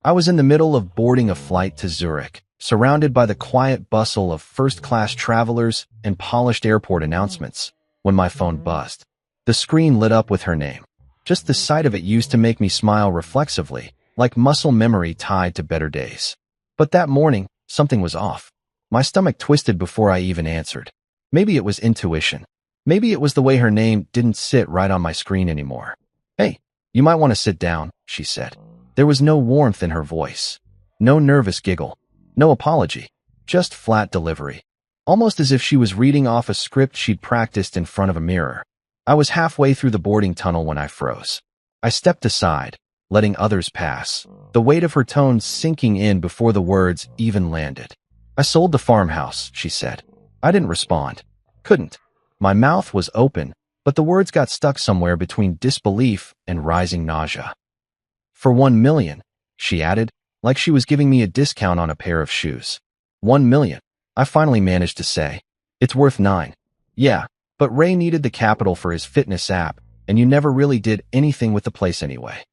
I was in the middle of boarding a flight to Zurich, surrounded by the quiet bustle of first-class travelers and polished airport announcements, when my phone buzzed. The screen lit up with her name. Just the sight of it used to make me smile reflexively, like muscle memory tied to better days. But that morning, something was off. My stomach twisted before I even answered. Maybe it was intuition. Maybe it was the way her name didn't sit right on my screen anymore. "Hey, you might want to sit down," she said. There was no warmth in her voice. No nervous giggle. No apology. Just flat delivery. Almost as if she was reading off a script she'd practiced in front of a mirror. I was halfway through the boarding tunnel when I froze. I stepped aside, letting others pass, the weight of her tone sinking in before the words even landed. "I sold the farmhouse," she said. I didn't respond. Couldn't. My mouth was open, but the words got stuck somewhere between disbelief and rising nausea. "For 1 million, she added, like she was giving me a discount on a pair of shoes. 1 million, I finally managed to say. "It's worth 9. Yeah, but Ray needed the capital for his fitness app, and you never really did anything with the place anyway."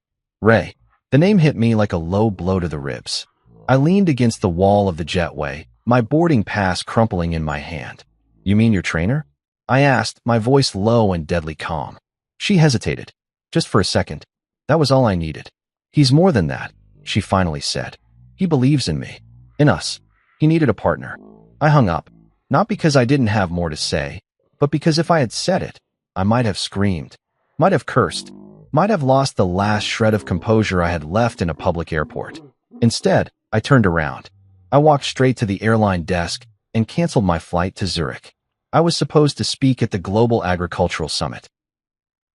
Ray. The name hit me like a low blow to the ribs. I leaned against the wall of the jetway, my boarding pass crumpling in my hand. "You mean your trainer?" I asked, my voice low and deadly calm. She hesitated. Just for a second. That was all I needed. "He's more than that," she finally said. "He believes in me. In us. He needed a partner." I hung up, not because I didn't have more to say, but because if I had said it, I might have screamed, might have cursed, might have lost the last shred of composure I had left in a public airport. Instead, I turned around. I walked straight to the airline desk and canceled my flight to Zurich. I was supposed to speak at the Global Agricultural Summit.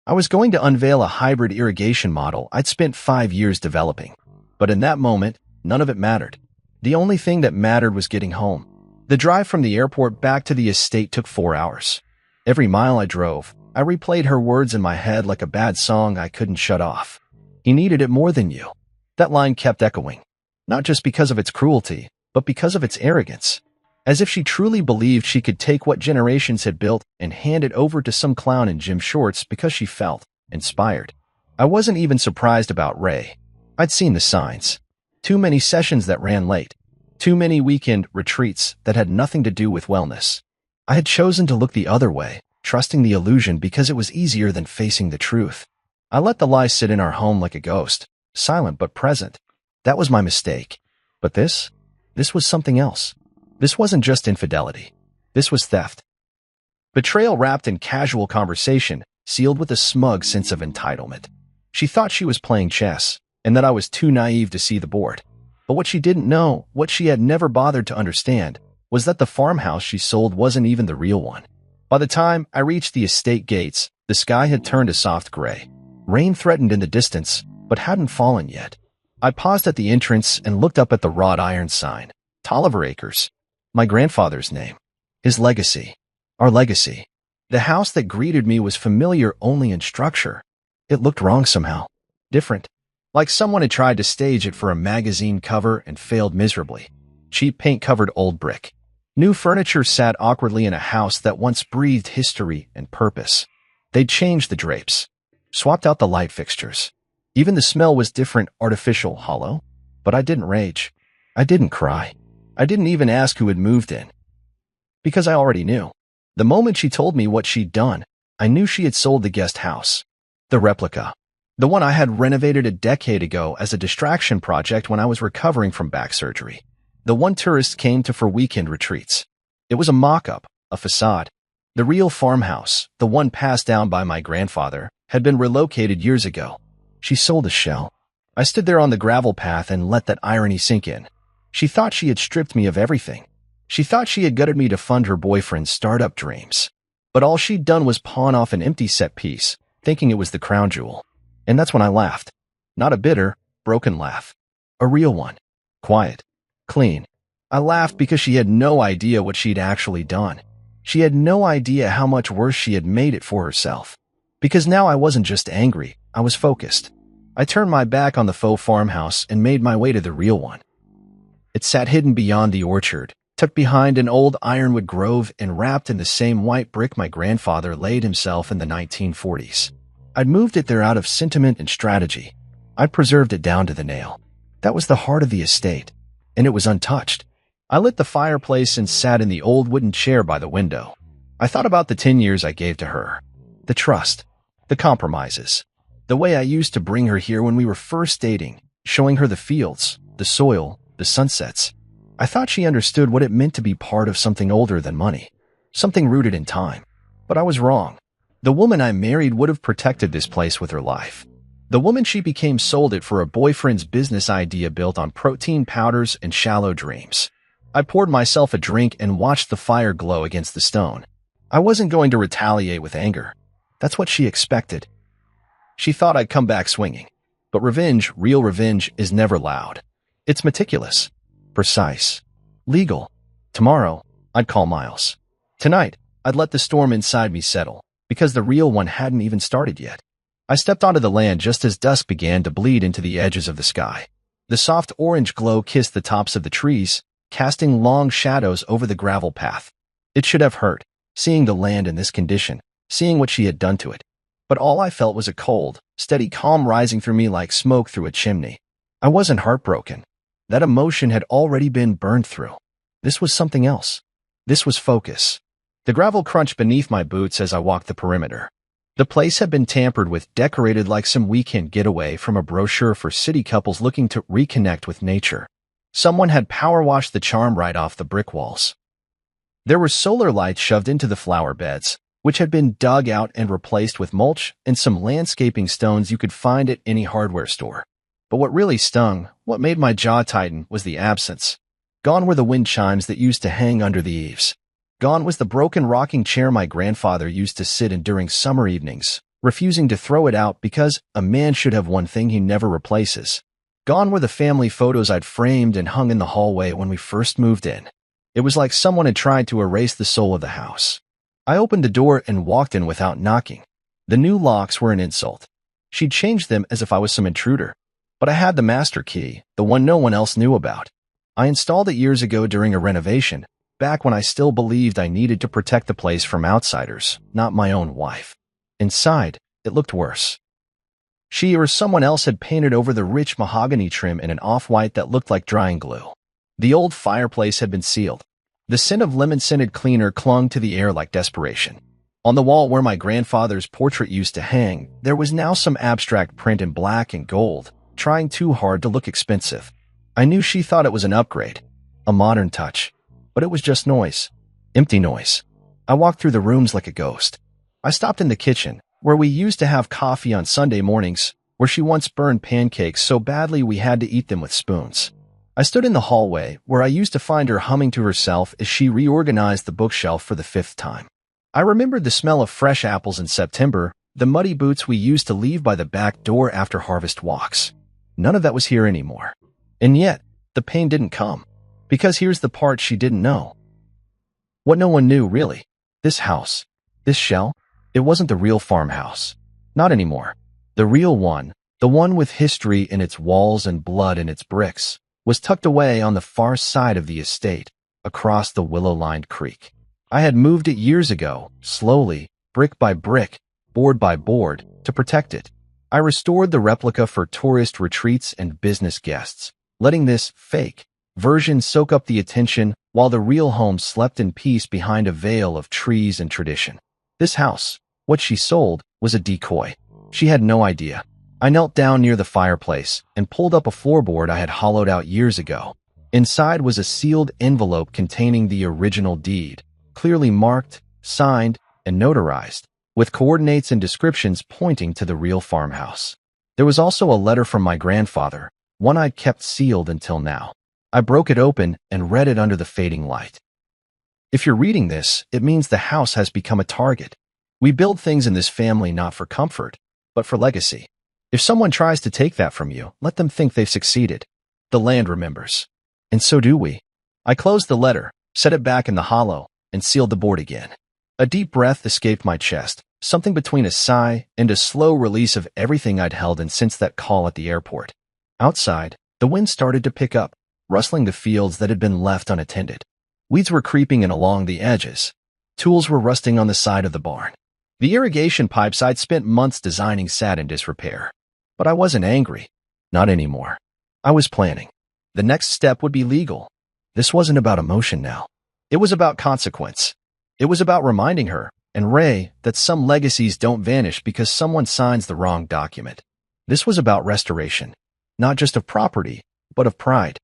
I was going to unveil a hybrid irrigation model I'd spent 5 years developing. But in that moment, none of it mattered. The only thing that mattered was getting home. The drive from the airport back to the estate took 4 hours. Every mile I drove, I replayed her words in my head like a bad song I couldn't shut off. "He needed it more than you." That line kept echoing, not just because of its cruelty, but because of its arrogance. As if she truly believed she could take what generations had built and hand it over to some clown in gym shorts because she felt inspired. I wasn't even surprised about Ray. I'd seen the signs. Too many sessions that ran late. Too many weekend retreats that had nothing to do with wellness. I had chosen to look the other way, trusting the illusion because it was easier than facing the truth. I let the lie sit in our home like a ghost, silent but present. That was my mistake. But this was something else. This wasn't just infidelity. This was theft. Betrayal wrapped in casual conversation, sealed with a smug sense of entitlement. She thought she was playing chess, and that I was too naive to see the board. But what she didn't know, what she had never bothered to understand, was that the farmhouse she sold wasn't even the real one. By the time I reached the estate gates, the sky had turned a soft gray. Rain threatened in the distance, but hadn't fallen yet. I paused at the entrance and looked up at the wrought iron sign. Tolliver Acres. My grandfather's name. His legacy. Our legacy. The house that greeted me was familiar only in structure. It looked wrong somehow. Different. Like someone had tried to stage it for a magazine cover and failed miserably. Cheap paint-covered old brick. New furniture sat awkwardly in a house that once breathed history and purpose. They'd changed the drapes. Swapped out the light fixtures. Even the smell was different, artificial, hollow. But I didn't rage. I didn't cry. I didn't even ask who had moved in. Because I already knew. The moment she told me what she'd done, I knew she had sold the guest house. The replica. The one I had renovated a decade ago as a distraction project when I was recovering from back surgery. The one tourists came to for weekend retreats. It was a mock-up, a facade. The real farmhouse, the one passed down by my grandfather, had been relocated years ago. She sold a shell. I stood there on the gravel path and let that irony sink in. She thought she had stripped me of everything. She thought she had gutted me to fund her boyfriend's startup dreams. But all she'd done was pawn off an empty set piece, thinking it was the crown jewel. And that's when I laughed. Not a bitter, broken laugh. A real one. Quiet. Clean. I laughed because she had no idea what she'd actually done. She had no idea how much worse she had made it for herself. Because now I wasn't just angry, I was focused. I turned my back on the faux farmhouse and made my way to the real one. It sat hidden beyond the orchard, tucked behind an old ironwood grove and wrapped in the same white brick my grandfather laid himself in the 1940s. I'd moved it there out of sentiment and strategy. I'd preserved it down to the nail. That was the heart of the estate, and it was untouched. I lit the fireplace and sat in the old wooden chair by the window. I thought about the 10 years I gave to her, the trust, the compromises, the way I used to bring her here when we were first dating, showing her the fields, the soil, the sunsets. I thought she understood what it meant to be part of something older than money, something rooted in time. But I was wrong. The woman I married would have protected this place with her life. The woman she became sold it for a boyfriend's business idea built on protein powders and shallow dreams. I poured myself a drink and watched the fire glow against the stone. I wasn't going to retaliate with anger. That's what she expected. She thought I'd come back swinging. But revenge, real revenge, is never loud. It's meticulous, precise, legal. Tomorrow, I'd call Miles. Tonight, I'd let the storm inside me settle, because the real one hadn't even started yet. I stepped onto the land just as dusk began to bleed into the edges of the sky. The soft orange glow kissed the tops of the trees, casting long shadows over the gravel path. It should have hurt, seeing the land in this condition, seeing what she had done to it. But all I felt was a cold, steady calm rising through me like smoke through a chimney. I wasn't heartbroken. That emotion had already been burned through. This was something else. This was focus. The gravel crunched beneath my boots as I walked the perimeter. The place had been tampered with, decorated like some weekend getaway from a brochure for city couples looking to reconnect with nature. Someone had power washed the charm right off the brick walls. There were solar lights shoved into the flower beds, which had been dug out and replaced with mulch and some landscaping stones you could find at any hardware store. But what really stung, what made my jaw tighten, was the absence. Gone were the wind chimes that used to hang under the eaves. Gone was the broken rocking chair my grandfather used to sit in during summer evenings, refusing to throw it out because a man should have one thing he never replaces. Gone were the family photos I'd framed and hung in the hallway when we first moved in. It was like someone had tried to erase the soul of the house. I opened the door and walked in without knocking. The new locks were an insult. She'd changed them as if I was some intruder. But I had the master key, the one no one else knew about. I installed it years ago during a renovation, back when I still believed I needed to protect the place from outsiders, not my own wife. Inside, it looked worse. She or someone else had painted over the rich mahogany trim in an off-white that looked like drying glue. The old fireplace had been sealed. The scent of lemon-scented cleaner clung to the air like desperation. On the wall where my grandfather's portrait used to hang, there was now some abstract print in black and gold, trying too hard to look expensive. I knew she thought it was an upgrade, a modern touch, but it was just noise, empty noise. I walked through the rooms like a ghost. I stopped in the kitchen, where we used to have coffee on Sunday mornings, where she once burned pancakes so badly we had to eat them with spoons. I stood in the hallway, where I used to find her humming to herself as she reorganized the bookshelf for the 5th time. I remembered the smell of fresh apples in September, the muddy boots we used to leave by the back door after harvest walks. None of that was here anymore. And yet, the pain didn't come. Because here's the part she didn't know. What no one knew, really. This house, this shell, it wasn't the real farmhouse. Not anymore. The real one, the one with history in its walls and blood in its bricks, was tucked away on the far side of the estate, across the willow-lined creek. I had moved it years ago, slowly, brick by brick, board by board, to protect it. I restored the replica for tourist retreats and business guests, letting this fake version soak up the attention while the real home slept in peace behind a veil of trees and tradition. This house, what she sold, was a decoy. She had no idea. I knelt down near the fireplace and pulled up a floorboard I had hollowed out years ago. Inside was a sealed envelope containing the original deed, clearly marked, signed, and notarized, with coordinates and descriptions pointing to the real farmhouse. There was also a letter from my grandfather, one I'd kept sealed until now. I broke it open and read it under the fading light. If you're reading this, it means the house has become a target. We build things in this family not for comfort, but for legacy. If someone tries to take that from you, let them think they've succeeded. The land remembers. And so do we. I closed the letter, set it back in the hollow, and sealed the board again. A deep breath escaped my chest, something between a sigh and a slow release of everything I'd held in since that call at the airport. Outside, the wind started to pick up, rustling the fields that had been left unattended. Weeds were creeping in along the edges. Tools were rusting on the side of the barn. The irrigation pipes I'd spent months designing sat in disrepair. But I wasn't angry. Not anymore. I was planning. The next step would be legal. This wasn't about emotion now. It was about consequence. It was about reminding her, and Ray, that some legacies don't vanish because someone signs the wrong document. This was about restoration, not just of property, but of pride,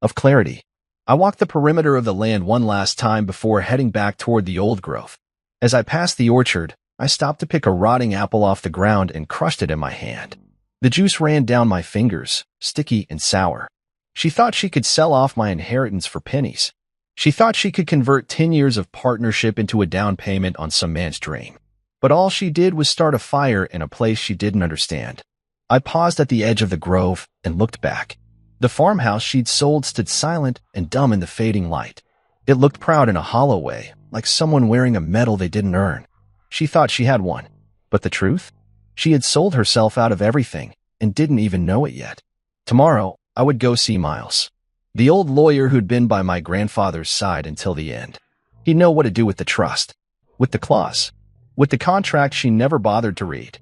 of clarity. I walked the perimeter of the land one last time before heading back toward the old growth. As I passed the orchard, I stopped to pick a rotting apple off the ground and crushed it in my hand. The juice ran down my fingers, sticky and sour. She thought she could sell off my inheritance for pennies. She thought she could convert 10 years of partnership into a down payment on some man's dream. But all she did was start a fire in a place she didn't understand. I paused at the edge of the grove and looked back. The farmhouse she'd sold stood silent and dumb in the fading light. It looked proud in a hollow way, like someone wearing a medal they didn't earn. She thought she had one. But the truth? She had sold herself out of everything and didn't even know it yet. Tomorrow, I would go see Miles, the old lawyer who'd been by my grandfather's side until the end. He'd know what to do with the trust, with the clause, with the contract she never bothered to read.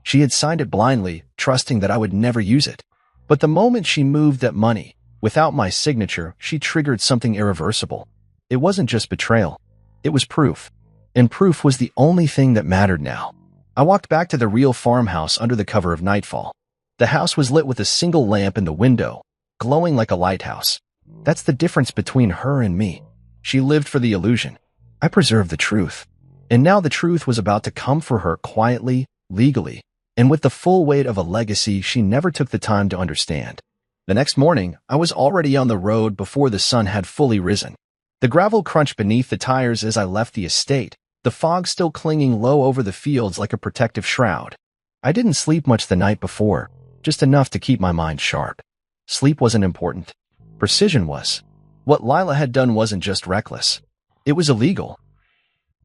She had signed it blindly, trusting that I would never use it. But the moment she moved that money, without my signature, she triggered something irreversible. It wasn't just betrayal. It was proof. And proof was the only thing that mattered now. I walked back to the real farmhouse under the cover of nightfall. The house was lit with a single lamp in the window, glowing like a lighthouse. That's the difference between her and me. She lived for the illusion. I preserved the truth. And now the truth was about to come for her quietly, legally, and with the full weight of a legacy she never took the time to understand. The next morning, I was already on the road before the sun had fully risen. The gravel crunched beneath the tires as I left the estate, the fog still clinging low over the fields like a protective shroud. I didn't sleep much the night before, just enough to keep my mind sharp. Sleep wasn't important. Precision was. What Lila had done wasn't just reckless. It was illegal.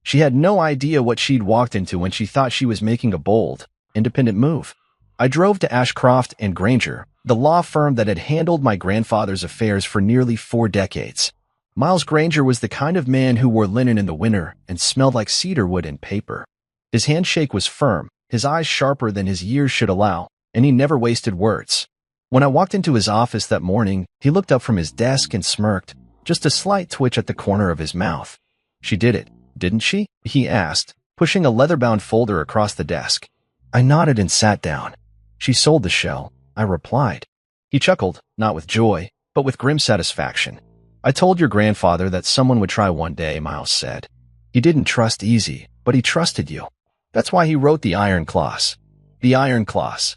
She had no idea what she'd walked into when she thought she was making a bold, independent move. I drove to Ashcroft and Granger, the law firm that had handled my grandfather's affairs for nearly 4 decades. Miles Granger was the kind of man who wore linen in the winter and smelled like cedarwood and paper. His handshake was firm, his eyes sharper than his years should allow, and he never wasted words. When I walked into his office that morning, he looked up from his desk and smirked, just a slight twitch at the corner of his mouth. "She did it, didn't she?" he asked, pushing a leather-bound folder across the desk. I nodded and sat down. "She sold the show," I replied. He chuckled, not with joy, but with grim satisfaction. "I told your grandfather that someone would try one day," Miles said. "He didn't trust easy, but he trusted you. That's why he wrote the Iron Clause." The Iron Clause.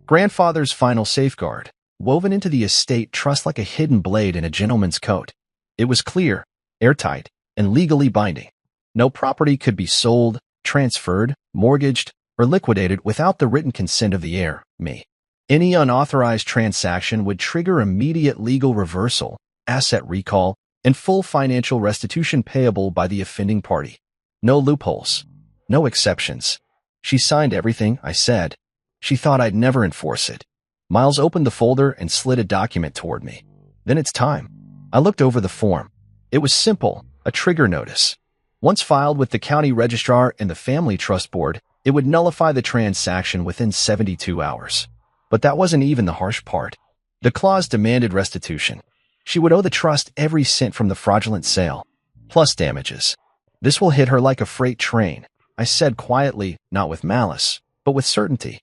Grandfather's final safeguard, woven into the estate trust like a hidden blade in a gentleman's coat. It was clear, airtight, and legally binding. No property could be sold, transferred, mortgaged, or liquidated without the written consent of the heir, me. Any unauthorized transaction would trigger immediate legal reversal, asset recall, and full financial restitution payable by the offending party. No loopholes. No exceptions. She signed everything, I said. She thought I'd never enforce it. Miles opened the folder and slid a document toward me. "Then it's time." I looked over the form. It was simple, a trigger notice. Once filed with the county registrar and the family trust board, it would nullify the transaction within 72 hours. But that wasn't even the harsh part. The clause demanded restitution. She would owe the trust every cent from the fraudulent sale, plus damages. "This will hit her like a freight train," I said quietly, not with malice, but with certainty.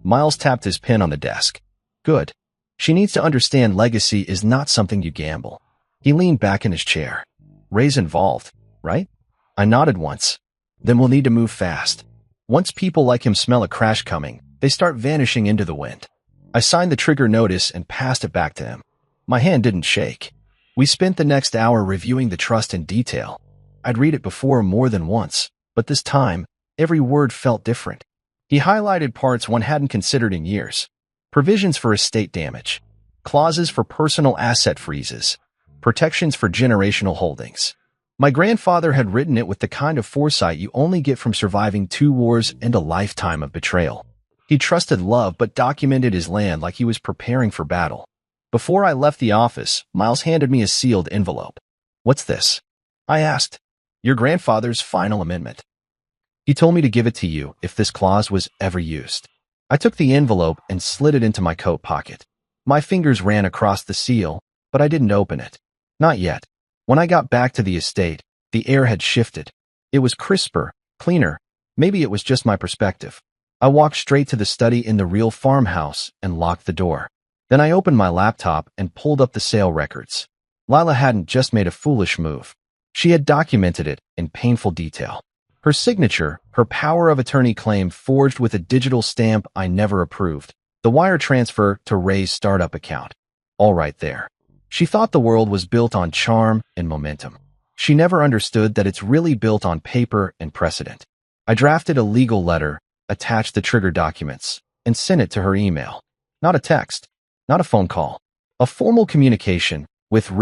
Miles tapped his pen on the desk. "Good. She needs to understand legacy is not something you gamble." He leaned back in his chair. "Ray's involved, right?" I nodded once. "Then we'll need to move fast. Once people like him smell a crash coming, they start vanishing into the wind." I signed the trigger notice and passed it back to him. My hand didn't shake. We spent the next hour reviewing the trust in detail. I'd read it before more than once, but this time, every word felt different. He highlighted parts one hadn't considered in years. Provisions for estate damage, clauses for personal asset freezes, protections for generational holdings. My grandfather had written it with the kind of foresight you only get from surviving 2 wars and a lifetime of betrayal. He trusted love but documented his land like he was preparing for battle. Before I left the office, Miles handed me a sealed envelope. "What's this?" I asked. "Your grandfather's final amendment. He told me to give it to you if this clause was ever used." I took the envelope and slid it into my coat pocket. My fingers ran across the seal, but I didn't open it. Not yet. When I got back to the estate, the air had shifted. It was crisper, cleaner. Maybe it was just my perspective. I walked straight to the study in the real farmhouse and locked the door. Then I opened my laptop and pulled up the sale records. Lila hadn't just made a foolish move. She had documented it in painful detail. Her signature, her power of attorney claim forged with a digital stamp I never approved. The wire transfer to Ray's startup account. All right there. She thought the world was built on charm and momentum. She never understood that it's really built on paper and precedent. I drafted a legal letter, attached the trigger documents, and sent it to her email. Not a text, not a phone call. A formal communication with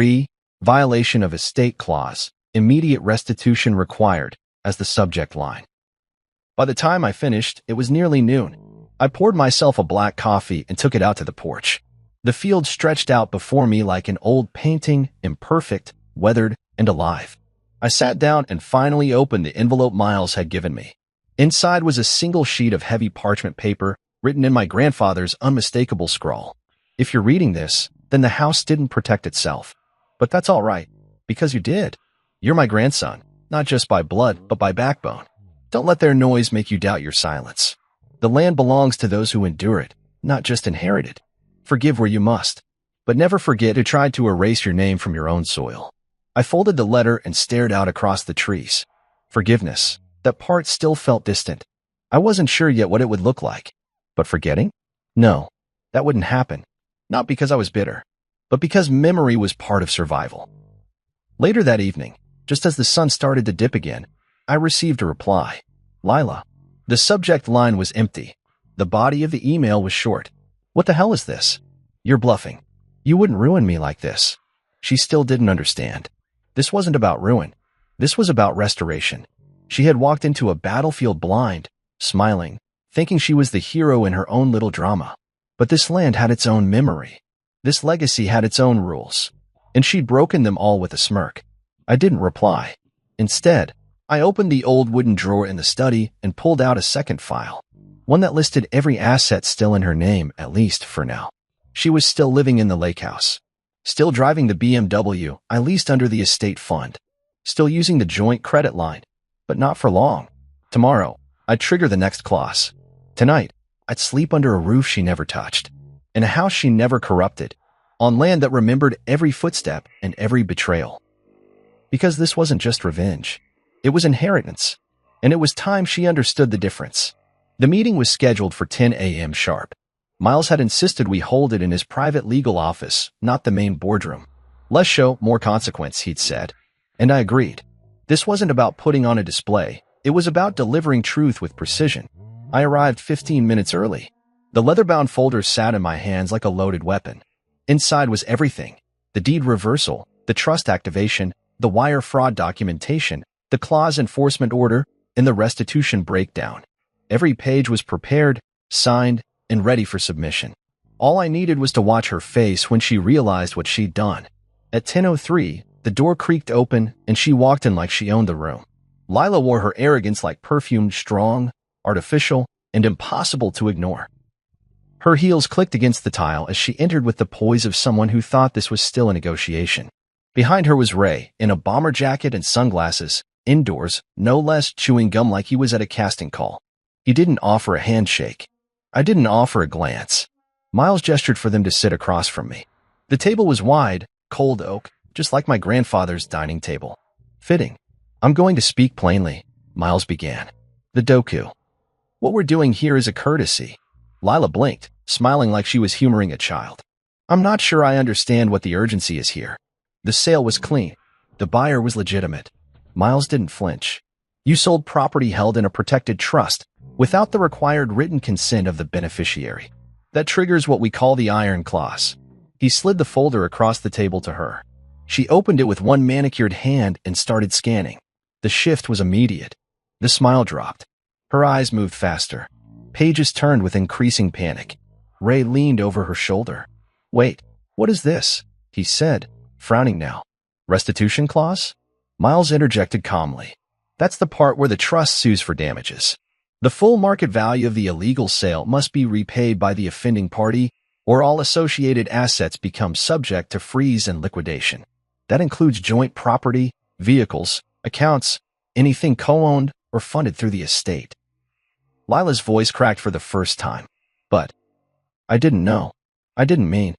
violation of estate clause, immediate restitution required, as the subject line. By the time I finished, it was nearly noon. I poured myself a black coffee and took it out to the porch. The field stretched out before me like an old painting, imperfect, weathered, and alive. I sat down and finally opened the envelope Miles had given me. Inside was a single sheet of heavy parchment paper written in my grandfather's unmistakable scrawl. If you're reading this, then the house didn't protect itself. But that's all right, because you did. You're my grandson, not just by blood, but by backbone. Don't let their noise make you doubt your silence. The land belongs to those who endure it, not just inherit it. Forgive where you must, but never forget who tried to erase your name from your own soil. I folded the letter and stared out across the trees. Forgiveness, that part still felt distant. I wasn't sure yet what it would look like. But forgetting? No, that wouldn't happen. Not because I was bitter, but because memory was part of survival. Later that evening, just as the sun started to dip again, I received a reply. Lila. The subject line was empty. The body of the email was short. What the hell is this? You're bluffing. You wouldn't ruin me like this. She still didn't understand. This wasn't about ruin. This was about restoration. She had walked into a battlefield blind, smiling, thinking she was the hero in her own little drama. But this land had its own memory. This legacy had its own rules. And she'd broken them all with a smirk. I didn't reply. Instead, I opened the old wooden drawer in the study and pulled out a second file. One that listed every asset still in her name, at least for now. She was still living in the lake house. Still driving the BMW I leased under the estate fund. Still using the joint credit line. But not for long. Tomorrow, I'd trigger the next clause. Tonight, I'd sleep under a roof she never touched. In a house she never corrupted. On land that remembered every footstep and every betrayal. Because this wasn't just revenge. It was inheritance. And it was time she understood the difference. The meeting was scheduled for 10 a.m. sharp. Miles had insisted we hold it in his private legal office, not the main boardroom. Less show, more consequence, he'd said. And I agreed. This wasn't about putting on a display. It was about delivering truth with precision. I arrived 15 minutes early. The leather-bound folder sat in my hands like a loaded weapon. Inside was everything. The deed reversal, the trust activation, the wire fraud documentation, the clause enforcement order, and the restitution breakdown. Every page was prepared, signed, and ready for submission. All I needed was to watch her face when she realized what she'd done. At 10:03, the door creaked open, and she walked in like she owned the room. Lila wore her arrogance like perfume, strong, artificial, and impossible to ignore. Her heels clicked against the tile as she entered with the poise of someone who thought this was still a negotiation. Behind her was Ray, in a bomber jacket and sunglasses, indoors, no less, chewing gum like he was at a casting call. He didn't offer a handshake. I didn't offer a glance. Miles gestured for them to sit across from me. The table was wide, cold oak, just like my grandfather's dining table. Fitting. I'm going to speak plainly, Miles began. The doku. What we're doing here is a courtesy. Lila blinked, smiling like she was humoring a child. I'm not sure I understand what the urgency is here. The sale was clean. The buyer was legitimate. Miles didn't flinch. You sold property held in a protected trust, without the required written consent of the beneficiary. That triggers what we call the iron clause. He slid the folder across the table to her. She opened it with one manicured hand and started scanning. The shift was immediate. The smile dropped. Her eyes moved faster. Pages turned with increasing panic. Ray leaned over her shoulder. Wait, what is this? He said, frowning now. Restitution clause? Miles interjected calmly. That's the part where the trust sues for damages. The full market value of the illegal sale must be repaid by the offending party, or all associated assets become subject to freeze and liquidation. That includes joint property, vehicles, accounts, anything co-owned or funded through the estate. Lila's voice cracked for the first time. But I didn't know. I didn't mean.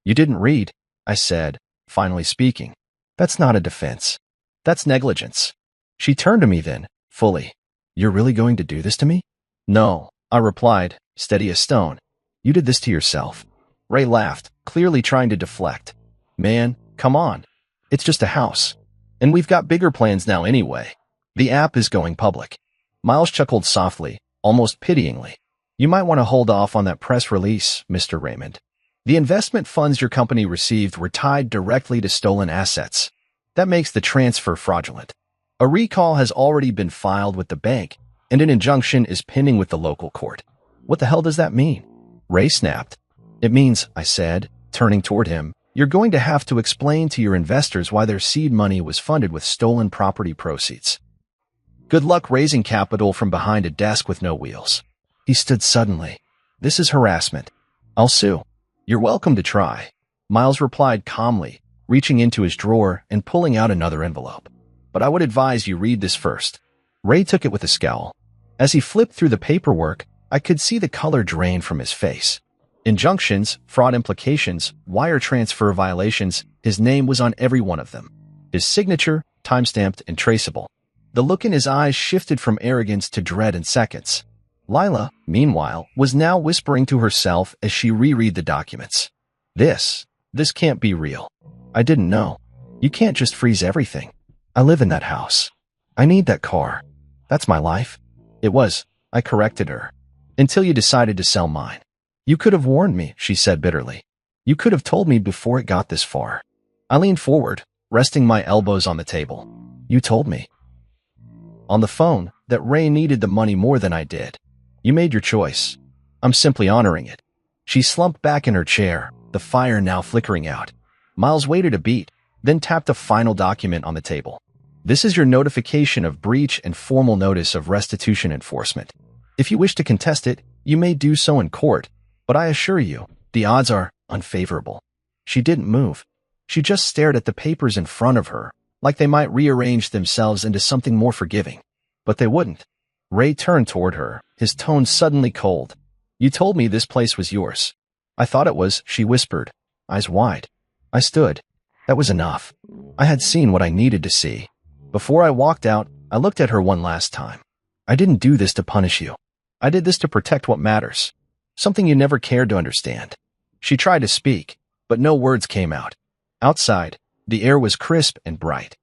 You didn't read, I said, finally speaking. That's not a defense. That's negligence. She turned to me then, fully. You're really going to do this to me? No, I replied, steady as stone. You did this to yourself. Ray laughed, clearly trying to deflect. Man, come on. It's just a house. And we've got bigger plans now anyway. The app is going public. Miles chuckled softly, almost pityingly. You might want to hold off on that press release, Mr. Raymond. The investment funds your company received were tied directly to stolen assets. That makes the transfer fraudulent. A recall has already been filed with the bank, and an injunction is pending with the local court. What the hell does that mean? Ray snapped. It means, I said, turning toward him, you're going to have to explain to your investors why their seed money was funded with stolen property proceeds. Good luck raising capital from behind a desk with no wheels. He stood suddenly. This is harassment. I'll sue. You're welcome to try. Miles replied calmly, reaching into his drawer and pulling out another envelope. But I would advise you read this first. Ray took it with a scowl. As he flipped through the paperwork, I could see the color drain from his face. Injunctions, fraud implications, wire transfer violations, his name was on every one of them. His signature, time-stamped and traceable. The look in his eyes shifted from arrogance to dread in seconds. Lila, meanwhile, was now whispering to herself as she reread the documents. This can't be real. I didn't know. You can't just freeze everything. I live in that house. I need that car. That's my life. It was, I corrected her. Until you decided to sell mine. You could have warned me, she said bitterly. You could have told me before it got this far. I leaned forward, resting my elbows on the table. You told me. On the phone, that Ray needed the money more than I did. You made your choice. I'm simply honoring it. She slumped back in her chair, the fire now flickering out. Miles waited a beat, then tapped a final document on the table. This is your notification of breach and formal notice of restitution enforcement. If you wish to contest it, you may do so in court, but I assure you, the odds are unfavorable. She didn't move. She just stared at the papers in front of her, like they might rearrange themselves into something more forgiving. But they wouldn't. Ray turned toward her, his tone suddenly cold. You told me this place was yours. I thought it was, she whispered, eyes wide. I stood. That was enough. I had seen what I needed to see. Before I walked out, I looked at her one last time. I didn't do this to punish you. I did this to protect what matters. Something you never cared to understand. She tried to speak, but no words came out. Outside, the air was crisp and bright.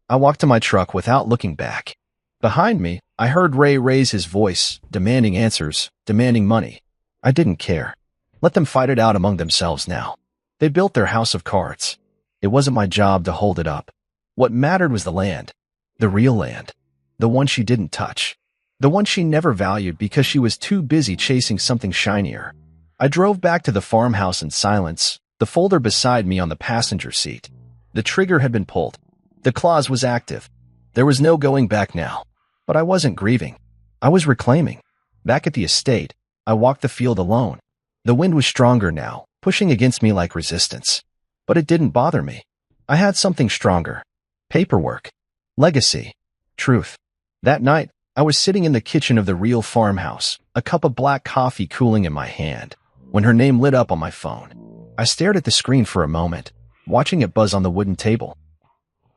I walked to my truck without looking back. Behind me, I heard Ray raise his voice, demanding answers, demanding money. I didn't care. Let them fight it out among themselves now. They built their house of cards. It wasn't my job to hold it up. What mattered was the land. The real land. The one she didn't touch. The one she never valued because she was too busy chasing something shinier. I drove back to the farmhouse in silence, the folder beside me on the passenger seat. The trigger had been pulled. The clause was active. There was no going back now. But I wasn't grieving. I was reclaiming. Back at the estate, I walked the field alone. The wind was stronger now, pushing against me like resistance. But it didn't bother me. I had something stronger. Paperwork. Legacy. Truth. That night, I was sitting in the kitchen of the real farmhouse, a cup of black coffee cooling in my hand, when her name lit up on my phone. I stared at the screen for a moment, watching it buzz on the wooden table.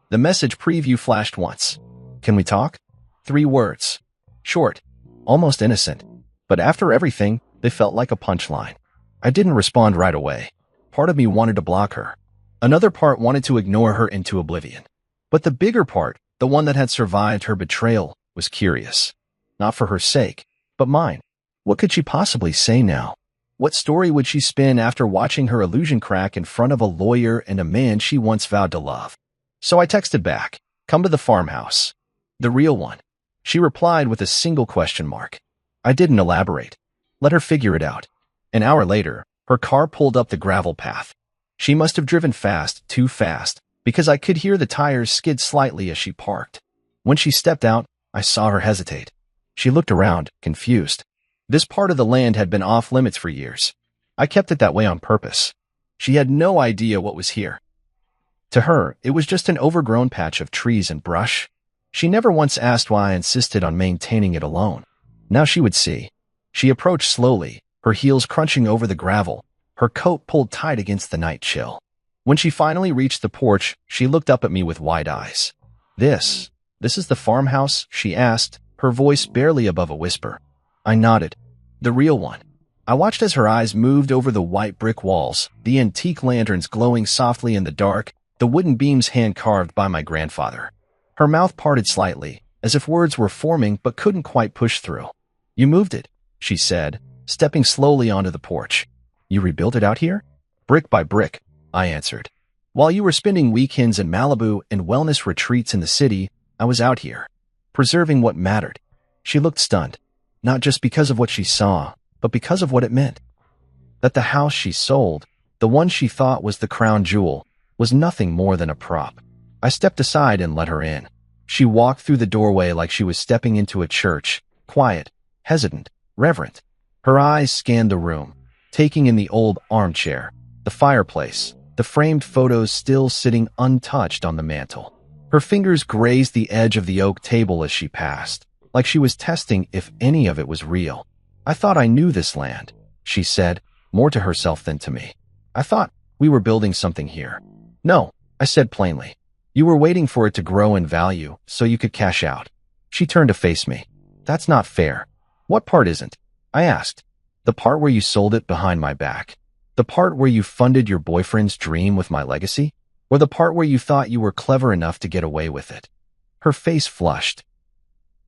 The message preview flashed once. Can we talk? 3 words. Short. Almost innocent. But after everything, they felt like a punchline. I didn't respond right away. Part of me wanted to block her. Another part wanted to ignore her into oblivion. But the bigger part, the one that had survived her betrayal, was curious. Not for her sake, but mine. What could she possibly say now? What story would she spin after watching her illusion crack in front of a lawyer and a man she once vowed to love? So I texted back, come to the farmhouse. The real one. She replied with a single question mark. I didn't elaborate. Let her figure it out. An hour later, her car pulled up the gravel path. She must have driven fast, too fast, because I could hear the tires skid slightly as she parked. When she stepped out, I saw her hesitate. She looked around, confused. This part of the land had been off limits for years. I kept it that way on purpose. She had no idea what was here. To her, it was just an overgrown patch of trees and brush. She never once asked why I insisted on maintaining it alone. Now she would see. She approached slowly, her heels crunching over the gravel, her coat pulled tight against the night chill. When she finally reached the porch, she looked up at me with wide eyes. This is the farmhouse?" she asked, her voice barely above a whisper. I nodded. "The real one." I watched as her eyes moved over the white brick walls, the antique lanterns glowing softly in the dark, the wooden beams hand-carved by my grandfather. Her mouth parted slightly, as if words were forming but couldn't quite push through. "You moved it," she said, stepping slowly onto the porch. "You rebuilt it out here?" "Brick by brick," I answered. "While you were spending weekends in Malibu and wellness retreats in the city, I was out here, preserving what mattered." She looked stunned, not just because of what she saw, but because of what it meant. That the house she sold, the one she thought was the crown jewel, was nothing more than a prop. I stepped aside and let her in. She walked through the doorway like she was stepping into a church, quiet, hesitant, reverent. Her eyes scanned the room, taking in the old armchair, the fireplace, the framed photos still sitting untouched on the mantel. Her fingers grazed the edge of the oak table as she passed, like she was testing if any of it was real. "I thought I knew this land," she said, more to herself than to me. "I thought we were building something here." "No," I said plainly. "You were waiting for it to grow in value so you could cash out." She turned to face me. "That's not fair." "What part isn't?" I asked. "The part where you sold it behind my back? The part where you funded your boyfriend's dream with my legacy? Or the part where you thought you were clever enough to get away with it?" Her face flushed.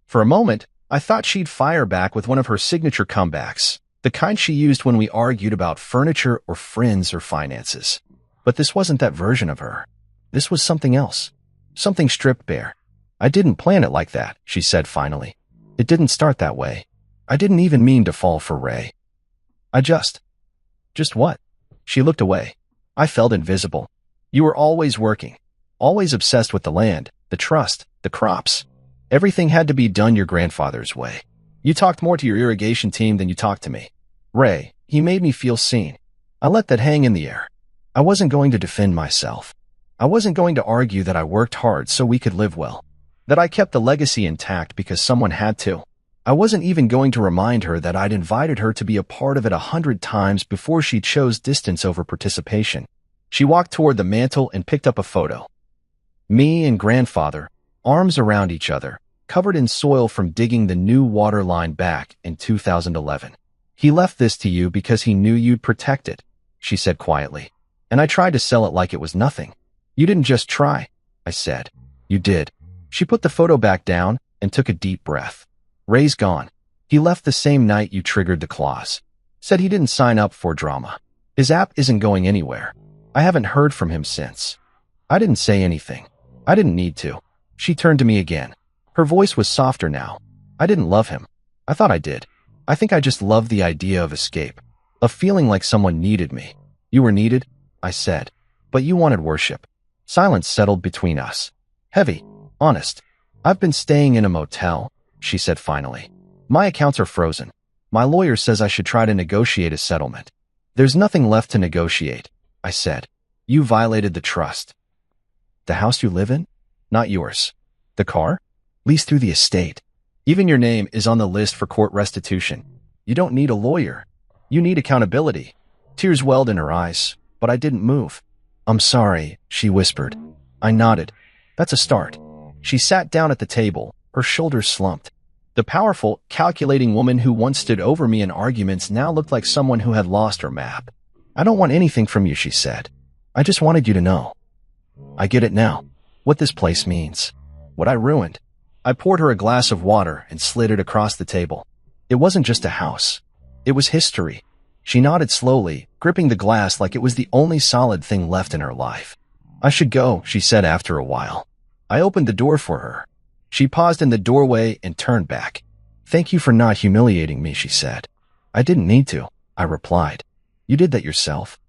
For a moment, I thought she'd fire back with one of her signature comebacks, the kind she used when we argued about furniture or friends or finances. But this wasn't that version of her. This was something else. Something stripped bare. "I didn't plan it like that," she said finally. "It didn't start that way. I didn't even mean to fall for Ray. I just what?" She looked away. I felt invisible. "You were always working, always obsessed with the land, the trust, the crops. Everything had to be done your grandfather's way. You talked more to your irrigation team than you talked to me. Ray, he made me feel seen. I let that hang in the air. I wasn't going to defend myself. I wasn't going to argue that I worked hard so we could live well, that I kept the legacy intact because someone had to. I wasn't even going to remind her that I'd invited her to be a part of it 100 times before she chose distance over participation." She walked toward the mantel and picked up a photo. Me and grandfather, arms around each other, covered in soil from digging the new water line back in 2011. "He left this to you because he knew you'd protect it," she said quietly. "And I tried to sell it like it was nothing." "You didn't just try," I said. "You did." She put the photo back down and took a deep breath. "Ray's gone. He left the same night you triggered the clause. Said he didn't sign up for drama. His app isn't going anywhere. I haven't heard from him since." I didn't say anything. I didn't need to. She turned to me again. Her voice was softer now. "I didn't love him. I thought I did. I think I just loved the idea of escape, of feeling like someone needed me." "You were needed," I said, "but you wanted worship." Silence settled between us. Heavy, honest. "I've been staying in a motel," she said finally. "My accounts are frozen. My lawyer says I should try to negotiate a settlement." "There's nothing left to negotiate," I said. "You violated the trust." "The house you live in? Not yours. The car? Leased through the estate. Even your name is on the list for court restitution. You don't need a lawyer. You need accountability." Tears welled in her eyes, but I didn't move. "I'm sorry," she whispered. I nodded. "That's a start." She sat down at the table, her shoulders slumped. The powerful, calculating woman who once stood over me in arguments now looked like someone who had lost her map. "I don't want anything from you," she said. "I just wanted you to know. I get it now. What this place means. What I ruined." I poured her a glass of water and slid it across the table. It wasn't just a house. It was history. She nodded slowly, gripping the glass like it was the only solid thing left in her life. "I should go," she said after a while. I opened the door for her. She paused in the doorway and turned back. "Thank you for not humiliating me," she said. "I didn't need to," I replied. "You did that yourself."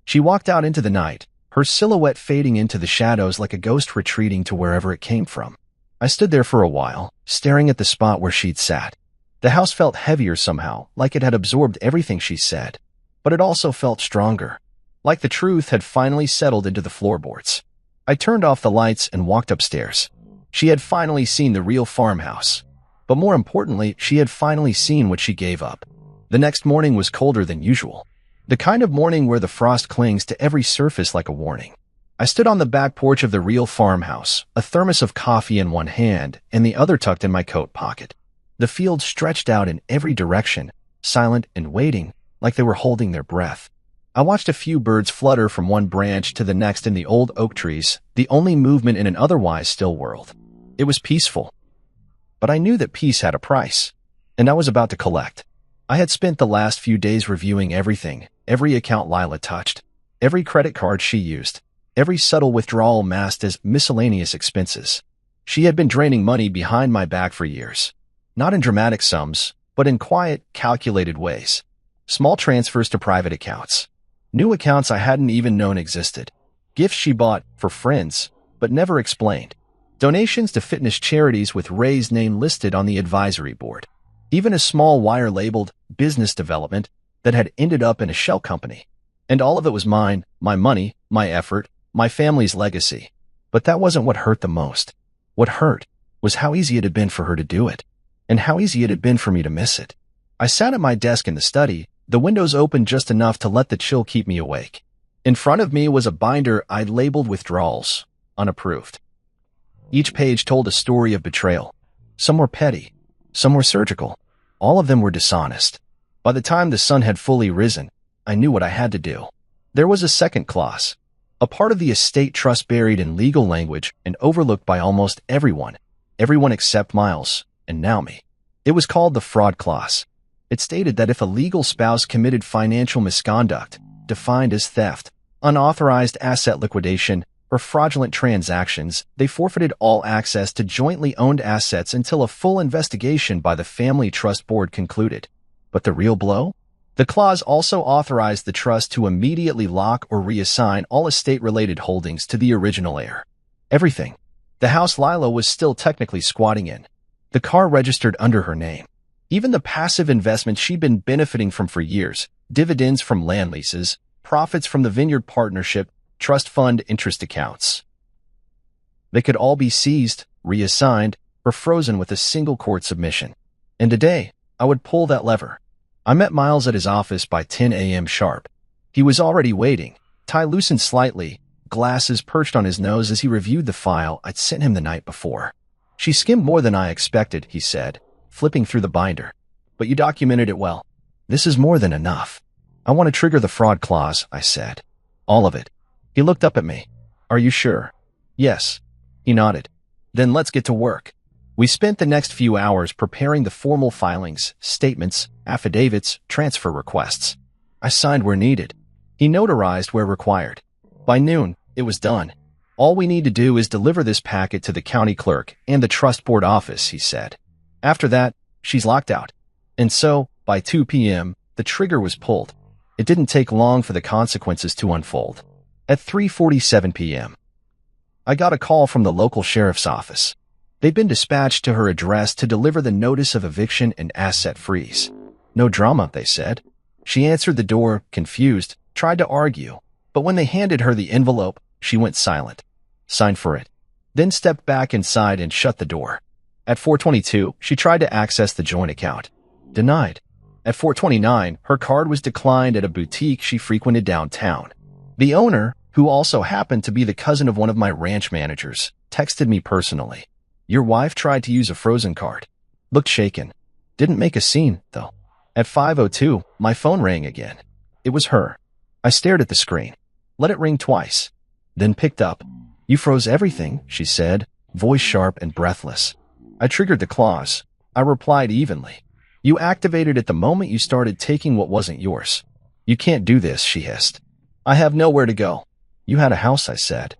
She walked out into the night, her silhouette fading into the shadows like a ghost retreating to wherever it came from. I stood there for a while, staring at the spot where she'd sat. The house felt heavier somehow, like it had absorbed everything she said. But it also felt stronger, like the truth had finally settled into the floorboards. I turned off the lights and walked upstairs. She had finally seen the real farmhouse. But more importantly, she had finally seen what she gave up. The next morning was colder than usual. The kind of morning where the frost clings to every surface like a warning. I stood on the back porch of the real farmhouse, a thermos of coffee in one hand and the other tucked in my coat pocket. The field stretched out in every direction, silent and waiting, like they were holding their breath. I watched a few birds flutter from one branch to the next in the old oak trees, the only movement in an otherwise still world. It was peaceful. But I knew that peace had a price, and I was about to collect. I had spent the last few days reviewing everything, every account Lila touched, every credit card she used, every subtle withdrawal masked as miscellaneous expenses. She had been draining money behind my back for years, not in dramatic sums, but in quiet, calculated ways. Small transfers to private accounts, new accounts I hadn't even known existed, gifts she bought for friends, but never explained, donations to fitness charities with Ray's name listed on the advisory board, even a small wire labeled business development that had ended up in a shell company. And all of it was mine, my money, my effort, my family's legacy. But that wasn't what hurt the most. What hurt was how easy it had been for her to do it, and how easy it had been for me to miss it. I sat at my desk in the study, the windows open just enough to let the chill keep me awake. In front of me was a binder I'd labeled withdrawals, unapproved. Each page told a story of betrayal. Some were petty, some were surgical. All of them were dishonest. By the time the sun had fully risen, I knew what I had to do. There was a second clause, a part of the estate trust buried in legal language and overlooked by almost everyone except Miles, and now me. It was called the fraud clause. It stated that if a legal spouse committed financial misconduct, defined as theft, unauthorized asset liquidation, or fraudulent transactions, they forfeited all access to jointly owned assets until a full investigation by the Family Trust Board concluded. But the real blow? The clause also authorized the trust to immediately lock or reassign all estate-related holdings to the original heir. Everything. The house Lila was still technically squatting in. The car registered under her name. Even the passive investments she'd been benefiting from for years, dividends from land leases, profits from the Vineyard Partnership, trust fund interest accounts. They could all be seized, reassigned, or frozen with a single court submission. And today, I would pull that lever. I met Miles at his office by 10 a.m. sharp. He was already waiting, tie loosened slightly, glasses perched on his nose as he reviewed the file I'd sent him the night before. She skimmed more than I expected, he said, flipping through the binder. But you documented it well. This is more than enough. I want to trigger the fraud clause, I said. All of it. He looked up at me. Are you sure? Yes. He nodded. Then let's get to work. We spent the next few hours preparing the formal filings, statements, affidavits, transfer requests. I signed where needed. He notarized where required. By noon, it was done. All we need to do is deliver this packet to the county clerk and the trust board office, he said. After that, she's locked out. And so, by 2 p.m., the trigger was pulled. It didn't take long for the consequences to unfold. At 3:47 p.m., I got a call from the local sheriff's office. They'd been dispatched to her address to deliver the notice of eviction and asset freeze. No drama, they said. She answered the door, confused, tried to argue, but when they handed her the envelope, she went silent. Signed for it. Then stepped back inside and shut the door. At 4:22, she tried to access the joint account. Denied. At 4:29, her card was declined at a boutique she frequented downtown. The owner, who also happened to be the cousin of one of my ranch managers, texted me personally. Your wife tried to use a frozen card. Looked shaken. Didn't make a scene, though. At 5:02, my phone rang again. It was her. I stared at the screen. Let it ring twice. Then picked up. You froze everything, she said, voice sharp and breathless. I triggered the clause. I replied evenly. You activated it the moment you started taking what wasn't yours. You can't do this, she hissed. I have nowhere to go. You had a house, I said.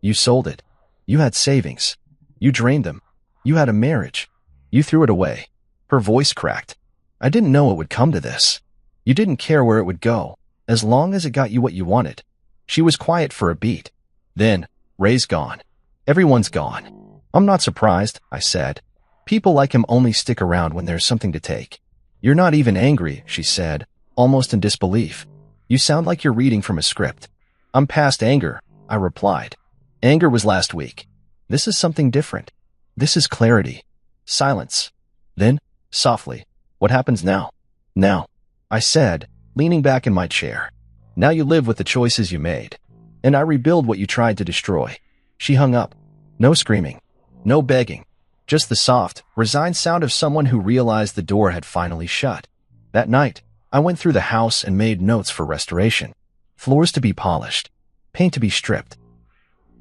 You sold it. You had savings. You drained them. You had a marriage. You threw it away. Her voice cracked. I didn't know it would come to this. You didn't care where it would go, as long as it got you what you wanted. She was quiet for a beat. Then, Ray's gone. Everyone's gone. I'm not surprised, I said. People like him only stick around when there's something to take. You're not even angry, she said, almost in disbelief. You sound like you're reading from a script. I'm past anger, I replied. Anger was last week. This is something different. This is clarity. Silence. Then, softly, what happens now? Now, I said, leaning back in my chair. Now you live with the choices you made. And I rebuild what you tried to destroy. She hung up. No screaming. No begging. Just the soft, resigned sound of someone who realized the door had finally shut. That night, I went through the house and made notes for restoration. Floors to be polished. Paint to be stripped.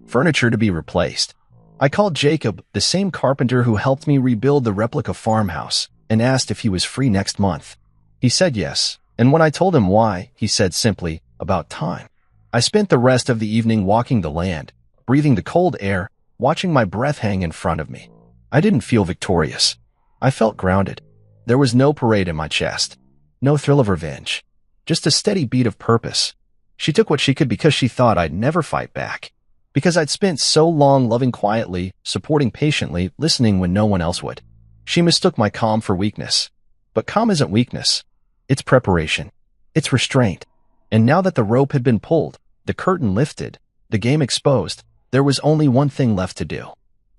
Furniture to be replaced. I called Jacob, the same carpenter who helped me rebuild the replica farmhouse, and asked if he was free next month. He said yes, and when I told him why, he said simply, about time. I spent the rest of the evening walking the land, breathing the cold air, watching my breath hang in front of me. I didn't feel victorious. I felt grounded. There was no parade in my chest. No thrill of revenge. Just a steady beat of purpose. She took what she could because she thought I'd never fight back. Because I'd spent so long loving quietly, supporting patiently, listening when no one else would. She mistook my calm for weakness. But calm isn't weakness. It's preparation. It's restraint. And now that the rope had been pulled, the curtain lifted, the game exposed, there was only one thing left to do.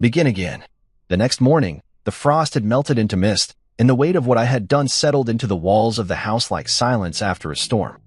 Begin again. The next morning, the frost had melted into mist, and the weight of what I had done settled into the walls of the house like silence after a storm.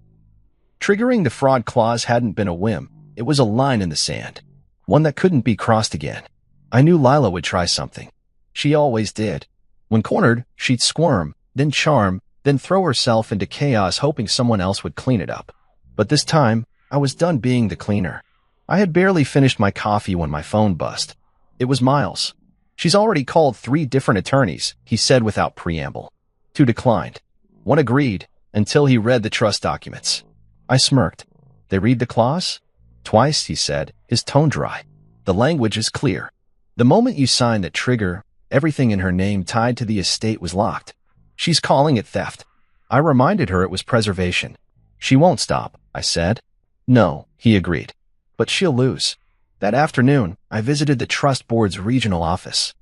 Triggering the fraud clause hadn't been a whim. It was a line in the sand. One that couldn't be crossed again. I knew Lila would try something. She always did. When cornered, she'd squirm, then charm, then throw herself into chaos hoping someone else would clean it up. But this time, I was done being the cleaner. I had barely finished my coffee when my phone buzzed. It was Miles. She's already called 3 different attorneys, he said without preamble. 2 declined. 1 agreed, until he read the trust documents. I smirked. They read the clause? Twice, he said, his tone dry. The language is clear. The moment you sign that trigger, everything in her name tied to the estate was locked. She's calling it theft. I reminded her it was preservation. She won't stop, I said. No, he agreed. But she'll lose. That afternoon, I visited the Trust Board's regional office.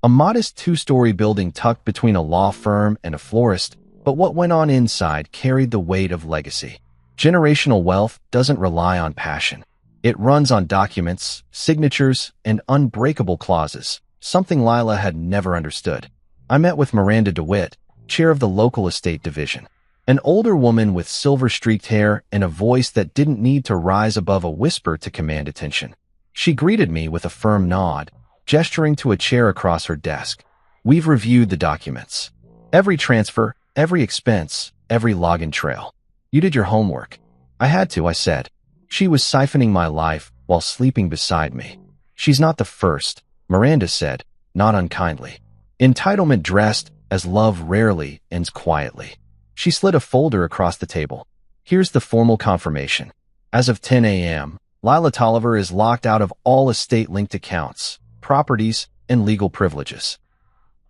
A modest 2-story building tucked between a law firm and a florist, but what went on inside carried the weight of legacy. Generational wealth doesn't rely on passion. It runs on documents, signatures, and unbreakable clauses, something Lila had never understood. I met with Miranda DeWitt, chair of the local estate division. An older woman with silver-streaked hair and a voice that didn't need to rise above a whisper to command attention. She greeted me with a firm nod, gesturing to a chair across her desk. We've reviewed the documents. Every transfer, every expense, every login trail. You did your homework. I had to, I said. She was siphoning my life while sleeping beside me. She's not the first, Miranda said, not unkindly. Entitlement dressed as love rarely ends quietly. She slid a folder across the table. Here's the formal confirmation. As of 10 a.m., Lila Tolliver is locked out of all estate-linked accounts, properties, and legal privileges.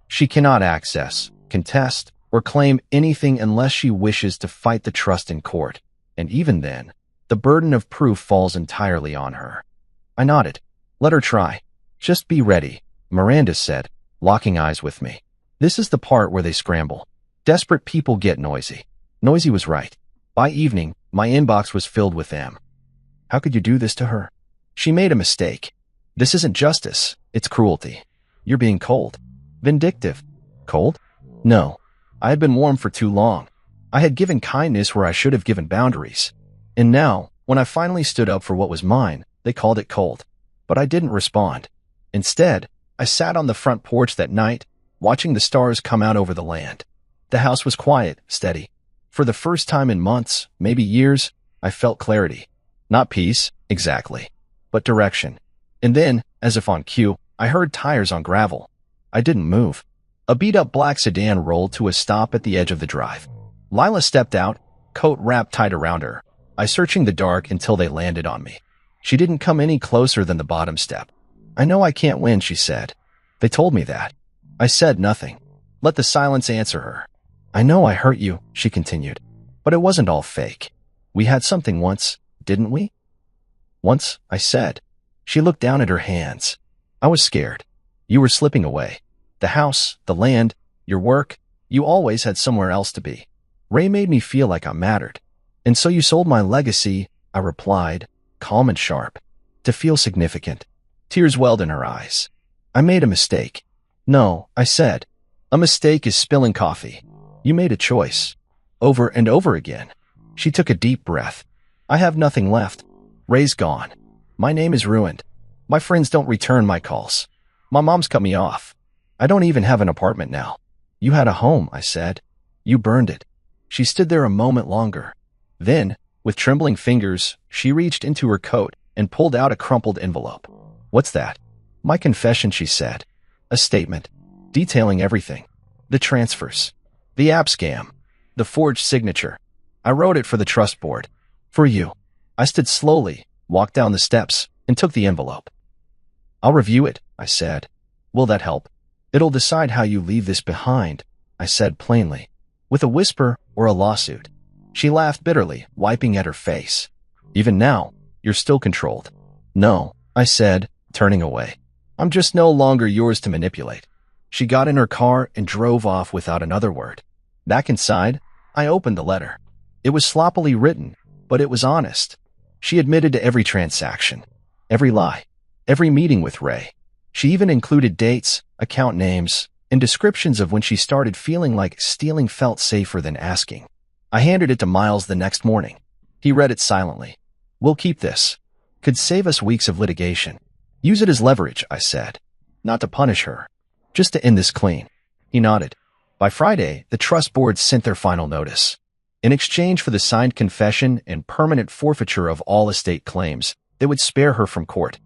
She cannot access, contest, or claim anything unless she wishes to fight the trust in court, and even then, the burden of proof falls entirely on her. I nodded. Let her try. Just be ready, Miranda said, locking eyes with me. This is the part where they scramble. Desperate people get noisy. Noisy was right. By evening, my inbox was filled with them. How could you do this to her? She made a mistake. This isn't justice, it's cruelty. You're being cold. Vindictive. Cold? No. I had been warm for too long. I had given kindness where I should have given boundaries. And now, when I finally stood up for what was mine, they called it cold. But I didn't respond. Instead, I sat on the front porch that night, watching the stars come out over the land. The house was quiet, steady. For the first time in months, maybe years, I felt clarity. Not peace, exactly, but direction. And then, as if on cue, I heard tires on gravel. I didn't move. A beat-up black sedan rolled to a stop at the edge of the drive. Lila stepped out, coat wrapped tight around her. I searching the dark until they landed on me. She didn't come any closer than the bottom step. I know I can't win, she said. They told me that. I said nothing. Let the silence answer her. I know I hurt you, she continued. But it wasn't all fake. We had something once, didn't we? Once, I said. She looked down at her hands. I was scared. You were slipping away. The house, the land, your work, you always had somewhere else to be. Ray made me feel like I mattered. And so you sold my legacy, I replied, calm and sharp, to feel significant. Tears welled in her eyes. I made a mistake. No, I said. A mistake is spilling coffee. You made a choice. Over and over again. She took a deep breath. I have nothing left. Ray's gone. My name is ruined. My friends don't return my calls. My mom's cut me off. I don't even have an apartment now. You had a home, I said. You burned it. She stood there a moment longer. Then, with trembling fingers, she reached into her coat and pulled out a crumpled envelope. What's that? My confession, she said. A statement, detailing everything. The transfers. The app scam. The forged signature. I wrote it for the trust board. For you. I stood slowly, walked down the steps, and took the envelope. I'll review it, I said. Will that help? It'll decide how you leave this behind, I said plainly. With a whisper or a lawsuit. She laughed bitterly, wiping at her face. Even now, you're still controlled. No, I said, turning away. I'm just no longer yours to manipulate. She got in her car and drove off without another word. Back inside, I opened the letter. It was sloppily written, but it was honest. She admitted to every transaction, every lie, every meeting with Ray. She even included dates, account names, and descriptions of when she started feeling like stealing felt safer than asking. I handed it to Miles the next morning. He read it silently. We'll keep this. Could save us weeks of litigation. Use it as leverage, I said. Not to punish her. Just to end this clean. He nodded. By Friday, the trust board sent their final notice. In exchange for the signed confession and permanent forfeiture of all estate claims, they would spare her from court.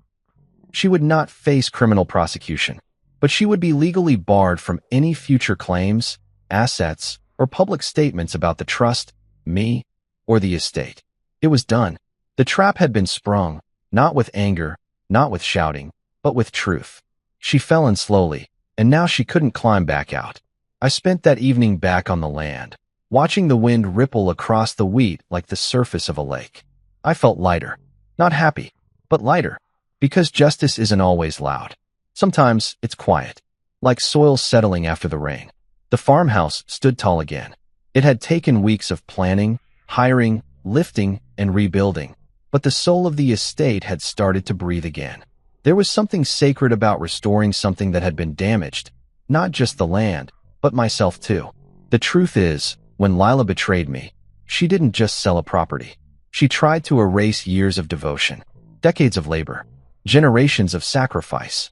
She would not face criminal prosecution, but she would be legally barred from any future claims, assets, or public statements about the trust, me, or the estate. It was done. The trap had been sprung, not with anger, not with shouting, but with truth. She fell in slowly, and now she couldn't climb back out. I spent that evening back on the land, watching the wind ripple across the wheat like the surface of a lake. I felt lighter. Not happy, but lighter. Because justice isn't always loud. Sometimes it's quiet, like soil settling after the rain. The farmhouse stood tall again. It had taken weeks of planning, hiring, lifting, and rebuilding, but the soul of the estate had started to breathe again. There was something sacred about restoring something that had been damaged, not just the land, but myself too. The truth is, when Lila betrayed me, she didn't just sell a property. She tried to erase years of devotion, decades of labor, generations of sacrifice.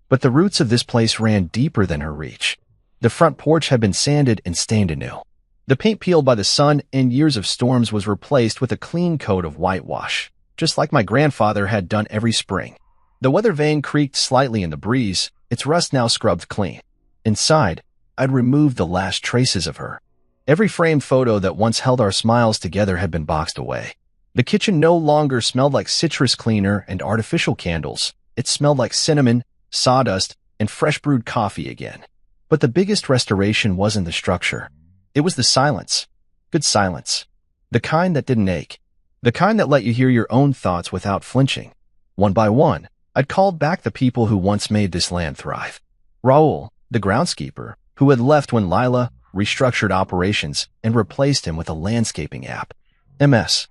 But the roots of this place ran deeper than her reach. The front porch had been sanded and stained anew. The paint peeled by the sun and years of storms was replaced with a clean coat of whitewash, just like my grandfather had done every spring. The weather vane creaked slightly in the breeze, its rust now scrubbed clean. Inside, I'd removed the last traces of her. Every framed photo that once held our smiles together had been boxed away. The kitchen no longer smelled like citrus cleaner and artificial candles. It smelled like cinnamon, sawdust, and fresh brewed coffee again. But the biggest restoration wasn't the structure. It was the silence. Good silence. The kind that didn't ache. The kind that let you hear your own thoughts without flinching. One by one, I'd called back the people who once made this land thrive. Raul, the groundskeeper, who had left when Lila restructured operations and replaced him with a landscaping app. MS.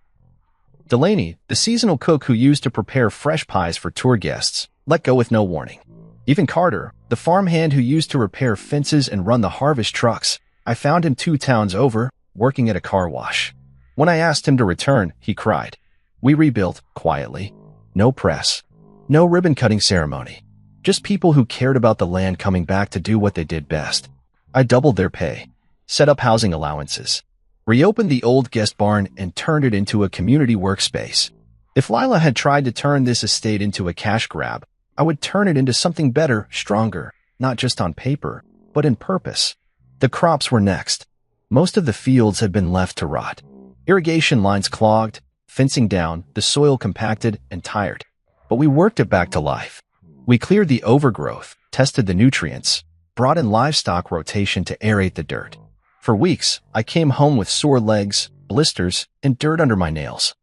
Delaney, the seasonal cook who used to prepare fresh pies for tour guests, let go with no warning. Even Carter, the farmhand who used to repair fences and run the harvest trucks, I found him 2 towns over, working at a car wash. When I asked him to return, he cried. We rebuilt, quietly. No press. No ribbon-cutting ceremony. Just people who cared about the land coming back to do what they did best. I doubled their pay, set up housing allowances, reopened the old guest barn and turned it into a community workspace. If Lila had tried to turn this estate into a cash grab, I would turn it into something better, stronger, not just on paper, but in purpose. The crops were next. Most of the fields had been left to rot. Irrigation lines clogged, fencing down, the soil compacted and tired. But we worked it back to life. We cleared the overgrowth, tested the nutrients, brought in livestock rotation to aerate the dirt. For weeks, I came home with sore legs, blisters, and dirt under my nails.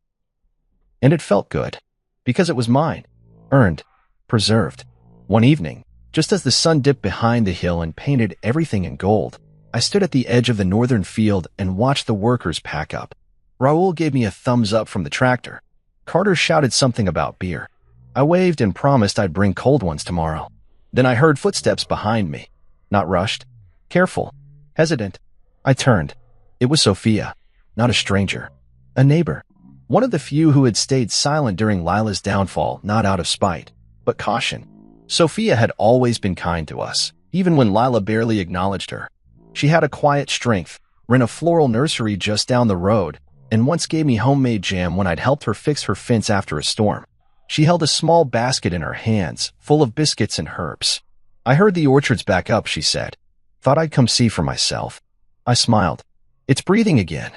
And it felt good, because it was mine, earned, preserved. One evening, Just as the sun dipped behind the hill and painted everything in gold, I stood at the edge of the northern field and watched the workers pack up. Raoul gave me a thumbs up from the tractor. Carter shouted something about beer. I waved and promised I'd bring cold ones tomorrow. Then I heard footsteps behind me. Not rushed. Careful. Hesitant. I turned. It was Sophia. Not a stranger. A neighbor. One of the few who had stayed silent during Lila's downfall, not out of spite, but caution. Sophia had always been kind to us, even when Lila barely acknowledged her. She had a quiet strength, ran a floral nursery just down the road, and once gave me homemade jam when I'd helped her fix her fence after a storm. She held a small basket in her hands, full of biscuits and herbs. I heard the orchard's back up, she said. Thought I'd come see for myself. I smiled. It's breathing again.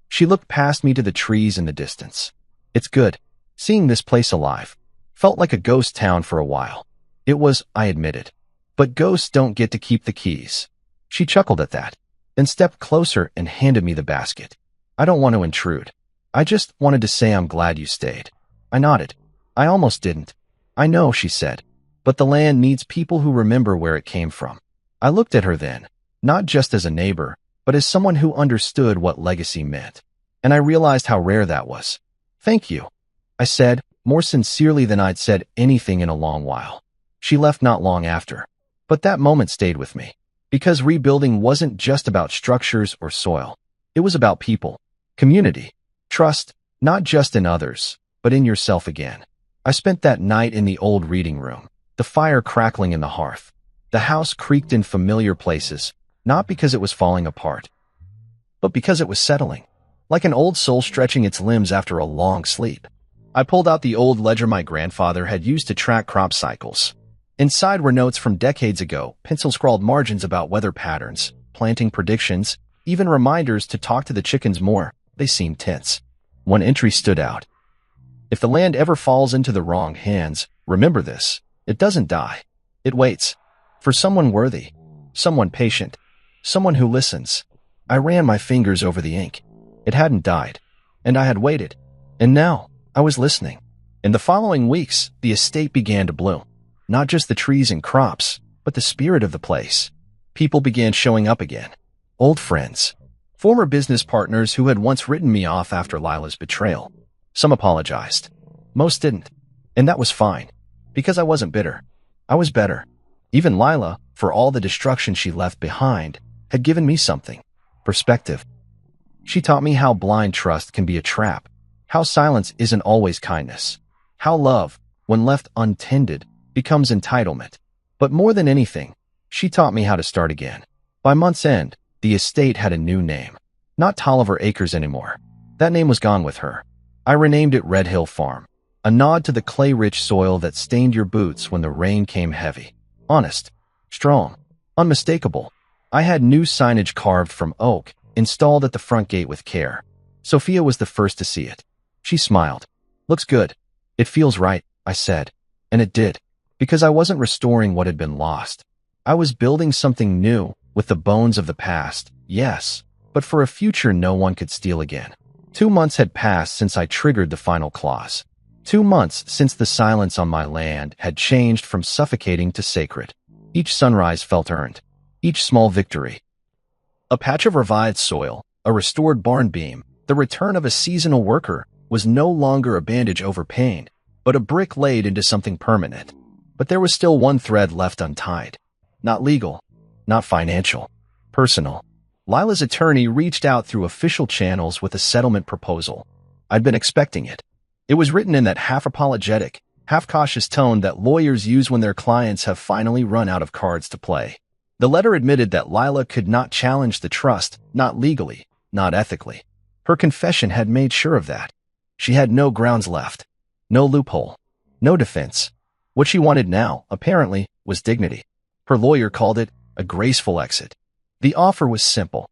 She looked past me to the trees in the distance. It's good. Seeing this place alive. Felt like a ghost town for a while. It was, I admitted. But ghosts don't get to keep the keys. She chuckled at that, then stepped closer and handed me the basket. I don't want to intrude. I just wanted to say I'm glad you stayed. I nodded. I almost didn't. I know, she said. But the land needs people who remember where it came from. I looked at her then, not just as a neighbor, but as someone who understood what legacy meant. And I realized how rare that was. Thank you, I said, more sincerely than I'd said anything in a long while. She left not long after. But that moment stayed with me. Because rebuilding wasn't just about structures or soil. It was about people, community, trust, not just in others, but in yourself again. I spent that night in the old reading room, the fire crackling in the hearth. The house creaked in familiar places, not because it was falling apart, but because it was settling, like an old soul stretching its limbs after a long sleep. I pulled out the old ledger my grandfather had used to track crop cycles. Inside were notes from decades ago, pencil-scrawled margins about weather patterns, planting predictions, even reminders to talk to the chickens more. They seemed tense. One entry stood out. If the land ever falls into the wrong hands, remember this. It doesn't die. It waits. For someone worthy. Someone patient. Someone who listens. I ran my fingers over the ink. It hadn't died. And I had waited. And now, I was listening. In the following weeks, the estate began to bloom. Not just the trees and crops, but the spirit of the place. People began showing up again. Old friends. Former business partners who had once written me off after Lila's betrayal. Some apologized. Most didn't. And that was fine. Because I wasn't bitter. I was better. Even Lila, for all the destruction she left behind, had given me something. Perspective. She taught me how blind trust can be a trap. How silence isn't always kindness. How love, when left untended, becomes entitlement. But more than anything, she taught me how to start again. By month's end, the estate had a new name. Not Tolliver Acres anymore. That name was gone with her. I renamed it Red Hill Farm, a nod to the clay-rich soil that stained your boots when the rain came heavy. Honest, strong, unmistakable. I had new signage carved from oak, installed at the front gate with care. Sophia was the first to see it. She smiled. Looks good. It feels right, I said. And it did. Because I wasn't restoring what had been lost. I was building something new, with the bones of the past, yes, but for a future no one could steal again. 2 months had passed since I triggered the final clause. 2 months since the silence on my land had changed from suffocating to sacred. Each sunrise felt earned. Each small victory. A patch of revived soil, a restored barn beam, the return of a seasonal worker was no longer a bandage over pain, but a brick laid into something permanent. But there was still one thread left untied. Not legal, not financial, personal. Lila's attorney reached out through official channels with a settlement proposal. I'd been expecting it. It was written in that half-apologetic, half-cautious tone that lawyers use when their clients have finally run out of cards to play. The letter admitted that Lila could not challenge the trust, not legally, not ethically. Her confession had made sure of that. She had no grounds left. No loophole. No defense. What she wanted now, apparently, was dignity. Her lawyer called it a graceful exit. The offer was simple.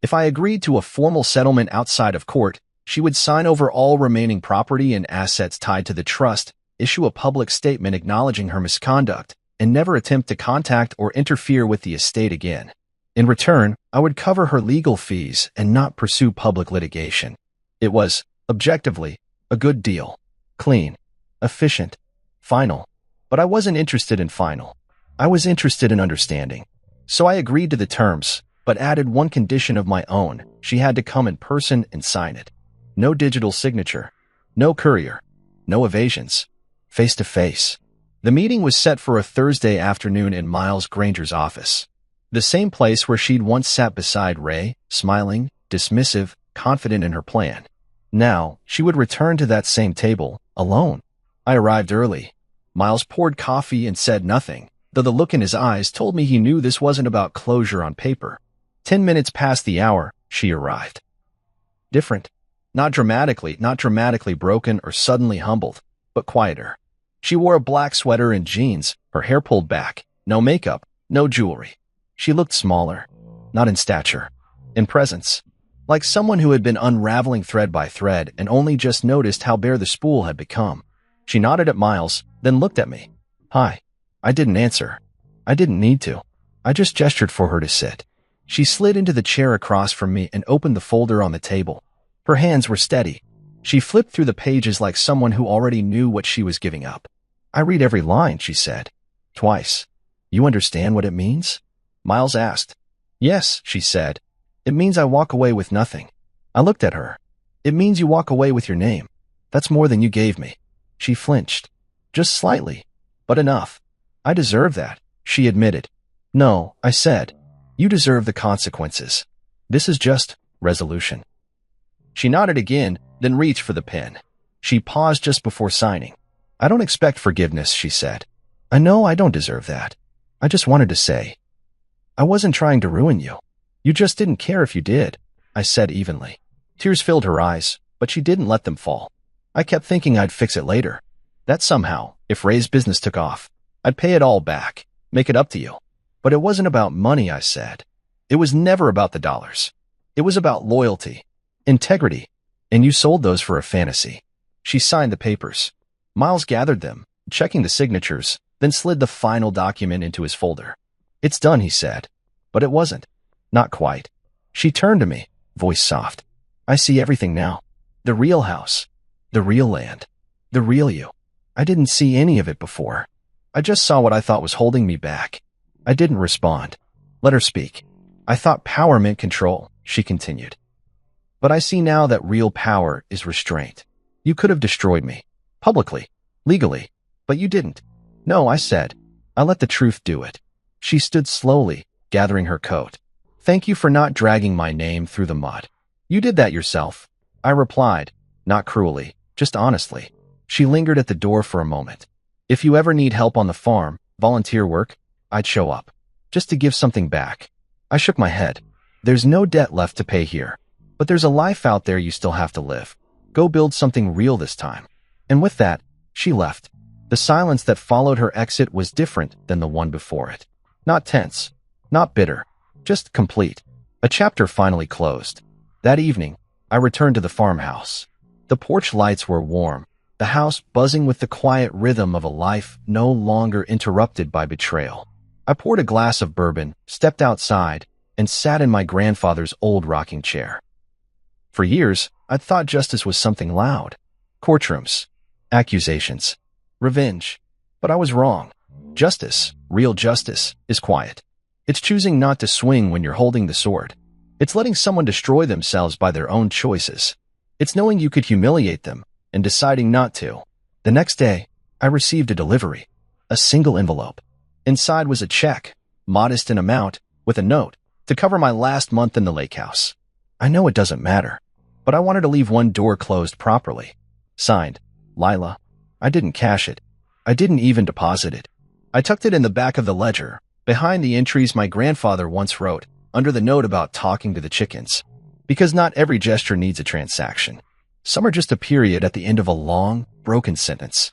If I agreed to a formal settlement outside of court, she would sign over all remaining property and assets tied to the trust, issue a public statement acknowledging her misconduct, and never attempt to contact or interfere with the estate again. In return, I would cover her legal fees and not pursue public litigation. It was, objectively, a good deal. Clean. Efficient. Final. But I wasn't interested in final. I was interested in understanding. So I agreed to the terms, but added one condition of my own. She had to come in person and sign it. No digital signature. No courier. No evasions. Face to face. The meeting was set for a Thursday afternoon in Miles Granger's office. The same place where she'd once sat beside Ray, smiling, dismissive, confident in her plan. Now, she would return to that same table, alone. I arrived early. Miles poured coffee and said nothing, though the look in his eyes told me he knew this wasn't about closure on paper. 10 minutes past the hour, she arrived. Different. Not dramatically broken or suddenly humbled, but quieter. She wore a black sweater and jeans, her hair pulled back, no makeup, no jewelry. She looked smaller, not in stature, in presence, like someone who had been unraveling thread by thread and only just noticed how bare the spool had become. She nodded at Miles, then looked at me. Hi. I didn't answer. I didn't need to. I just gestured for her to sit. She slid into the chair across from me and opened the folder on the table. Her hands were steady. She flipped through the pages like someone who already knew what she was giving up. I read every line, she said. Twice. You understand what it means? Miles asked. Yes, she said. It means I walk away with nothing. I looked at her. It means you walk away with your name. That's more than you gave me. She flinched. Just slightly. But enough. I deserve that, she admitted. No, I said. You deserve the consequences. This is just resolution. She nodded again, then reached for the pen. She paused just before signing. I don't expect forgiveness, she said. I know I don't deserve that. I just wanted to say. I wasn't trying to ruin you. You just didn't care if you did, I said evenly. Tears filled her eyes, but she didn't let them fall. I kept thinking I'd fix it later. That somehow, if Ray's business took off, I'd pay it all back, make it up to you. But it wasn't about money, I said. It was never about the dollars. It was about loyalty, integrity, and you sold those for a fantasy. She signed the papers. Miles gathered them, checking the signatures, then slid the final document into his folder. It's done, he said. But it wasn't. Not quite. She turned to me, voice soft. I see everything now. The real house. The real land. The real you. I didn't see any of it before. I just saw what I thought was holding me back. I didn't respond. Let her speak. I thought power meant control, she continued. But I see now that real power is restraint. You could have destroyed me. Publicly. Legally. But you didn't. No, I said. I let the truth do it. She stood slowly, gathering her coat. Thank you for not dragging my name through the mud. You did that yourself. I replied, not cruelly, just honestly. She lingered at the door for a moment. If you ever need help on the farm, volunteer work, I'd show up. Just to give something back. I shook my head. There's no debt left to pay here. But there's a life out there you still have to live. Go build something real this time. And with that, she left. The silence that followed her exit was different than the one before it. Not tense. Not bitter. Just complete. A chapter finally closed. That evening, I returned to the farmhouse. The porch lights were warm, the house buzzing with the quiet rhythm of a life no longer interrupted by betrayal. I poured a glass of bourbon, stepped outside, and sat in my grandfather's old rocking chair. For years, I'd thought justice was something loud. Courtrooms, accusations, revenge. But I was wrong. Justice, real justice, is quiet. It's choosing not to swing when you're holding the sword. It's letting someone destroy themselves by their own choices. It's knowing you could humiliate them and deciding not to. The next day, I received a delivery. A single envelope. Inside was a check, modest in amount, with a note, to cover my last month in the lake house. I know it doesn't matter, but I wanted to leave one door closed properly. Signed, Lila. I didn't cash it. I didn't even deposit it. I tucked it in the back of the ledger, behind the entries my grandfather once wrote, under the note about talking to the chickens. Because not every gesture needs a transaction. Some are just a period at the end of a long, broken sentence.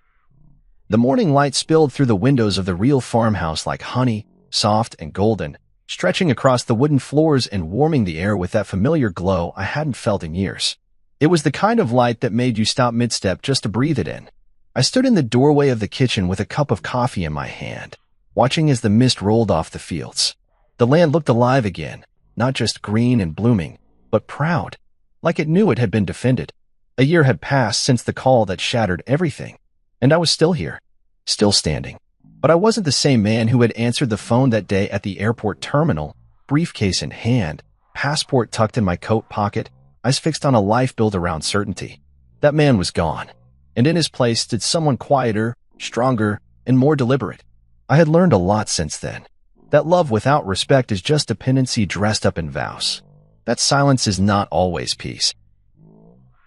The morning light spilled through the windows of the real farmhouse like honey, soft and golden, stretching across the wooden floors and warming the air with that familiar glow I hadn't felt in years. It was the kind of light that made you stop mid-step just to breathe it in. I stood in the doorway of the kitchen with a cup of coffee in my hand, watching as the mist rolled off the fields. The land looked alive again, not just green and blooming, but proud, like it knew it had been defended. A year had passed since the call that shattered everything, and I was still here, still standing. But I wasn't the same man who had answered the phone that day at the airport terminal, briefcase in hand, passport tucked in my coat pocket, eyes fixed on a life built around certainty. That man was gone, and in his place stood someone quieter, stronger, and more deliberate. I had learned a lot since then. That love without respect is just dependency dressed up in vows. That silence is not always peace.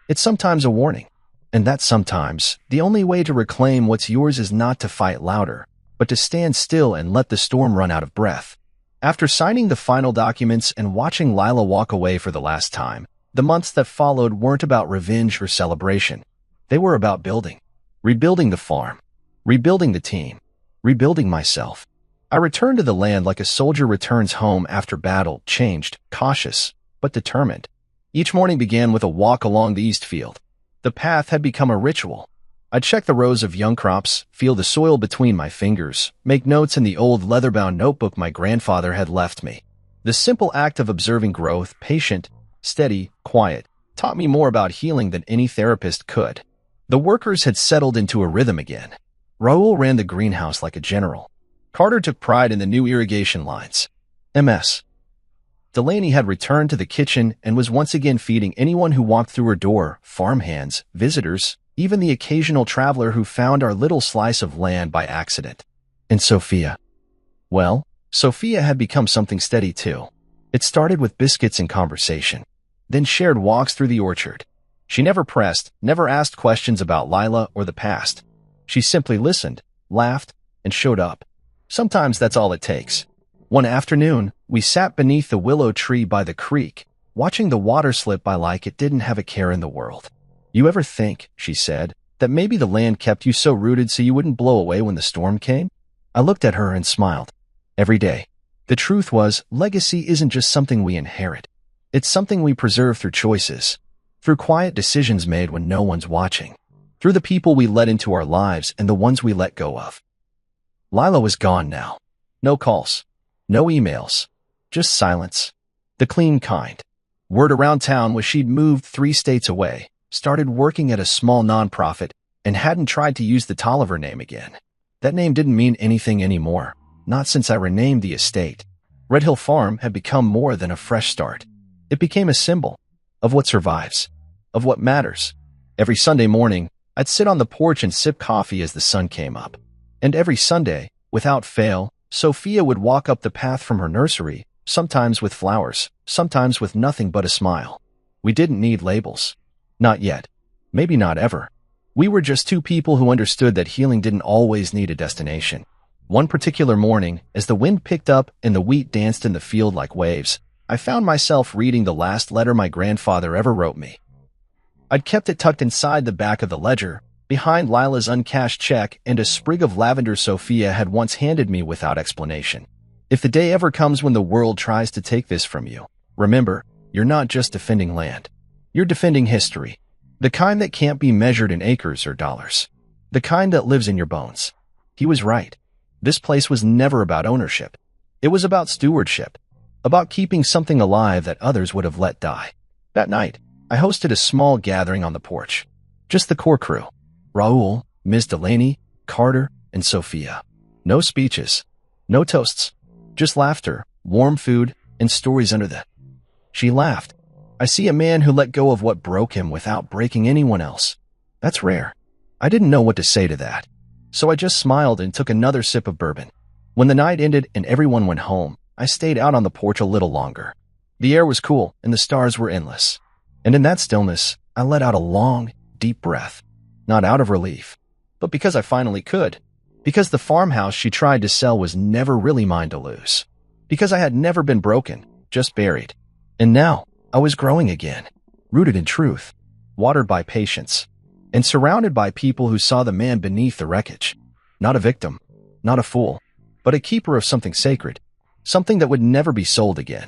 It's sometimes a warning, and that sometimes the only way to reclaim what's yours is not to fight louder, but to stand still and let the storm run out of breath. After signing the final documents and watching Lila walk away for the last time, the months that followed weren't about revenge or celebration. They were about building. Rebuilding the farm. Rebuilding the team. Rebuilding myself. I returned to the land like a soldier returns home after battle, changed, cautious, but determined. Each morning began with a walk along the east field. The path had become a ritual. I'd check the rows of young crops, feel the soil between my fingers, make notes in the old leather-bound notebook my grandfather had left me. The simple act of observing growth, patient, steady, quiet, taught me more about healing than any therapist could. The workers had settled into a rhythm again. Raul ran the greenhouse like a general. Carter took pride in the new irrigation lines. MS. Delaney had returned to the kitchen and was once again feeding anyone who walked through her door, farmhands, visitors, even the occasional traveler who found our little slice of land by accident. And Sophia. Well, Sophia had become something steady too. It started with biscuits and conversation, then shared walks through the orchard. She never pressed, never asked questions about Lila or the past. She simply listened, laughed, and showed up. Sometimes that's all it takes. One afternoon, we sat beneath the willow tree by the creek, watching the water slip by like it didn't have a care in the world. You ever think, she said, that maybe the land kept you so rooted so you wouldn't blow away when the storm came? I looked at her and smiled. Every day. The truth was, legacy isn't just something we inherit. It's something we preserve through choices, through quiet decisions made when no one's watching, through the people we let into our lives and the ones we let go of. Lila was gone now. No calls. No emails. Just silence. The clean kind. Word around town was she'd moved 3 states away, started working at a small nonprofit, and hadn't tried to use the Tolliver name again. That name didn't mean anything anymore. Not since I renamed the estate. Red Hill Farm had become more than a fresh start. It became a symbol of what survives, of what matters. Every Sunday morning, I'd sit on the porch and sip coffee as the sun came up. And every Sunday, without fail, Sophia would walk up the path from her nursery, sometimes with flowers, sometimes with nothing but a smile. We didn't need labels. Not yet. Maybe not ever. We were just 2 people who understood that healing didn't always need a destination. One particular morning, as the wind picked up and the wheat danced in the field like waves, I found myself reading the last letter my grandfather ever wrote me. I'd kept it tucked inside the back of the ledger, behind Lila's uncashed check and a sprig of lavender Sophia had once handed me without explanation. If the day ever comes when the world tries to take this from you, remember, you're not just defending land. You're defending history. The kind that can't be measured in acres or dollars. The kind that lives in your bones. He was right. This place was never about ownership. It was about stewardship. About keeping something alive that others would have let die. That night, I hosted a small gathering on the porch. Just the core crew. Raul, Ms. Delaney, Carter, and Sophia. No speeches. No toasts. Just laughter, warm food, and stories under the... She laughed. I see a man who let go of what broke him without breaking anyone else. That's rare. I didn't know what to say to that. So I just smiled and took another sip of bourbon. When the night ended and everyone went home, I stayed out on the porch a little longer. The air was cool and the stars were endless. And in that stillness, I let out a long, deep breath. Not out of relief, but because I finally could. Because the farmhouse she tried to sell was never really mine to lose. Because I had never been broken, just buried. And now, I was growing again, rooted in truth, watered by patience, and surrounded by people who saw the man beneath the wreckage. Not a victim, not a fool, but a keeper of something sacred, something that would never be sold again.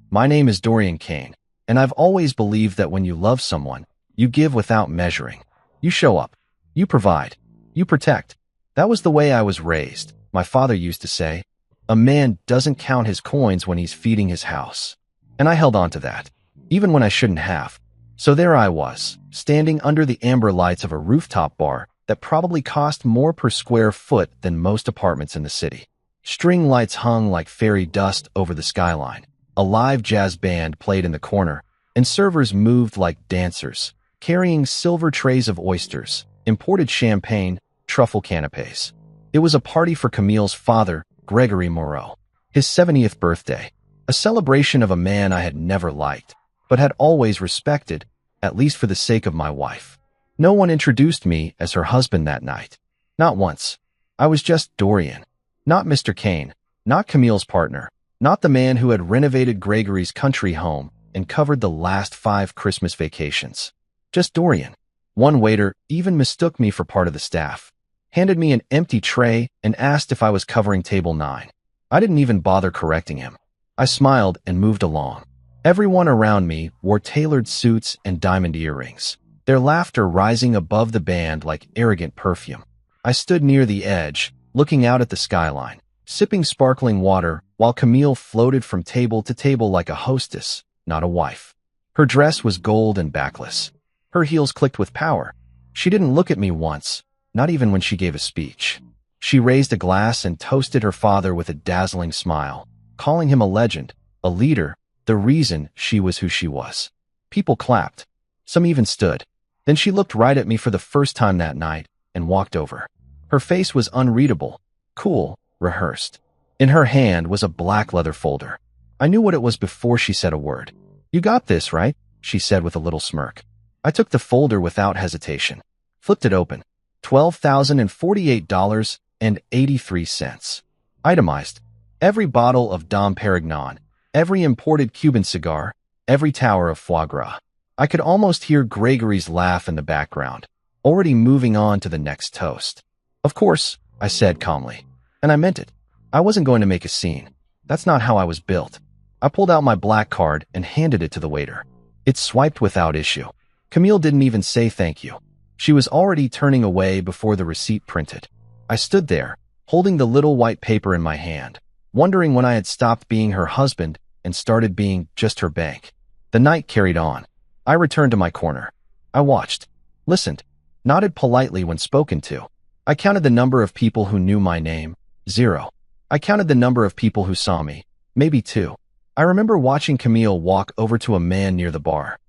My name is Dorian Kane. And I've always believed that when you love someone, you give without measuring. You show up. You provide. You protect. That was the way I was raised. My father used to say, a man doesn't count his coins when he's feeding his house. And I held on to that, even when I shouldn't have. So there I was, standing under the amber lights of a rooftop bar that probably cost more per square foot than most apartments in the city. String lights hung like fairy dust over the skyline. A live jazz band played in the corner, and servers moved like dancers, carrying silver trays of oysters, imported champagne, truffle canapes. It was a party for Camille's father, Gregory Moreau. His 70th birthday, a celebration of a man I had never liked, but had always respected, at least for the sake of my wife. No one introduced me as her husband that night. Not once. I was just Dorian. Not Mr. Kane, not Camille's partner, not the man who had renovated Gregory's country home and covered the last 5 Christmas vacations. Just Dorian. One waiter even mistook me for part of the staff, handed me an empty tray, and asked if I was covering table 9. I didn't even bother correcting him. I smiled and moved along. Everyone around me wore tailored suits and diamond earrings, their laughter rising above the band like arrogant perfume. I stood near the edge, looking out at the skyline, sipping sparkling water while Camille floated from table to table like a hostess, not a wife. Her dress was gold and backless. Her heels clicked with power. She didn't look at me once, not even when she gave a speech. She raised a glass and toasted her father with a dazzling smile, calling him a legend, a leader, the reason she was who she was. People clapped. Some even stood. Then she looked right at me for the first time that night and walked over. Her face was unreadable, cool, rehearsed. In her hand was a black leather folder. I knew what it was before she said a word. "You got this, right?" she said with a little smirk. I took the folder without hesitation, flipped it open. $12,048.83. Itemized. Every bottle of Dom Perignon, every imported Cuban cigar, every tower of foie gras. I could almost hear Gregory's laugh in the background, already moving on to the next toast. "Of course," I said calmly. And I meant it. I wasn't going to make a scene. That's not how I was built. I pulled out my black card and handed it to the waiter. It swiped without issue. Camille didn't even say thank you. She was already turning away before the receipt printed. I stood there, holding the little white paper in my hand, wondering when I had stopped being her husband and started being just her bank. The night carried on. I returned to my corner. I watched, listened, nodded politely when spoken to. I counted the number of people who knew my name, 0. I counted the number of people who saw me, maybe 2. I remember watching Camille walk over to a man near the bar.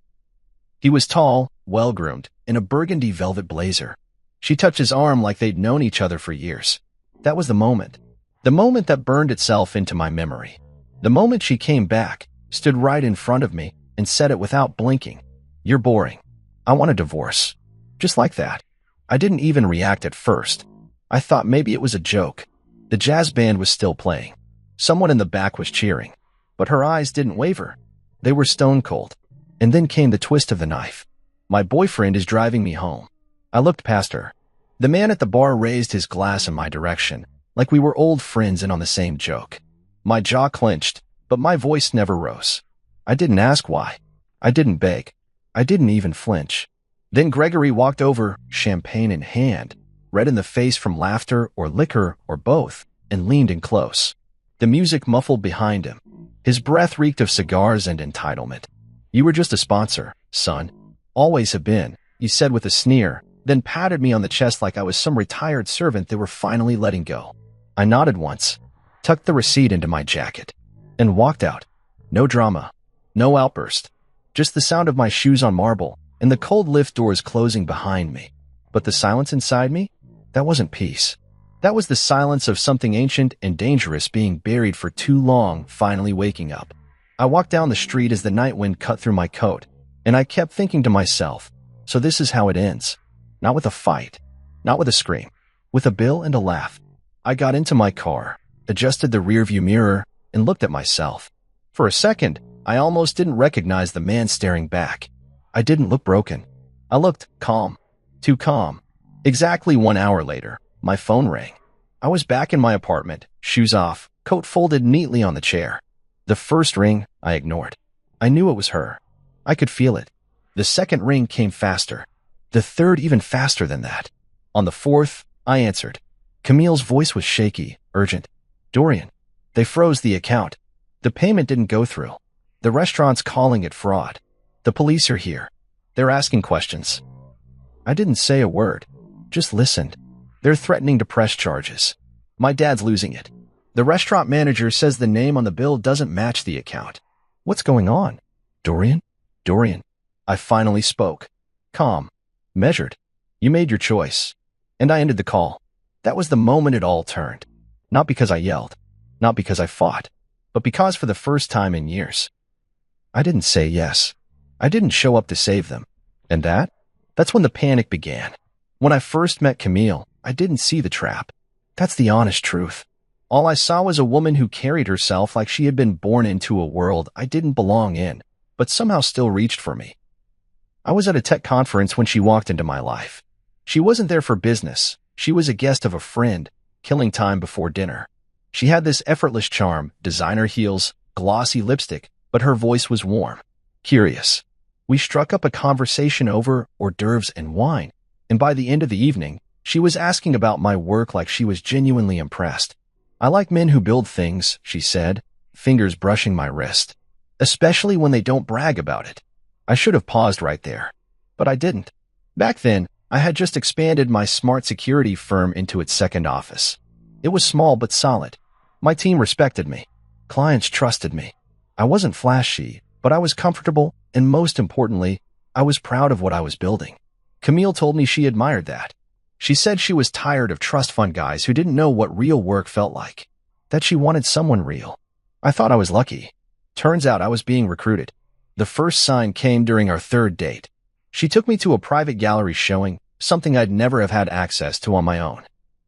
He was tall, well-groomed, in a burgundy velvet blazer. She touched his arm like they'd known each other for years. That was the moment that burned itself into my memory. The moment she came back, stood right in front of me, and said it without blinking. "You're boring. I want a divorce." Just like that. I didn't even react at first. I thought maybe it was a joke. The jazz band was still playing. Someone in the back was cheering. But her eyes didn't waver. They were stone cold. And then came the twist of the knife. "My boyfriend is driving me home." I looked past her. The man at the bar raised his glass in my direction, like we were old friends and on the same joke. My jaw clenched, but my voice never rose. I didn't ask why. I didn't beg. I didn't even flinch. Then Gregory walked over, champagne in hand, red in the face from laughter or liquor or both, and leaned in close. The music muffled behind him. His breath reeked of cigars and entitlement. "You were just a sponsor, son. Always have been," he said with a sneer, then patted me on the chest like I was some retired servant they were finally letting go. I nodded once, tucked the receipt into my jacket, and walked out. No drama, no outburst, just the sound of my shoes on marble and the cold lift doors closing behind me. But the silence inside me? That wasn't peace. That was the silence of something ancient and dangerous being buried for too long, finally waking up. I walked down the street as the night wind cut through my coat, and I kept thinking to myself, so this is how it ends. Not with a fight, not with a scream, with a bill and a laugh. I got into my car, adjusted the rearview mirror, and looked at myself. For a second, I almost didn't recognize the man staring back. I didn't look broken. I looked calm. Too calm. Exactly 1 hour later, my phone rang. I was back in my apartment, shoes off, coat folded neatly on the chair. The first ring I ignored. I knew it was her. I could feel it. The second ring came faster. The third even faster than that. On the fourth, I answered. Camille's voice was shaky, urgent. Dorian. They froze the account. The payment didn't go through. The restaurant's calling it fraud. The police are here. They're asking questions. I didn't say a word. Just listened. They're threatening to press charges. My dad's losing it. The restaurant manager says the name on the bill doesn't match the account. What's going on? Dorian? Dorian. I finally spoke. Calm. Measured. You made your choice. And I ended the call. That was the moment it all turned. Not because I yelled. Not because I fought. But because for the first time in years, I didn't say yes. I didn't show up to save them. And that's when the panic began. When I first met Camille, I didn't see the trap. That's the honest truth. All I saw was a woman who carried herself like she had been born into a world I didn't belong in, but somehow still reached for me. I was at a tech conference when she walked into my life. She wasn't there for business. She was a guest of a friend, killing time before dinner. She had this effortless charm, designer heels, glossy lipstick, but her voice was warm, curious. We struck up a conversation over hors d'oeuvres and wine, and by the end of the evening, she was asking about my work like she was genuinely impressed. I like men who build things, she said, fingers brushing my wrist, especially when they don't brag about it. I should have paused right there, but I didn't. Back then, I had just expanded my smart security firm into its second office. It was small but solid. My team respected me. Clients trusted me. I wasn't flashy, but I was comfortable, and most importantly, I was proud of what I was building. Camille told me she admired that. She said she was tired of trust fund guys who didn't know what real work felt like, that she wanted someone real. I thought I was lucky. Turns out I was being recruited. The first sign came during our third date. She took me to a private gallery showing, something I'd never have had access to on my own.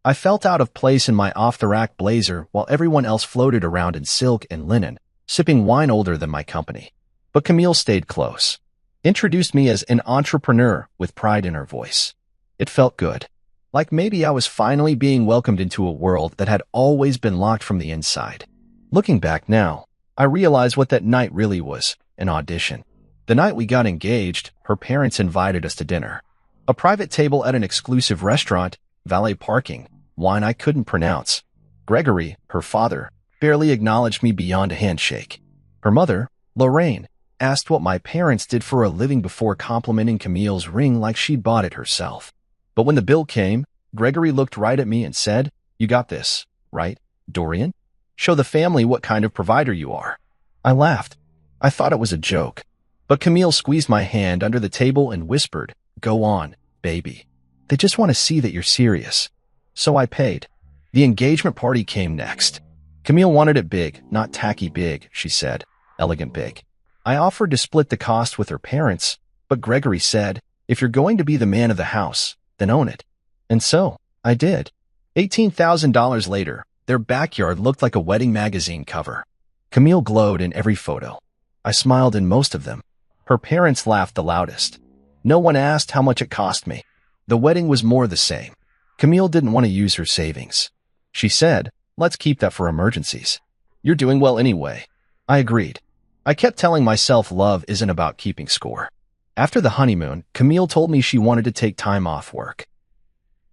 I felt out of place in my off-the-rack blazer while everyone else floated around in silk and linen, sipping wine older than my company. But Camille stayed close, introduced me as an entrepreneur with pride in her voice. It felt good, like maybe I was finally being welcomed into a world that had always been locked from the inside. Looking back now, I realize what that night really was, an audition. The night we got engaged, her parents invited us to dinner. A private table at an exclusive restaurant, valet parking, wine I couldn't pronounce. Gregory, her father, barely acknowledged me beyond a handshake. Her mother, Lorraine, asked what my parents did for a living before complimenting Camille's ring like she'd bought it herself. But when the bill came, Gregory looked right at me and said, "You got this, right, Dorian? Show the family what kind of provider you are." I laughed. I thought it was a joke. But Camille squeezed my hand under the table and whispered, "Go on, baby. They just want to see that you're serious." So I paid. The engagement party came next. Camille wanted it big, not tacky big, she said. Elegant big. I offered to split the cost with her parents, but Gregory said, "If you're going to be the man of the house, then own it." And so, I did. $18,000 later, their backyard looked like a wedding magazine cover. Camille glowed in every photo. I smiled in most of them. Her parents laughed the loudest. No one asked how much it cost me. The wedding was more the same. Camille didn't want to use her savings. She said, "Let's keep that for emergencies. You're doing well anyway." I agreed. I kept telling myself love isn't about keeping score. After the honeymoon, Camille told me she wanted to take time off work.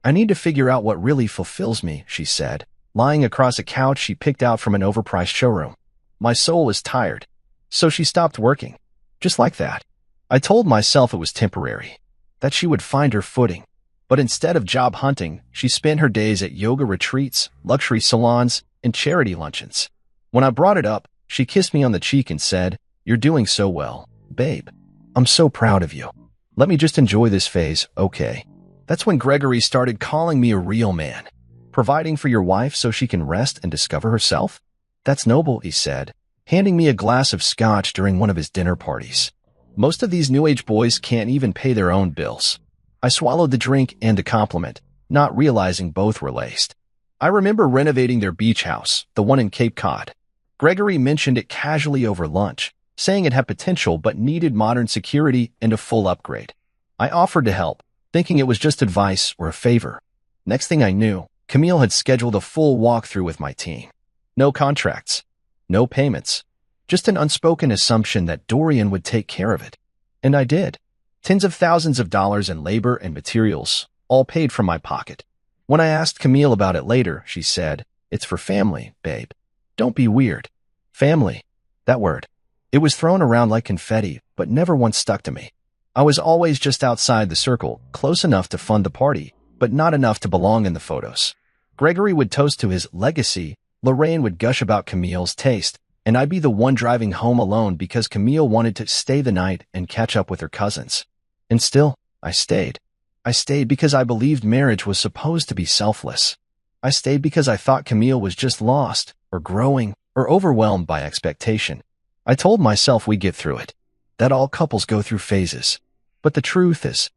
"I need to figure out what really fulfills me," she said, lying across a couch she picked out from an overpriced showroom. My soul was tired. So she stopped working. Just like that. I told myself it was temporary, that she would find her footing. But instead of job hunting, she spent her days at yoga retreats, luxury salons, and charity luncheons. When I brought it up, she kissed me on the cheek and said, "You're doing so well, babe. I'm so proud of you. Let me just enjoy this phase, okay?" That's when Gregory started calling me a real man. Providing for your wife so she can rest and discover herself? That's noble, he said, handing me a glass of scotch during one of his dinner parties. Most of these New Age boys can't even pay their own bills. I swallowed the drink and the compliment, not realizing both were laced. I remember renovating their beach house, the one in Cape Cod. Gregory mentioned it casually over lunch, saying it had potential but needed modern security and a full upgrade. I offered to help, thinking it was just advice or a favor. Next thing I knew, Camille had scheduled a full walkthrough with my team. No contracts, no payments, just an unspoken assumption that Dorian would take care of it. And I did. Tens of thousands of dollars in labor and materials, all paid from my pocket. When I asked Camille about it later, she said, "It's for family, babe. Don't be weird." Family. That word. It was thrown around like confetti, but never once stuck to me. I was always just outside the circle, close enough to fund the party, but not enough to belong in the photos. Gregory would toast to his legacy, Lorraine would gush about Camille's taste, and I'd be the one driving home alone because Camille wanted to stay the night and catch up with her cousins. And still, I stayed. I stayed because I believed marriage was supposed to be selfless. I stayed because I thought Camille was just lost, or growing, or overwhelmed by expectation. I told myself we'd get through it, that all couples go through phases. But the truth is,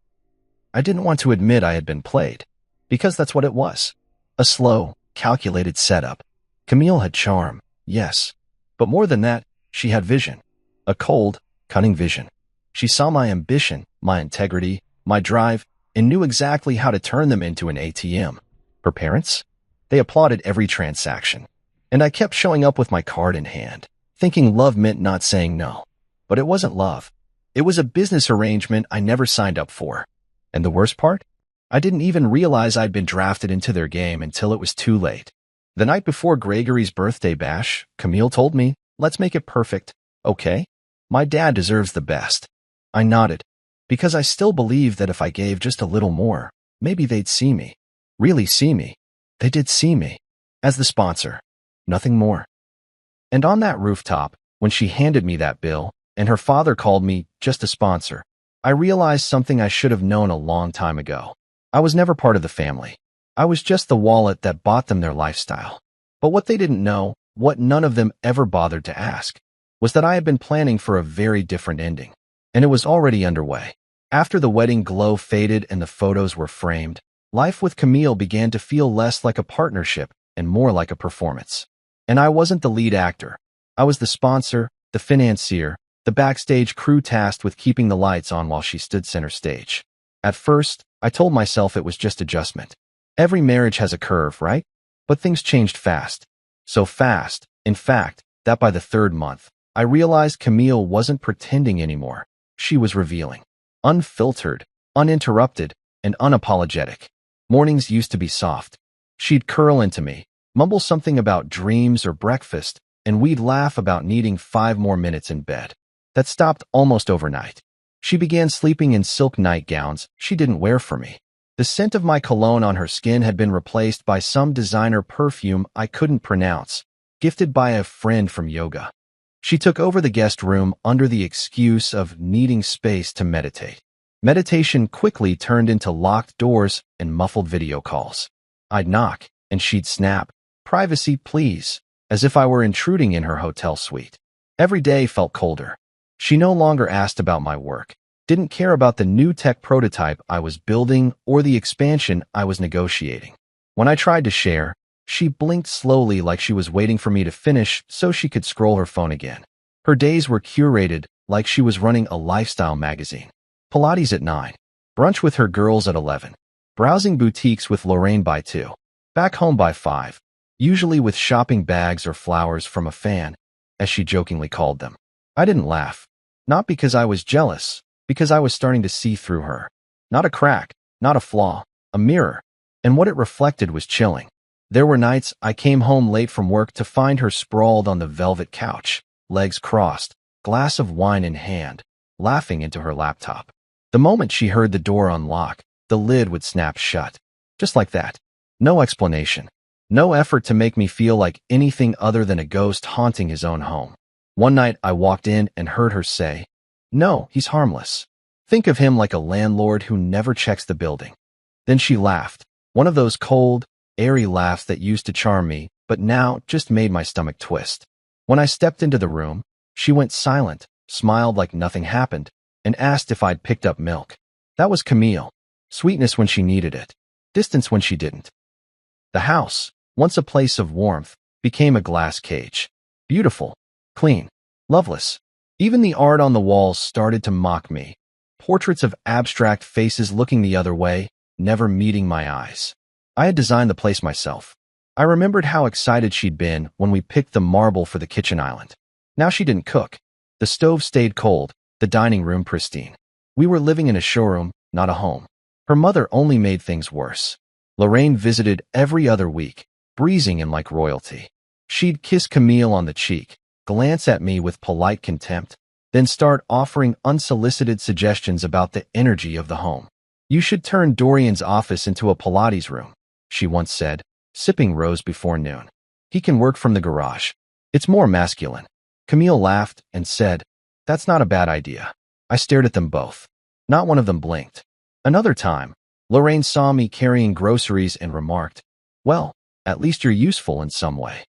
I didn't want to admit I had been played, because that's what it was. A slow, calculated setup. Camille had charm, yes. But more than that, she had vision. A cold, cunning vision. She saw my ambition, my integrity, my drive, and knew exactly how to turn them into an ATM. Her parents? They applauded every transaction. And I kept showing up with my card in hand, thinking love meant not saying no. But it wasn't love. It was a business arrangement I never signed up for. And the worst part? I didn't even realize I'd been drafted into their game until it was too late. The night before Gregory's birthday bash, Camille told me, "Let's make it perfect, okay? My dad deserves the best." I nodded, because I still believed that if I gave just a little more, maybe they'd see me. Really see me. They did see me. As the sponsor. Nothing more. And on that rooftop, when she handed me that bill, and her father called me just a sponsor, I realized something I should have known a long time ago. I was never part of the family. I was just the wallet that bought them their lifestyle. But what they didn't know, what none of them ever bothered to ask, was that I had been planning for a very different ending. And it was already underway. After the wedding glow faded and the photos were framed, life with Camille began to feel less like a partnership and more like a performance. And I wasn't the lead actor. I was the sponsor, the financier, the backstage crew tasked with keeping the lights on while she stood center stage. At first, I told myself it was just adjustment. Every marriage has a curve, right? But things changed fast. So fast, in fact, that by the third month, I realized Camille wasn't pretending anymore. She was revealing. Unfiltered, uninterrupted, and unapologetic. Mornings used to be soft. She'd curl into me, mumble something about dreams or breakfast, and we'd laugh about needing 5 more minutes in bed. That stopped almost overnight. She began sleeping in silk nightgowns she didn't wear for me. The scent of my cologne on her skin had been replaced by some designer perfume I couldn't pronounce, gifted by a friend from yoga. She took over the guest room under the excuse of needing space to meditate. Meditation quickly turned into locked doors and muffled video calls. I'd knock, and she'd snap, "Privacy, please," as if I were intruding in her hotel suite. Every day felt colder. She no longer asked about my work, didn't care about the new tech prototype I was building or the expansion I was negotiating. When I tried to share, she blinked slowly like she was waiting for me to finish so she could scroll her phone again. Her days were curated like she was running a lifestyle magazine. Pilates at 9. Brunch with her girls at 11. Browsing boutiques with Lorraine by 2. Back home by 5. Usually with shopping bags or flowers from a fan, as she jokingly called them. I didn't laugh. Not because I was jealous, because I was starting to see through her. Not a crack, not a flaw, a mirror. And what it reflected was chilling. There were nights I came home late from work to find her sprawled on the velvet couch, legs crossed, glass of wine in hand, laughing into her laptop. The moment she heard the door unlock, the lid would snap shut. Just like that. No explanation. No effort to make me feel like anything other than a ghost haunting his own home. One night I walked in and heard her say, "No, he's harmless. Think of him like a landlord who never checks the building." Then she laughed, one of those cold, airy laughs that used to charm me, but now just made my stomach twist. When I stepped into the room, she went silent, smiled like nothing happened, and asked if I'd picked up milk. That was Camille. Sweetness when she needed it, distance when she didn't. The house, once a place of warmth, became a glass cage. Beautiful, clean, loveless. Even the art on the walls started to mock me. Portraits of abstract faces looking the other way, never meeting my eyes. I had designed the place myself. I remembered how excited she'd been when we picked the marble for the kitchen island. Now she didn't cook. The stove stayed cold, The dining room pristine. We were living in a showroom, not a home. Her mother only made things worse. Lorraine visited every other week, breezing in like royalty. She'd kiss Camille on the cheek, glance at me with polite contempt, then start offering unsolicited suggestions about the energy of the home. "You should turn Dorian's office into a Pilates room," she once said, sipping rose before noon. "He can work from the garage. It's more masculine." Camille laughed and said, "That's not a bad idea." I stared at them both. Not one of them blinked. Another time, Lorraine saw me carrying groceries and remarked, "Well, at least you're useful in some way."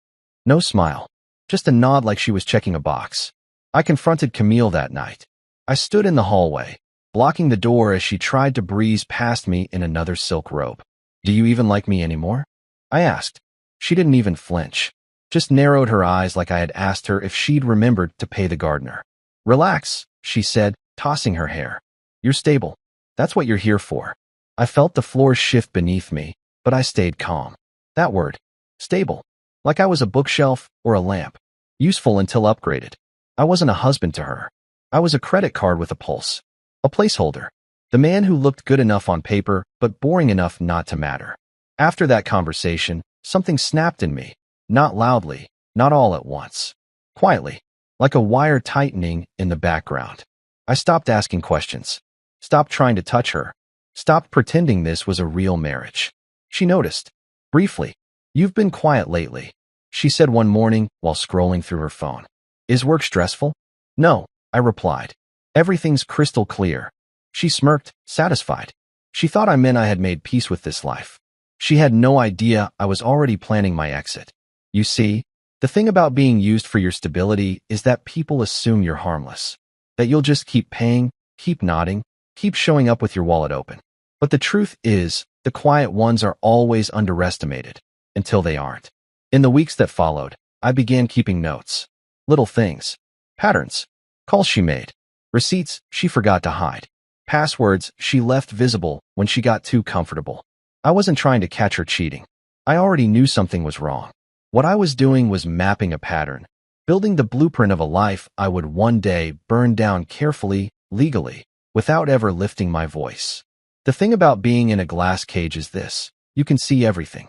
No smile, just a nod like she was checking a box. I confronted Camille that night. I stood in the hallway, blocking the door as she tried to breeze past me in another silk robe. "Do you even like me anymore?" I asked. She didn't even flinch, just narrowed her eyes like I had asked her if she'd remembered to pay the gardener. "Relax," she said, tossing her hair. "You're stable. That's what you're here for." I felt the floor shift beneath me, but I stayed calm. That word, stable, like I was a bookshelf or a lamp, useful until upgraded. I wasn't a husband to her. I was a credit card with a pulse, a placeholder, the man who looked good enough on paper but boring enough not to matter. After that conversation, something snapped in me, not loudly, not all at once, quietly, like a wire tightening in the background. I stopped asking questions, stopped trying to touch her, stopped pretending this was a real marriage. She noticed, briefly. "You've been quiet lately," she said one morning while scrolling through her phone. "Is work stressful?" "No," I replied. "Everything's crystal clear." She smirked, satisfied. She thought I meant I had made peace with this life. She had no idea I was already planning my exit. You see, the thing about being used for your stability is that people assume you're harmless, that you'll just keep paying, keep nodding, keep showing up with your wallet open. But the truth is, the quiet ones are always underestimated, until they aren't. In the weeks that followed, I began keeping notes. Little things. Patterns. Calls she made. Receipts she forgot to hide. Passwords she left visible when she got too comfortable. I wasn't trying to catch her cheating. I already knew something was wrong. What I was doing was mapping a pattern, building the blueprint of a life I would one day burn down carefully, legally, without ever lifting my voice. The thing about being in a glass cage is this: you can see everything.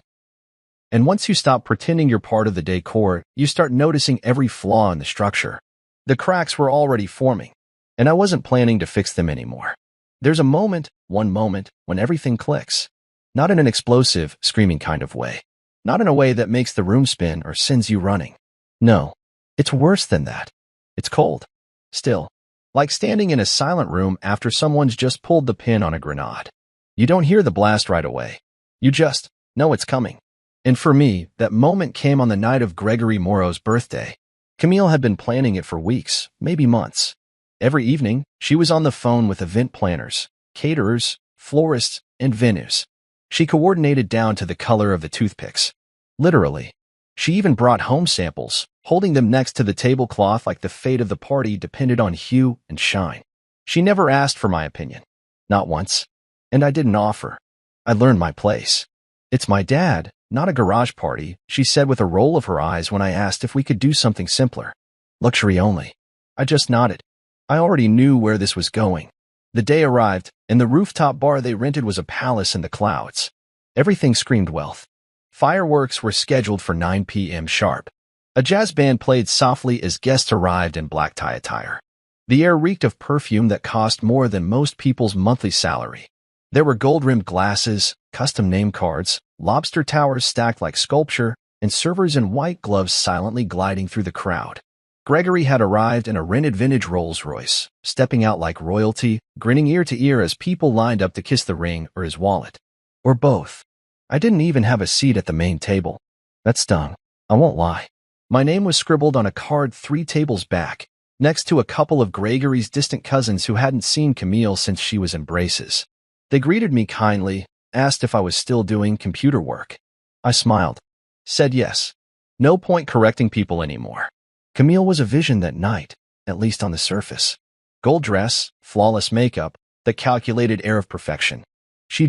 And once you stop pretending you're part of the decor, you start noticing every flaw in the structure. The cracks were already forming, and I wasn't planning to fix them anymore. There's a moment, one moment, when everything clicks. Not in an explosive, screaming kind of way. Not in a way that makes the room spin or sends you running. No, it's worse than that. It's cold. Still. Like standing in a silent room after someone's just pulled the pin on a grenade. You don't hear the blast right away. You just know it's coming. And for me, that moment came on the night of Gregory Morrow's birthday. Camille had been planning it for weeks, maybe months. Every evening, she was on the phone with event planners, caterers, florists, and venues. She coordinated down to the color of the toothpicks. Literally. She even brought home samples, holding them next to the tablecloth like the fate of the party depended on hue and shine. She never asked for my opinion. Not once. And I didn't offer. I learned my place. "It's my dad, not a garage party," she said with a roll of her eyes when I asked if we could do something simpler. "Luxury only." I just nodded. I already knew where this was going. The day arrived, and the rooftop bar they rented was a palace in the clouds. Everything screamed wealth. Fireworks were scheduled for 9 p.m. sharp. A jazz band played softly as guests arrived in black tie attire. The air reeked of perfume that cost more than most people's monthly salary. There were gold-rimmed glasses, custom name cards, lobster towers stacked like sculpture, and servers in white gloves silently gliding through the crowd. Gregory had arrived in a rented vintage Rolls-Royce, stepping out like royalty, grinning ear to ear as people lined up to kiss the ring or his wallet. Or both. I didn't even have a seat at the main table. That stung. I won't lie. My name was scribbled on a card 3 tables back, next to a couple of Gregory's distant cousins who hadn't seen Camille since she was in braces. They greeted me kindly, asked if I was still doing computer work. I smiled. Said yes. No point correcting people anymore. Camille was a vision that night, at least on the surface. Gold dress, flawless makeup, the calculated air of perfection. She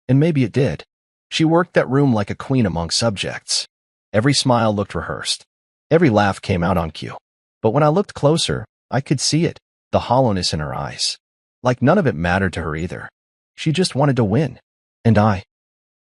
And maybe it did. She worked that room like a queen among subjects. Every smile looked rehearsed. Every laugh came out on cue. But when I looked closer, I could see it. The the hollowness in her eyes. Like none of it mattered to her either. She just wanted to win. And I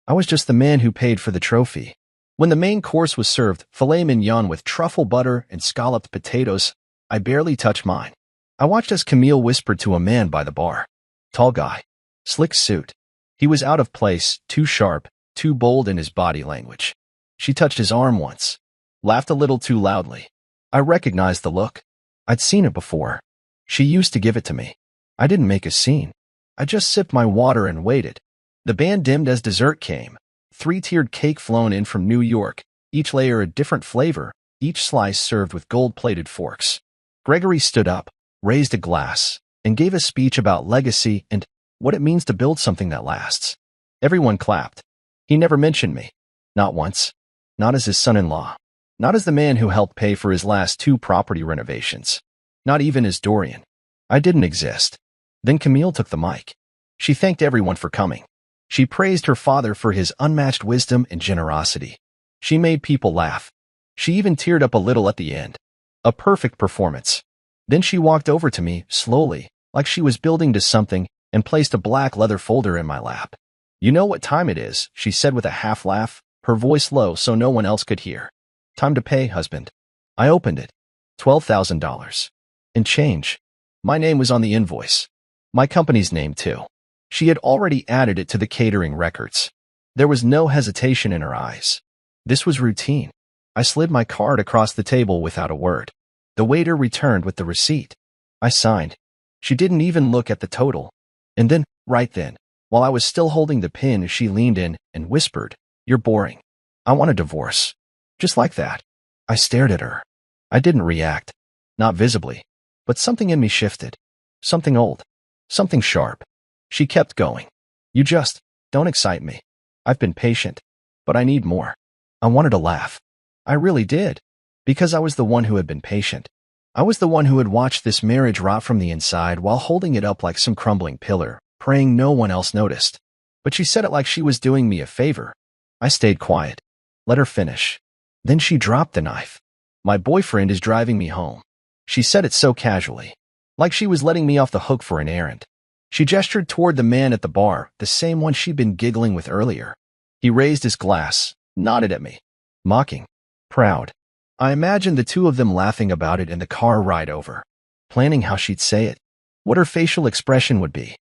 was just the man who paid for the trophy. When the main course was served, filet mignon with truffle butter and scalloped potatoes, I barely touched mine. I watched as Camille whispered to a man by the bar. Tall guy. Slick suit. He was out of place, too sharp, too bold in his body language. She touched his arm once. Laughed a little too loudly. I recognized the look. I'd seen it before. She used to give it to me. I didn't make a scene. I just sipped my water and waited. The band dimmed as dessert came. 3-tiered cake flown in from New York, each layer a different flavor, each slice served with gold-plated forks. Gregory stood up, raised a glass, and gave a speech about legacy and what it means to build something that lasts. Everyone clapped. He never mentioned me. Not once. Not as his son-in-law. Not as the man who helped pay for his last 2 property renovations. Not even as Dorian. I didn't exist. Then Camille took the mic. She thanked everyone for coming. She praised her father for his unmatched wisdom and generosity. She made people laugh. She even teared up a little at the end. A perfect performance. Then she walked over to me, slowly, like she was building to something, and placed a black leather folder in my lap. "You know what time it is," she said with a half laugh, her voice low so no one else could hear. "Time to pay, husband." I opened it. $12,000. And change. My name was on the invoice. My company's name, too. She had already added it to the catering records. There was no hesitation in her eyes. This was routine. I slid my card across the table without a word. The waiter returned with the receipt. I signed. She didn't even look at the total. And then, right then, while I was still holding the pin, she leaned in and whispered, "You're boring. I want a divorce." Just like that. I stared at her. I didn't react. Not visibly. But something in me shifted. Something old. Something sharp. She kept going. "You just don't excite me. I've been patient. But I need more." I wanted to laugh. I really did. Because I was the one who had been patient. I was the one who had watched this marriage rot from the inside while holding it up like some crumbling pillar, praying no one else noticed. But she said it like she was doing me a favor. I stayed quiet. Let her finish. Then she dropped the knife. "My boyfriend is driving me home." She said it so casually. Like she was letting me off the hook for an errand. She gestured toward the man at the bar, the same one she'd been giggling with earlier. He raised his glass, nodded at me. Mocking. Proud. I imagined the two of them laughing about it in the car ride over. Planning how she'd say it. What her facial expression would be.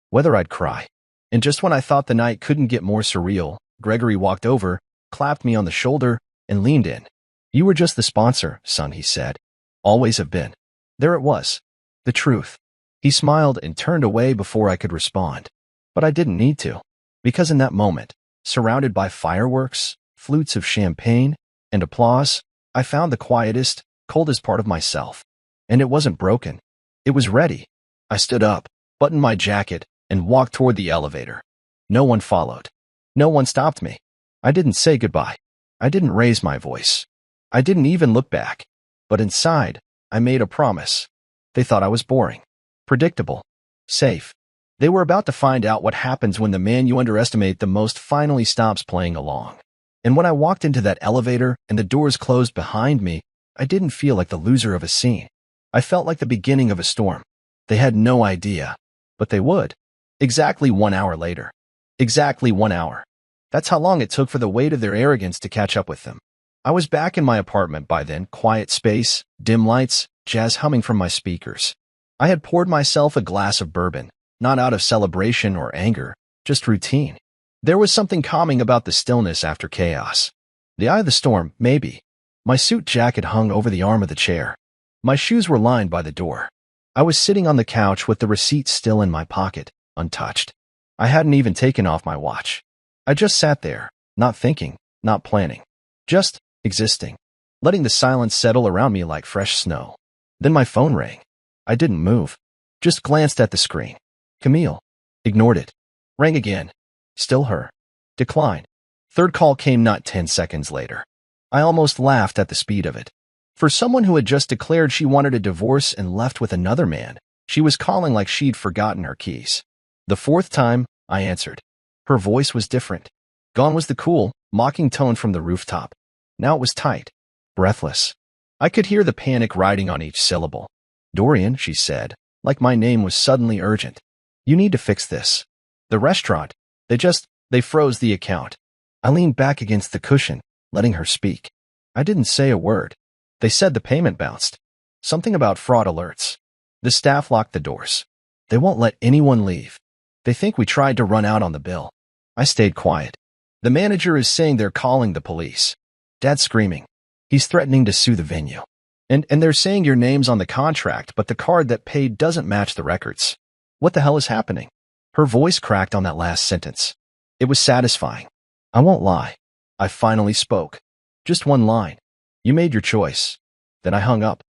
Whether I'd cry. And just when I thought the night couldn't get more surreal, Gregory walked over, clapped me on the shoulder, and leaned in. "You were just the sponsor, son," he said. "Always have been." There it was. The truth. He smiled and turned away before I could respond. But I didn't need to. Because in that moment, surrounded by fireworks, flutes of champagne, and applause, I found the quietest, coldest part of myself. And it wasn't broken. It was ready. I stood up, buttoned my jacket, and walked toward the elevator. No one followed. No one stopped me. I didn't say goodbye. I didn't raise my voice. I didn't even look back. But inside, I made a promise. They thought I was boring. Predictable. Safe. They were about to find out what happens when the man you underestimate the most finally stops playing along. And when I walked into that elevator and the doors closed behind me, I didn't feel like the loser of a scene. I felt like the beginning of a storm. They had no idea. But they would. Exactly 1 hour later. Exactly 1 hour. That's how long it took for the weight of their arrogance to catch up with them. I was back in my apartment by then, quiet space, dim lights, jazz humming from my speakers. I had poured myself a glass of bourbon, not out of celebration or anger, just routine. There was something calming about the stillness after chaos. The eye of the storm, maybe. My suit jacket hung over the arm of the chair. My shoes were lined by the door. I was sitting on the couch with the receipt still in my pocket, untouched. I hadn't even taken off my watch. I just sat there, not thinking, not planning. Just existing. Letting the silence settle around me like fresh snow. Then my phone rang. I didn't move. Just glanced at the screen. Camille. Ignored it. Rang again. Still her. Decline. Third call came not 10 seconds later. I almost laughed at the speed of it. For someone who had just declared she wanted a divorce and left with another man, she was calling like she'd forgotten her keys. The fourth time, I answered. Her voice was different. Gone was the cool, mocking tone from the rooftop. Now it was tight. Breathless. I could hear the panic riding on each syllable. Dorian, she said, like my name was suddenly urgent. You need to fix this. The restaurant, they froze the account. I leaned back against the cushion, letting her speak. I didn't say a word. They said the payment bounced. Something about fraud alerts. The staff locked the doors. They won't let anyone leave. They think we tried to run out on the bill. I stayed quiet. The manager is saying they're calling the police. Dad's screaming. He's threatening to sue the venue. And they're saying your name's on the contract, but the card that paid doesn't match the records. What the hell is happening? Her voice cracked on that last sentence. It was satisfying. I won't lie. I finally spoke. Just one line. You made your choice. Then I hung up.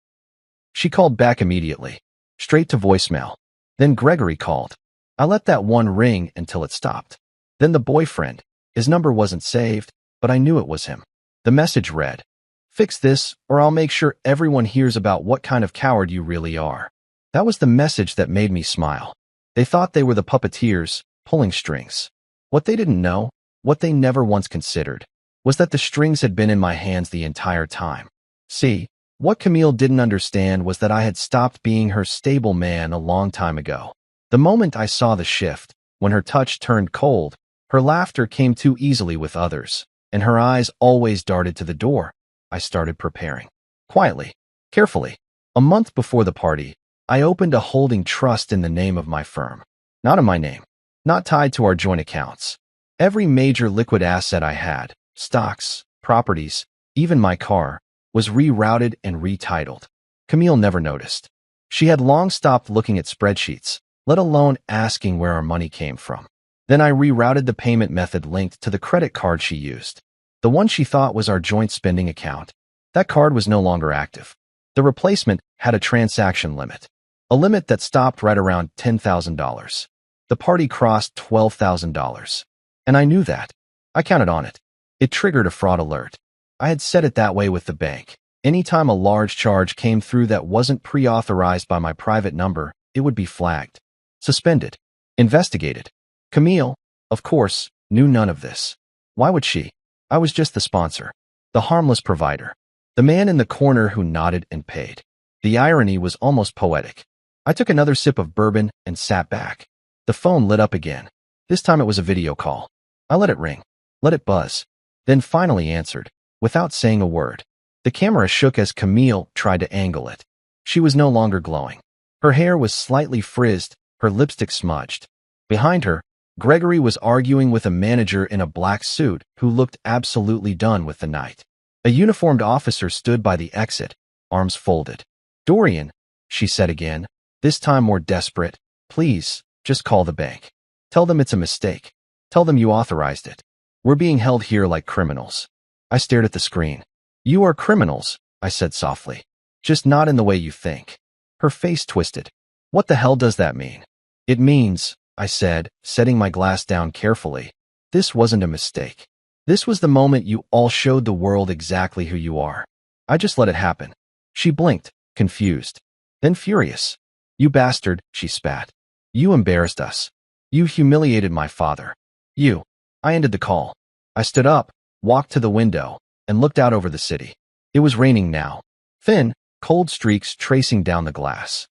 She called back immediately, straight to voicemail. Then Gregory called. I let that one ring until it stopped. Then the boyfriend. His number wasn't saved, but I knew it was him. The message read, "Fix this, or I'll make sure everyone hears about what kind of coward you really are." That was the message that made me smile. They thought they were the puppeteers, pulling strings. What they didn't know, what they never once considered, was that the strings had been in my hands the entire time. See, what Camille didn't understand was that I had stopped being her stable man a long time ago. The moment I saw the shift, when her touch turned cold, her laughter came too easily with others, and her eyes always darted to the door, I started preparing. Quietly, carefully. A month before the party, I opened a holding trust in the name of my firm. Not in my name, not tied to our joint accounts. Every major liquid asset I had, stocks, properties, even my car, was rerouted and retitled. Camille never noticed. She had long stopped looking at spreadsheets, let alone asking where our money came from. Then I rerouted the payment method linked to the credit card she used. The one she thought was our joint spending account. That card was no longer active. The replacement had a transaction limit, a limit that stopped right around $10,000. The party crossed $12,000. And I knew that. I counted on it. It triggered a fraud alert. I had set it that way with the bank. Anytime a large charge came through that wasn't pre-authorized by my private number, it would be flagged, suspended, investigated. Camille, of course, knew none of this. Why would she? I was just the sponsor, the harmless provider, the man in the corner who nodded and paid. The irony was almost poetic. I took another sip of bourbon and sat back. The phone lit up again. This time it was a video call. I let it ring, let it buzz, then finally answered, without saying a word. The camera shook as Camille tried to angle it. She was no longer glowing. Her hair was slightly frizzed, her lipstick smudged. Behind her, Gregory was arguing with a manager in a black suit who looked absolutely done with the night. A uniformed officer stood by the exit, arms folded. "Dorian," she said again, this time more desperate, "please, just call the bank. Tell them it's a mistake. Tell them you authorized it. We're being held here like criminals." I stared at the screen. "You are criminals," I said softly. "Just not in the way you think." Her face twisted. "What the hell does that mean?" "It means," I said, setting my glass down carefully, "this wasn't a mistake. This was the moment you all showed the world exactly who you are. I just let it happen." She blinked, confused, then furious. "You bastard," she spat. "You embarrassed us. You humiliated my father. You." I ended the call. I stood up, walked to the window, and looked out over the city. It was raining now, thin, cold streaks tracing down the glass.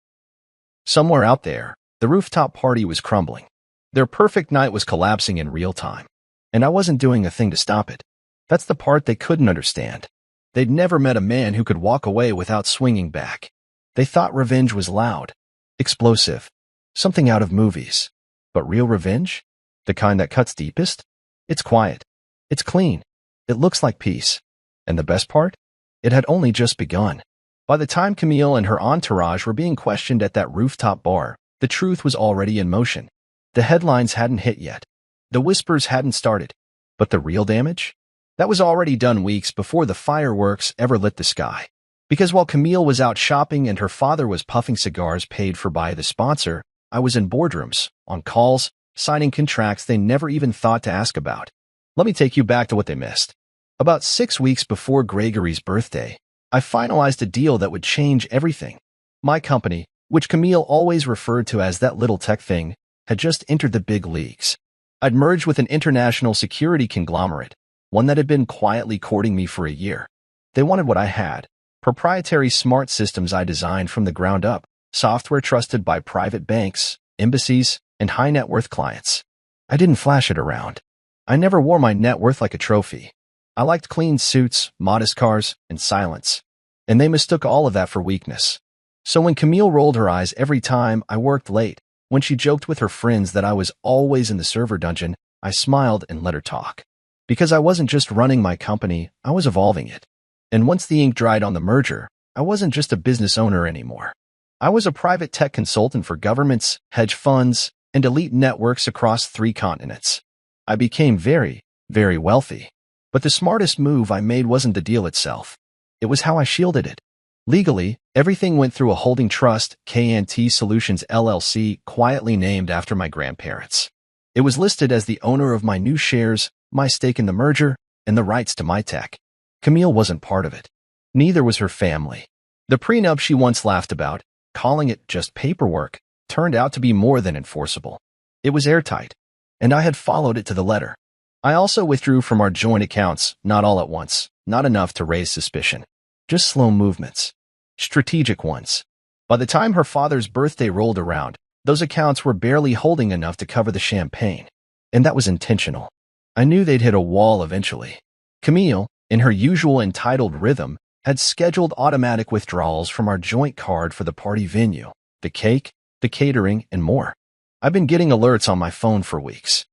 Somewhere out there, the rooftop party was crumbling. Their perfect night was collapsing in real time, and I wasn't doing a thing to stop it. That's the part they couldn't understand. They'd never met a man who could walk away without swinging back. They thought revenge was loud, explosive, something out of movies. But real revenge? The kind that cuts deepest? It's quiet. It's clean. It looks like peace. And the best part? It had only just begun. By the time Camille and her entourage were being questioned at that rooftop bar, the truth was already in motion. The headlines hadn't hit yet. The whispers hadn't started. But the real damage? That was already done weeks before the fireworks ever lit the sky. Because while Camille was out shopping and her father was puffing cigars paid for by the sponsor, I was in boardrooms, on calls, signing contracts they never even thought to ask about. Let me take you back to what they missed. About 6 weeks before Gregory's birthday, I finalized a deal that would change everything. My company, which Camille always referred to as that little tech thing, had just entered the big leagues. I'd merged with an international security conglomerate, one that had been quietly courting me for a year. They wanted what I had, proprietary smart systems I designed from the ground up, software trusted by private banks, embassies, and high-net-worth clients. I didn't flash it around. I never wore my net worth like a trophy. I liked clean suits, modest cars, and silence. And they mistook all of that for weakness. So when Camille rolled her eyes every time I worked late, when she joked with her friends that I was always in the server dungeon, I smiled and let her talk. Because I wasn't just running my company, I was evolving it. And once the ink dried on the merger, I wasn't just a business owner anymore. I was a private tech consultant for governments, hedge funds, and elite networks across 3 continents. I became very, very wealthy. But the smartest move I made wasn't the deal itself. It was how I shielded it. Legally, everything went through a holding trust, KNT Solutions LLC, quietly named after my grandparents. It was listed as the owner of my new shares, my stake in the merger, and the rights to my tech. Camille wasn't part of it. Neither was her family. The prenup she once laughed about, calling it just paperwork, turned out to be more than enforceable. It was airtight, and I had followed it to the letter. I also withdrew from our joint accounts, not all at once, not enough to raise suspicion. Just slow movements. Strategic ones. By the time her father's birthday rolled around, those accounts were barely holding enough to cover the champagne. And that was intentional. I knew they'd hit a wall eventually. Camille, in her usual entitled rhythm, had scheduled automatic withdrawals from our joint card for the party venue, the cake, the catering, and more. I've been getting alerts on my phone for weeks.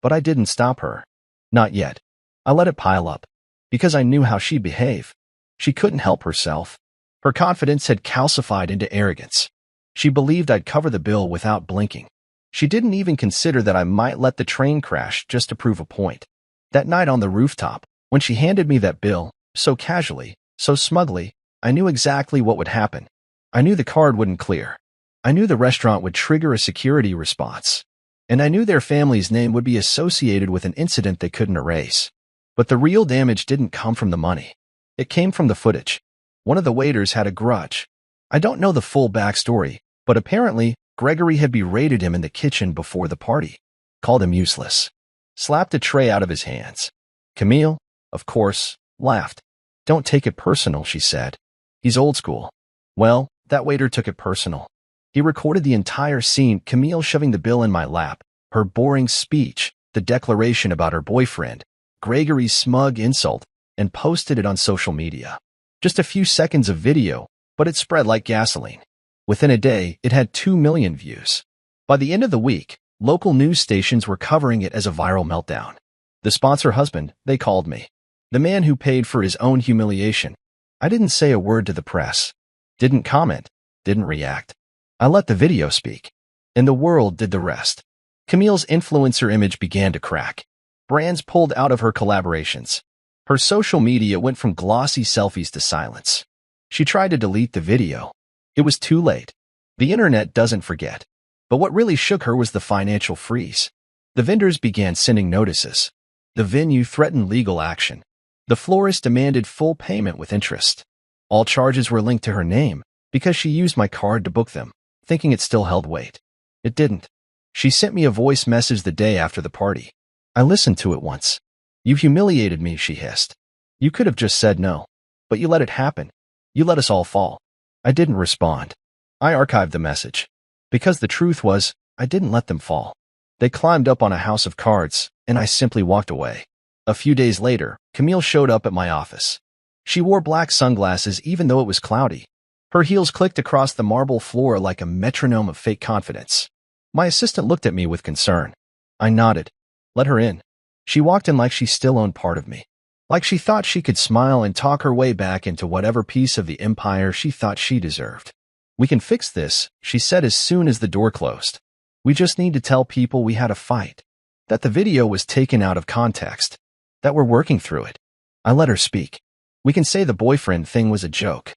But I didn't stop her. Not yet. I let it pile up. Because I knew how she'd behave. She couldn't help herself. Her confidence had calcified into arrogance. She believed I'd cover the bill without blinking. She didn't even consider that I might let the train crash just to prove a point. That night on the rooftop, when she handed me that bill, so casually, so smugly, I knew exactly what would happen. I knew the card wouldn't clear. I knew the restaurant would trigger a security response. And I knew their family's name would be associated with an incident they couldn't erase. But the real damage didn't come from the money. It came from the footage. One of the waiters had a grudge. I don't know the full backstory, but apparently, Gregory had berated him in the kitchen before the party, called him useless, slapped a tray out of his hands. Camille, of course, laughed. "Don't take it personal," she said. "He's old school." Well, that waiter took it personal. He recorded the entire scene, Camille shoving the bill in my lap, her boring speech, the declaration about her boyfriend, Gregory's smug insult, and posted it on social media. Just a few seconds of video, but it spread like gasoline. Within a day, it had 2 million views. By the end of the week, local news stations were covering it as a viral meltdown. The sponsor husband, they called me. The man who paid for his own humiliation. I didn't say a word to the press. Didn't comment. Didn't react. I let the video speak. And the world did the rest. Camille's influencer image began to crack. Brands pulled out of her collaborations. Her social media went from glossy selfies to silence. She tried to delete the video. It was too late. The internet doesn't forget. But what really shook her was the financial freeze. The vendors began sending notices. The venue threatened legal action. The florist demanded full payment with interest. All charges were linked to her name because she used my card to book them, thinking it still held weight. It didn't. She sent me a voice message the day after the party. I listened to it once. "You humiliated me," she hissed. "You could have just said no. But you let it happen. You let us all fall." I didn't respond. I archived the message. Because the truth was, I didn't let them fall. They climbed up on a house of cards, and I simply walked away. A few days later, Camille showed up at my office. She wore black sunglasses even though it was cloudy. Her heels clicked across the marble floor like a metronome of fake confidence. My assistant looked at me with concern. I nodded. Let her in. She walked in like she still owned part of me. Like she thought she could smile and talk her way back into whatever piece of the empire she thought she deserved. "We can fix this," she said as soon as the door closed. "We just need to tell people we had a fight. That the video was taken out of context. That we're working through it." I let her speak. "We can say the boyfriend thing was a joke.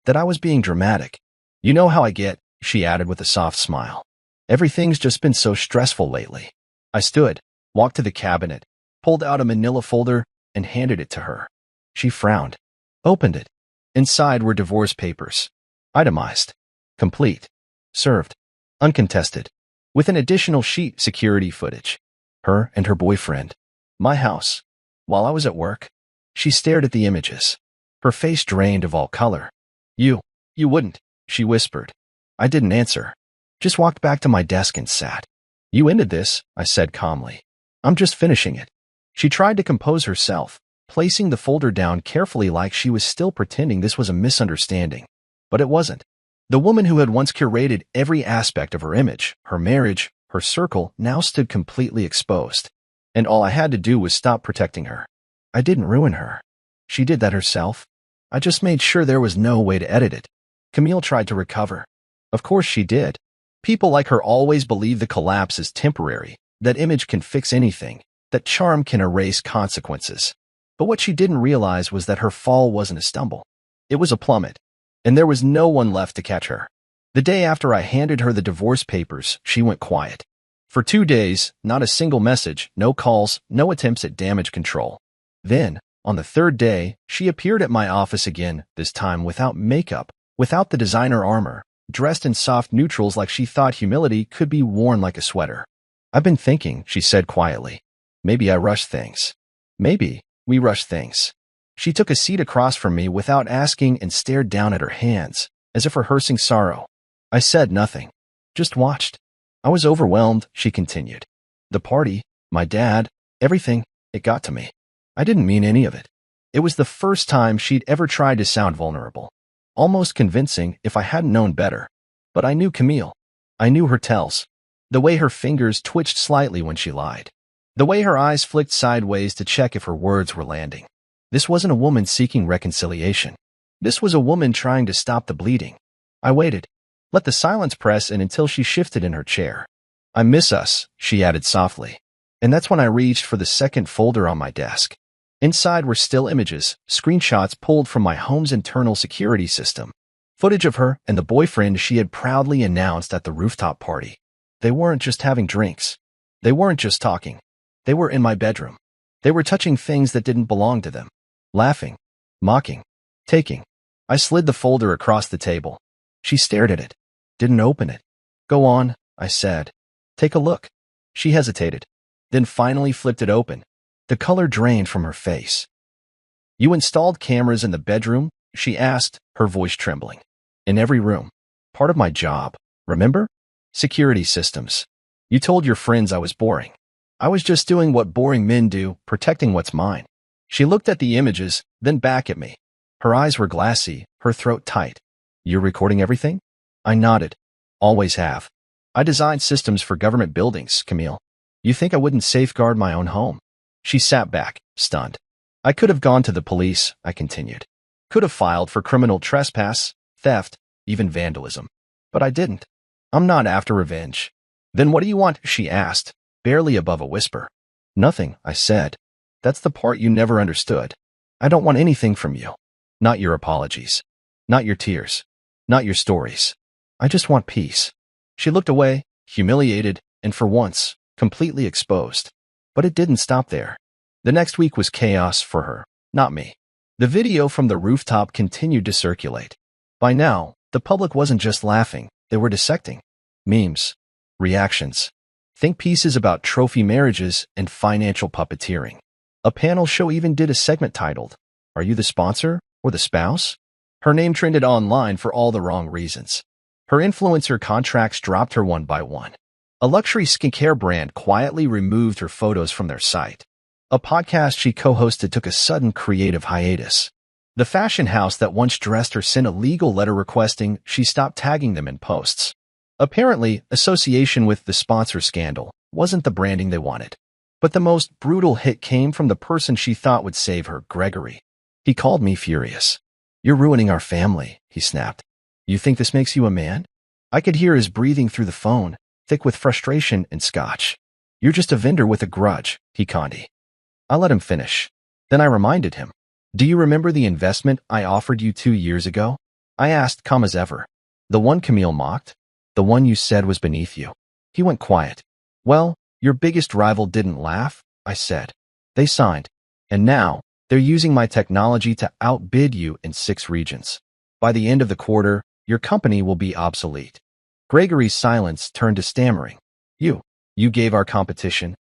That I was being dramatic. You know how I get," she added with a soft smile. "Everything's just been so stressful lately." I stood, walked to the cabinet, pulled out a manila folder, and handed it to her. She frowned, opened it. Inside were divorce papers. Itemized. Complete. Served. Uncontested. With an additional sheet, security footage. Her and her boyfriend. My house. While I was at work, she stared at the images. Her face drained of all color. You wouldn't." she whispered. I didn't answer. Just walked back to my desk and sat. You ended this, I said calmly. I'm just finishing it. She tried to compose herself, placing the folder down carefully like she was still pretending this was a misunderstanding. But it wasn't. The woman who had once curated every aspect of her image, her marriage, her circle, now stood completely exposed. And all I had to do was stop protecting her. I didn't ruin her. She did that herself. I just made sure there was no way to edit it. Camille tried to recover. Of course she did. People like her always believe the collapse is temporary, that image can fix anything, that charm can erase consequences. But what she didn't realize was that her fall wasn't a stumble. It was a plummet. And there was no one left to catch her. The day after I handed her the divorce papers, she went quiet. For 2 days, not a single message, no calls, no attempts at damage control. Then, on the 3rd day, she appeared at my office again, this time without makeup, without the designer armor, dressed in soft neutrals like she thought humility could be worn like a sweater. I've been thinking, she said quietly. Maybe I rush things. Maybe we rush things. She took a seat across from me without asking and stared down at her hands, as if rehearsing sorrow. I said nothing. Just watched. I was overwhelmed, she continued. The party, my dad, everything, it got to me. I didn't mean any of it. It was the first time she'd ever tried to sound vulnerable. Almost convincing if I hadn't known better. But I knew Camille. I knew her tells. The way her fingers twitched slightly when she lied. The way her eyes flicked sideways to check if her words were landing. This wasn't a woman seeking reconciliation. This was a woman trying to stop the bleeding. I waited. Let the silence press in until she shifted in her chair. I miss us, she added softly. And that's when I reached for the second folder on my desk. Inside were still images, screenshots pulled from my home's internal security system. Footage of her and the boyfriend she had proudly announced at the rooftop party. They weren't just having drinks. They weren't just talking. They were in my bedroom. They were touching things that didn't belong to them. Laughing. Mocking. Taking. I slid the folder across the table. She stared at it. Didn't open it. Go on, I said. Take a look. She hesitated. Then finally flipped it open. The color drained from her face. You installed cameras in the bedroom? She asked, her voice trembling. In every room. Part of my job. Remember? Security systems. You told your friends I was boring. I was just doing what boring men do, protecting what's mine. She looked at the images, then back at me. Her eyes were glassy, her throat tight. You're recording everything? I nodded. Always have. I designed systems for government buildings, Camille. You think I wouldn't safeguard my own home? She sat back, stunned. I could have gone to the police, I continued. Could have filed for criminal trespass, theft, even vandalism. But I didn't. I'm not after revenge. Then what do you want? She asked, barely above a whisper. Nothing, I said. That's the part you never understood. I don't want anything from you. Not your apologies. Not your tears. Not your stories. I just want peace. She looked away, humiliated, and for once, completely exposed. But it didn't stop there. The next week was chaos for her, not me. The video from the rooftop continued to circulate. By now, the public wasn't just laughing, they were dissecting. Memes. Reactions. Think pieces about trophy marriages and financial puppeteering. A panel show even did a segment titled, Are You the Sponsor or the Spouse? Her name trended online for all the wrong reasons. Her influencer contracts dropped her one by one. A luxury skincare brand quietly removed her photos from their site. A podcast she co-hosted took a sudden creative hiatus. The fashion house that once dressed her sent a legal letter requesting she stop tagging them in posts. Apparently, association with the sponsor scandal wasn't the branding they wanted. But the most brutal hit came from the person she thought would save her, Gregory. He called me furious. You're ruining our family, he snapped. You think this makes you a man? I could hear his breathing through the phone, thick with frustration and scotch. You're just a vendor with a grudge, he conned. I let him finish. Then I reminded him. Do you remember the investment I offered you 2 years ago? I asked calm as ever. The one Camille mocked? The one you said was beneath you? He went quiet. Well, your biggest rival didn't laugh, I said. They signed. And now, they're using my technology to outbid you in 6 regions. By the end of the quarter, your company will be obsolete. Gregory's silence turned to stammering. You gave our competition?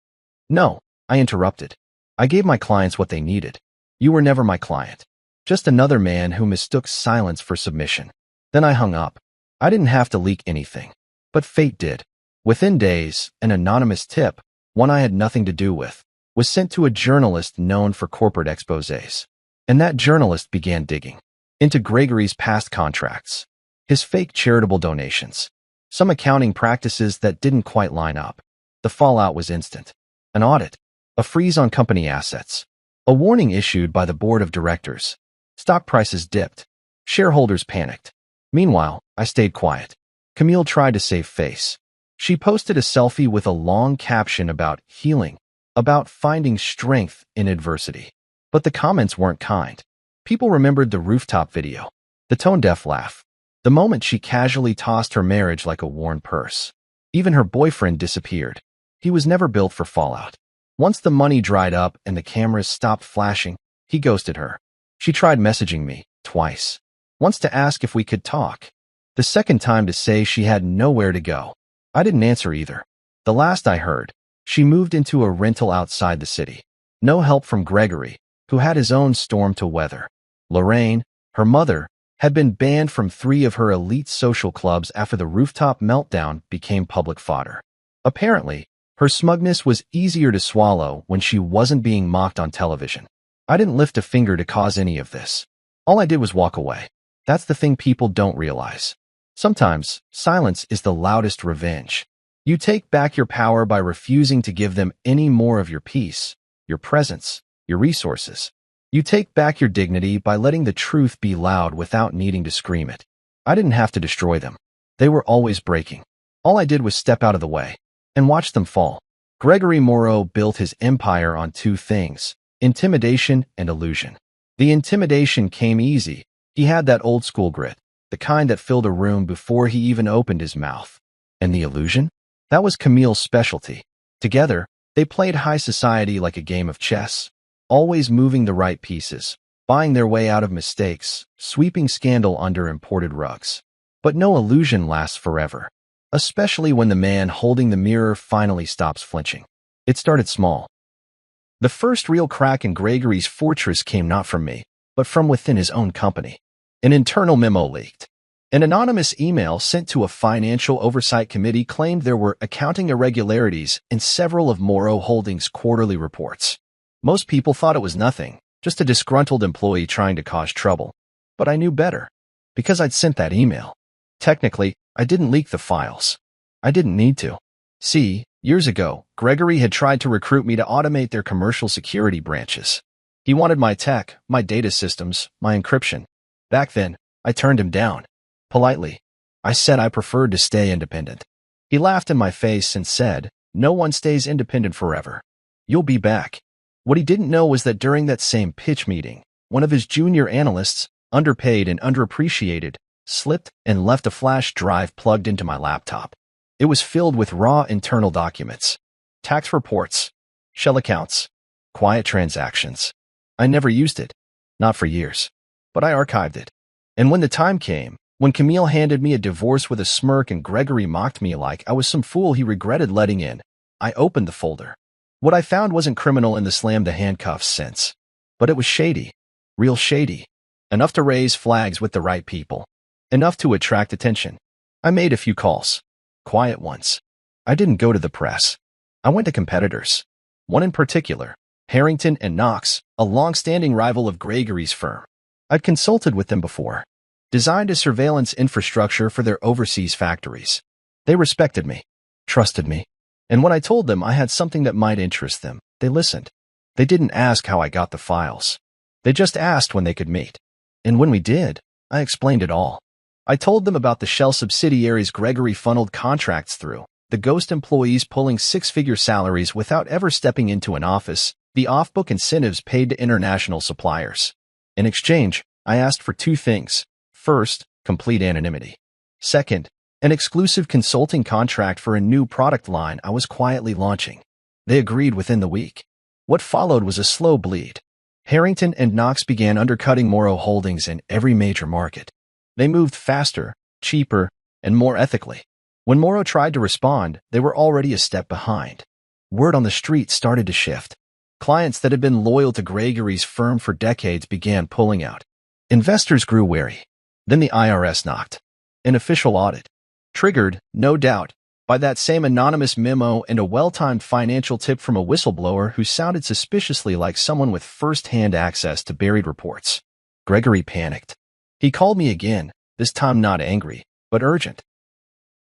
No, I interrupted. I gave my clients what they needed. You were never my client. Just another man who mistook silence for submission. Then I hung up. I didn't have to leak anything, but fate did. Within days, an anonymous tip, one I had nothing to do with, was sent to a journalist known for corporate exposés. And that journalist began digging into Gregory's past contracts, his fake charitable donations, some accounting practices that didn't quite line up. The fallout was instant. An audit, a freeze on company assets, a warning issued by the board of directors. Stock prices dipped. Shareholders panicked. Meanwhile, I stayed quiet. Camille tried to save face. She posted a selfie with a long caption about healing, about finding strength in adversity. But the comments weren't kind. People remembered the rooftop video, the tone-deaf laugh, the moment she casually tossed her marriage like a worn purse. Even her boyfriend disappeared. He was never built for fallout. Once the money dried up and the cameras stopped flashing, he ghosted her. She tried messaging me, twice. Once to ask if we could talk. The second time to say she had nowhere to go. I didn't answer either. The last I heard, she moved into a rental outside the city. No help from Gregory, who had his own storm to weather. Lorraine, her mother, had been banned from 3 of her elite social clubs after the rooftop meltdown became public fodder. Apparently, her smugness was easier to swallow when she wasn't being mocked on television. I didn't lift a finger to cause any of this. All I did was walk away. That's the thing people don't realize. Sometimes, silence is the loudest revenge. You take back your power by refusing to give them any more of your peace, your presence, your resources. You take back your dignity by letting the truth be loud without needing to scream it. I didn't have to destroy them. They were always breaking. All I did was step out of the way and watch them fall. Gregory Morrow built his empire on 2 things, intimidation and illusion. The intimidation came easy. He had that old school grit, the kind that filled a room before he even opened his mouth. And the illusion? That was Camille's specialty. Together, they played high society like a game of chess, always moving the right pieces, buying their way out of mistakes, sweeping scandal under imported rugs. But no illusion lasts forever, especially when the man holding the mirror finally stops flinching. It started small. The first real crack in Gregory's fortress came not from me, but from within his own company. An internal memo leaked. An anonymous email sent to a financial oversight committee claimed there were accounting irregularities in several of Morrow Holdings' quarterly reports. Most people thought it was nothing, just a disgruntled employee trying to cause trouble. But I knew better, because I'd sent that email. Technically, I didn't leak the files. I didn't need to. See, years ago, Gregory had tried to recruit me to automate their commercial security branches. He wanted my tech, my data systems, my encryption. Back then, I turned him down. Politely. I said I preferred to stay independent. He laughed in my face and said, "No one stays independent forever. You'll be back." What he didn't know was that during that same pitch meeting, one of his junior analysts, underpaid and underappreciated, slipped and left a flash drive plugged into my laptop. It was filled with raw internal documents, tax reports, shell accounts, quiet transactions. I never used it, not for years, but I archived it. And when the time came, when Camille handed me a divorce with a smirk and Gregory mocked me like I was some fool he regretted letting in, I opened the folder. What I found wasn't criminal in the slam the handcuffs sense, but it was shady, real shady, enough to raise flags with the right people, enough to attract attention. I made a few calls, quiet ones. I didn't go to the press. I went to competitors. One in particular, Harrington and Knox, a long-standing rival of Gregory's firm. I'd consulted with them before, designed a surveillance infrastructure for their overseas factories. They respected me, trusted me, and when I told them I had something that might interest them, they listened. They didn't ask how I got the files. They just asked when they could meet. And when we did, I explained it all. I told them about the shell subsidiaries Gregory funneled contracts through, the ghost employees pulling 6-figure salaries without ever stepping into an office, the off-book incentives paid to international suppliers. In exchange, I asked for 2 things. First, complete anonymity. Second, an exclusive consulting contract for a new product line I was quietly launching. They agreed within the week. What followed was a slow bleed. Harrington and Knox began undercutting Morrow Holdings in every major market. They moved faster, cheaper, and more ethically. When Morrow tried to respond, they were already a step behind. Word on the street started to shift. Clients that had been loyal to Gregory's firm for decades began pulling out. Investors grew wary. Then the IRS knocked. An official audit. Triggered, no doubt, by that same anonymous memo and a well-timed financial tip from a whistleblower who sounded suspiciously like someone with first-hand access to buried reports. Gregory panicked. He called me again, this time not angry, but urgent.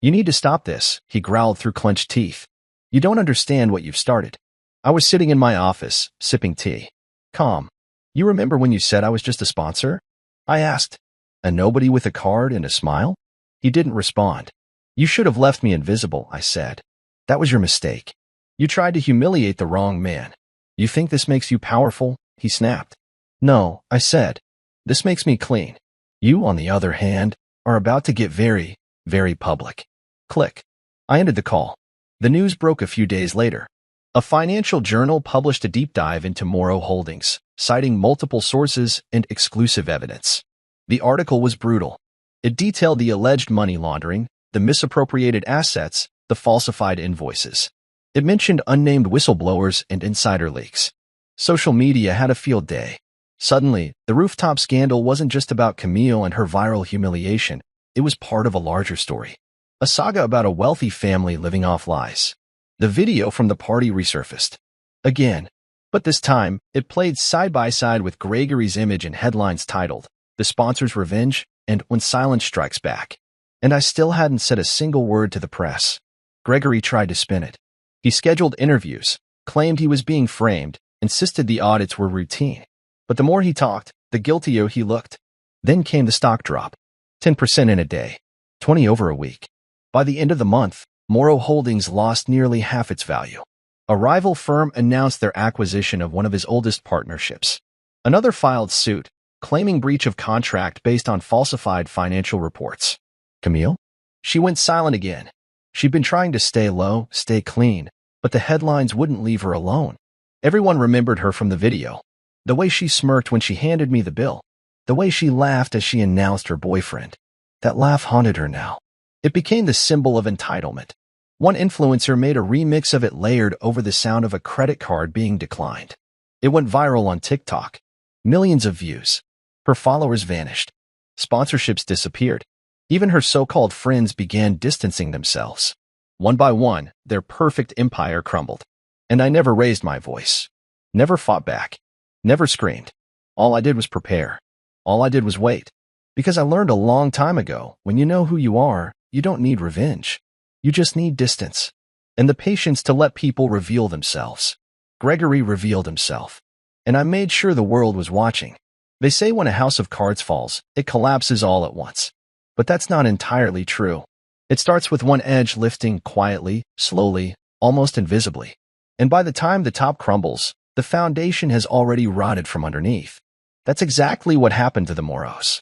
"You need to stop this," he growled through clenched teeth. "You don't understand what you've started." I was sitting in my office, sipping tea. Calm. "You remember when you said I was just a sponsor?" I asked. "A nobody with a card and a smile?" He didn't respond. "You should have left me invisible," I said. "That was your mistake. You tried to humiliate the wrong man. You think this makes you powerful?" He snapped. "No," I said. "This makes me clean. You, on the other hand, are about to get very, very public." Click. I ended the call. The news broke a few days later. A financial journal published a deep dive into Morrow Holdings, citing multiple sources and exclusive evidence. The article was brutal. It detailed the alleged money laundering, the misappropriated assets, the falsified invoices. It mentioned unnamed whistleblowers and insider leaks. Social media had a field day. Suddenly, the rooftop scandal wasn't just about Camille and her viral humiliation. It was part of a larger story. A saga about a wealthy family living off lies. The video from the party resurfaced. Again. But this time, it played side by side with Gregory's image and headlines titled, "The Sponsor's Revenge" and "When Silence Strikes Back." And I still hadn't said a single word to the press. Gregory tried to spin it. He scheduled interviews, claimed he was being framed, insisted the audits were routine. But the more he talked, the guiltier he looked. Then came the stock drop. 10% in a day. 20 over a week. By the end of the month, Morrow Holdings lost nearly half its value. A rival firm announced their acquisition of one of his oldest partnerships. Another filed suit, claiming breach of contract based on falsified financial reports. Camille? She went silent again. She'd been trying to stay low, stay clean, but the headlines wouldn't leave her alone. Everyone remembered her from the video. The way she smirked when she handed me the bill. The way she laughed as she announced her boyfriend. That laugh haunted her now. It became the symbol of entitlement. One influencer made a remix of it layered over the sound of a credit card being declined. It went viral on TikTok. Millions of views. Her followers vanished. Sponsorships disappeared. Even her so-called friends began distancing themselves. One by one, their perfect empire crumbled. And I never raised my voice. Never fought back. Never screamed. All I did was prepare. All I did was wait. Because I learned a long time ago, when you know who you are, you don't need revenge. You just need distance. And the patience to let people reveal themselves. Gregory revealed himself. And I made sure the world was watching. They say when a house of cards falls, it collapses all at once. But that's not entirely true. It starts with one edge lifting quietly, slowly, almost invisibly. And by the time the top crumbles, the foundation has already rotted from underneath. That's exactly what happened to the Morrows.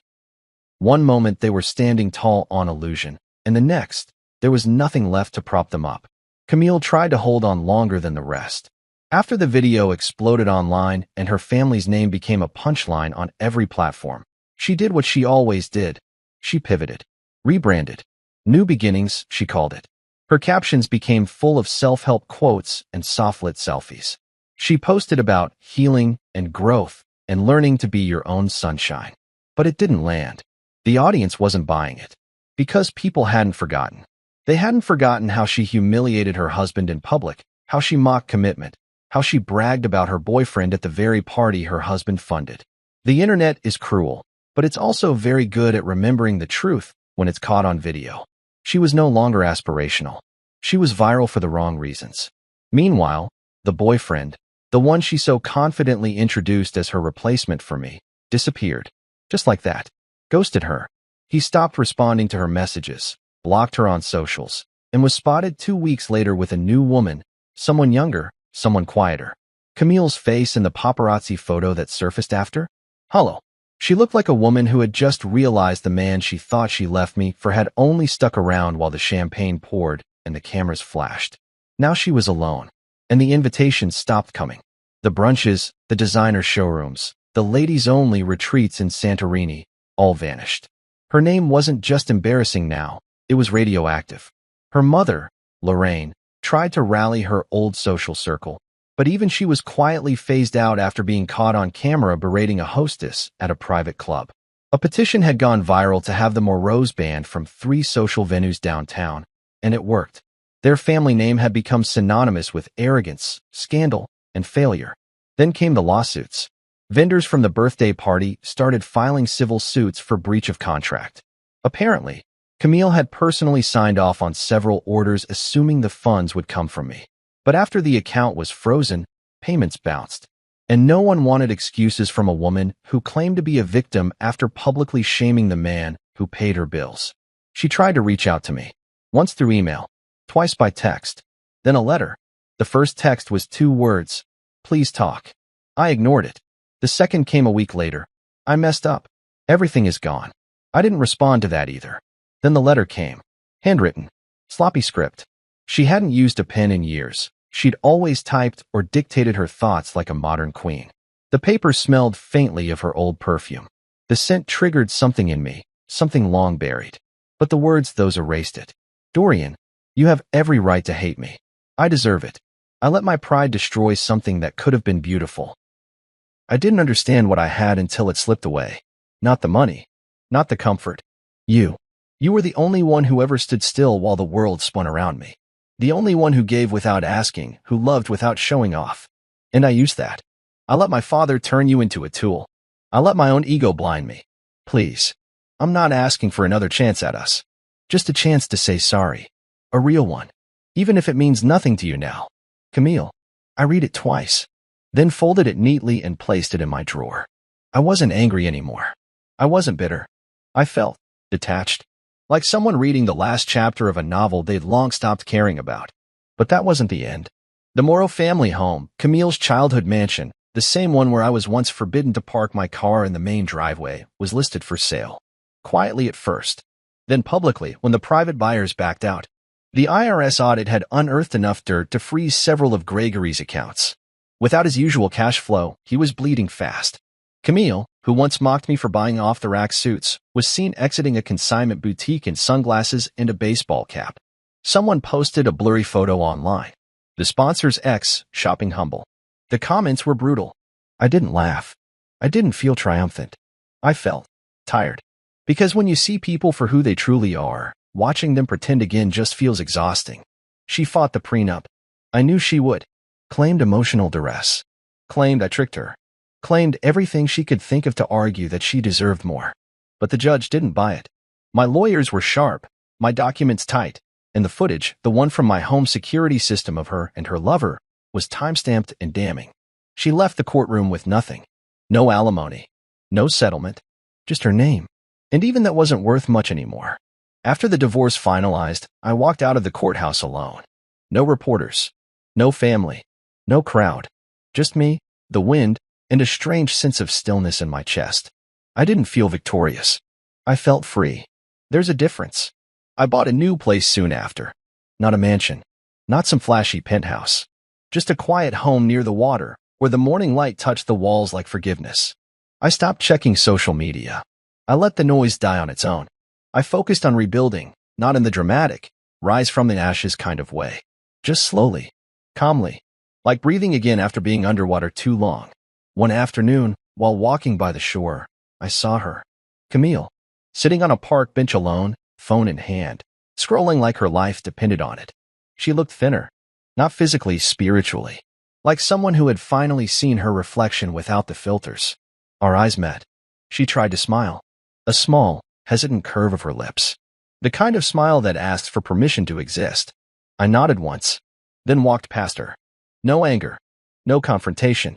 One moment they were standing tall on illusion, and the next, there was nothing left to prop them up. Camille tried to hold on longer than the rest. After the video exploded online and her family's name became a punchline on every platform, she did what she always did. She pivoted. Rebranded. New beginnings, she called it. Her captions became full of self-help quotes and soft-lit selfies. She posted about healing and growth and learning to be your own sunshine. But it didn't land. The audience wasn't buying it. Because people hadn't forgotten. They hadn't forgotten how she humiliated her husband in public, how she mocked commitment, how she bragged about her boyfriend at the very party her husband funded. The internet is cruel, but it's also very good at remembering the truth when it's caught on video. She was no longer aspirational. She was viral for the wrong reasons. Meanwhile, the boyfriend, the one she so confidently introduced as her replacement for me, disappeared. Just like that. Ghosted her. He stopped responding to her messages, blocked her on socials, and was spotted 2 weeks later with a new woman, someone younger, someone quieter. Camille's face in the paparazzi photo that surfaced after? Hollow. She looked like a woman who had just realized the man she thought she left me for had only stuck around while the champagne poured and the cameras flashed. Now she was alone, and the invitations stopped coming. The brunches, the designer showrooms, the ladies-only retreats in Santorini, all vanished. Her name wasn't just embarrassing now, it was radioactive. Her mother, Lorraine, tried to rally her old social circle, but even she was quietly phased out after being caught on camera berating a hostess at a private club. A petition had gone viral to have the Moreaus banned from 3 social venues downtown, and it worked. Their family name had become synonymous with arrogance, scandal, and failure. Then came the lawsuits. Vendors from the birthday party started filing civil suits for breach of contract. Apparently, Camille had personally signed off on several orders assuming the funds would come from me. But after the account was frozen, payments bounced. And no one wanted excuses from a woman who claimed to be a victim after publicly shaming the man who paid her bills. She tried to reach out to me, once through email, twice by text, then a letter. The first text was 2 words, "Please talk." I ignored it. The second came a week later. "I messed up. Everything is gone." I didn't respond to that either. Then the letter came. Handwritten. Sloppy script. She hadn't used a pen in years. She'd always typed or dictated her thoughts like a modern queen. The paper smelled faintly of her old perfume. The scent triggered something in me, something long buried. But the words, those erased it. "Dorian, you have every right to hate me. I deserve it. I let my pride destroy something that could have been beautiful." I didn't understand what I had until it slipped away. Not the money. Not the comfort. You. You were the only one who ever stood still while the world spun around me. The only one who gave without asking, who loved without showing off. And I used that. I let my father turn you into a tool. I let my own ego blind me. Please. I'm not asking for another chance at us. Just a chance to say sorry. A real one. Even if it means nothing to you now. Camille. I read it twice. Then folded it neatly and placed it in my drawer. I wasn't angry anymore. I wasn't bitter. I felt detached. Like someone reading the last chapter of a novel they'd long stopped caring about. But that wasn't the end. The Moreau family home, Camille's childhood mansion, the same one where I was once forbidden to park my car in the main driveway, was listed for sale. Quietly at first. Then publicly when the private buyers backed out. The IRS audit had unearthed enough dirt to freeze several of Gregory's accounts. Without his usual cash flow, he was bleeding fast. Camille, who once mocked me for buying off-the-rack suits, was seen exiting a consignment boutique in sunglasses and a baseball cap. Someone posted a blurry photo online. The sponsor's ex, shopping humble. The comments were brutal. I didn't laugh. I didn't feel triumphant. I felt tired. Because when you see people for who they truly are, watching them pretend again just feels exhausting. She fought the prenup. I knew she would. Claimed emotional duress. Claimed I tricked her. Claimed everything she could think of to argue that she deserved more. But the judge didn't buy it. My lawyers were sharp, my documents tight, and the footage, the one from my home security system of her and her lover, was time-stamped and damning. She left the courtroom with nothing. No alimony. No settlement. Just her name. And even that wasn't worth much anymore. After the divorce finalized, I walked out of the courthouse alone. No reporters. No family. No crowd. Just me, the wind, and a strange sense of stillness in my chest. I didn't feel victorious. I felt free. There's a difference. I bought a new place soon after. Not a mansion. Not some flashy penthouse. Just a quiet home near the water, where the morning light touched the walls like forgiveness. I stopped checking social media. I let the noise die on its own. I focused on rebuilding, not in the dramatic, rise from the ashes kind of way. Just slowly. Calmly. Like breathing again after being underwater too long. One afternoon, while walking by the shore, I saw her. Camille. Sitting on a park bench alone, phone in hand, scrolling like her life depended on it. She looked thinner. Not physically, spiritually. Like someone who had finally seen her reflection without the filters. Our eyes met. She tried to smile. A small, hesitant curve of her lips. The kind of smile that asked for permission to exist. I nodded once, then walked past her. No anger. No confrontation.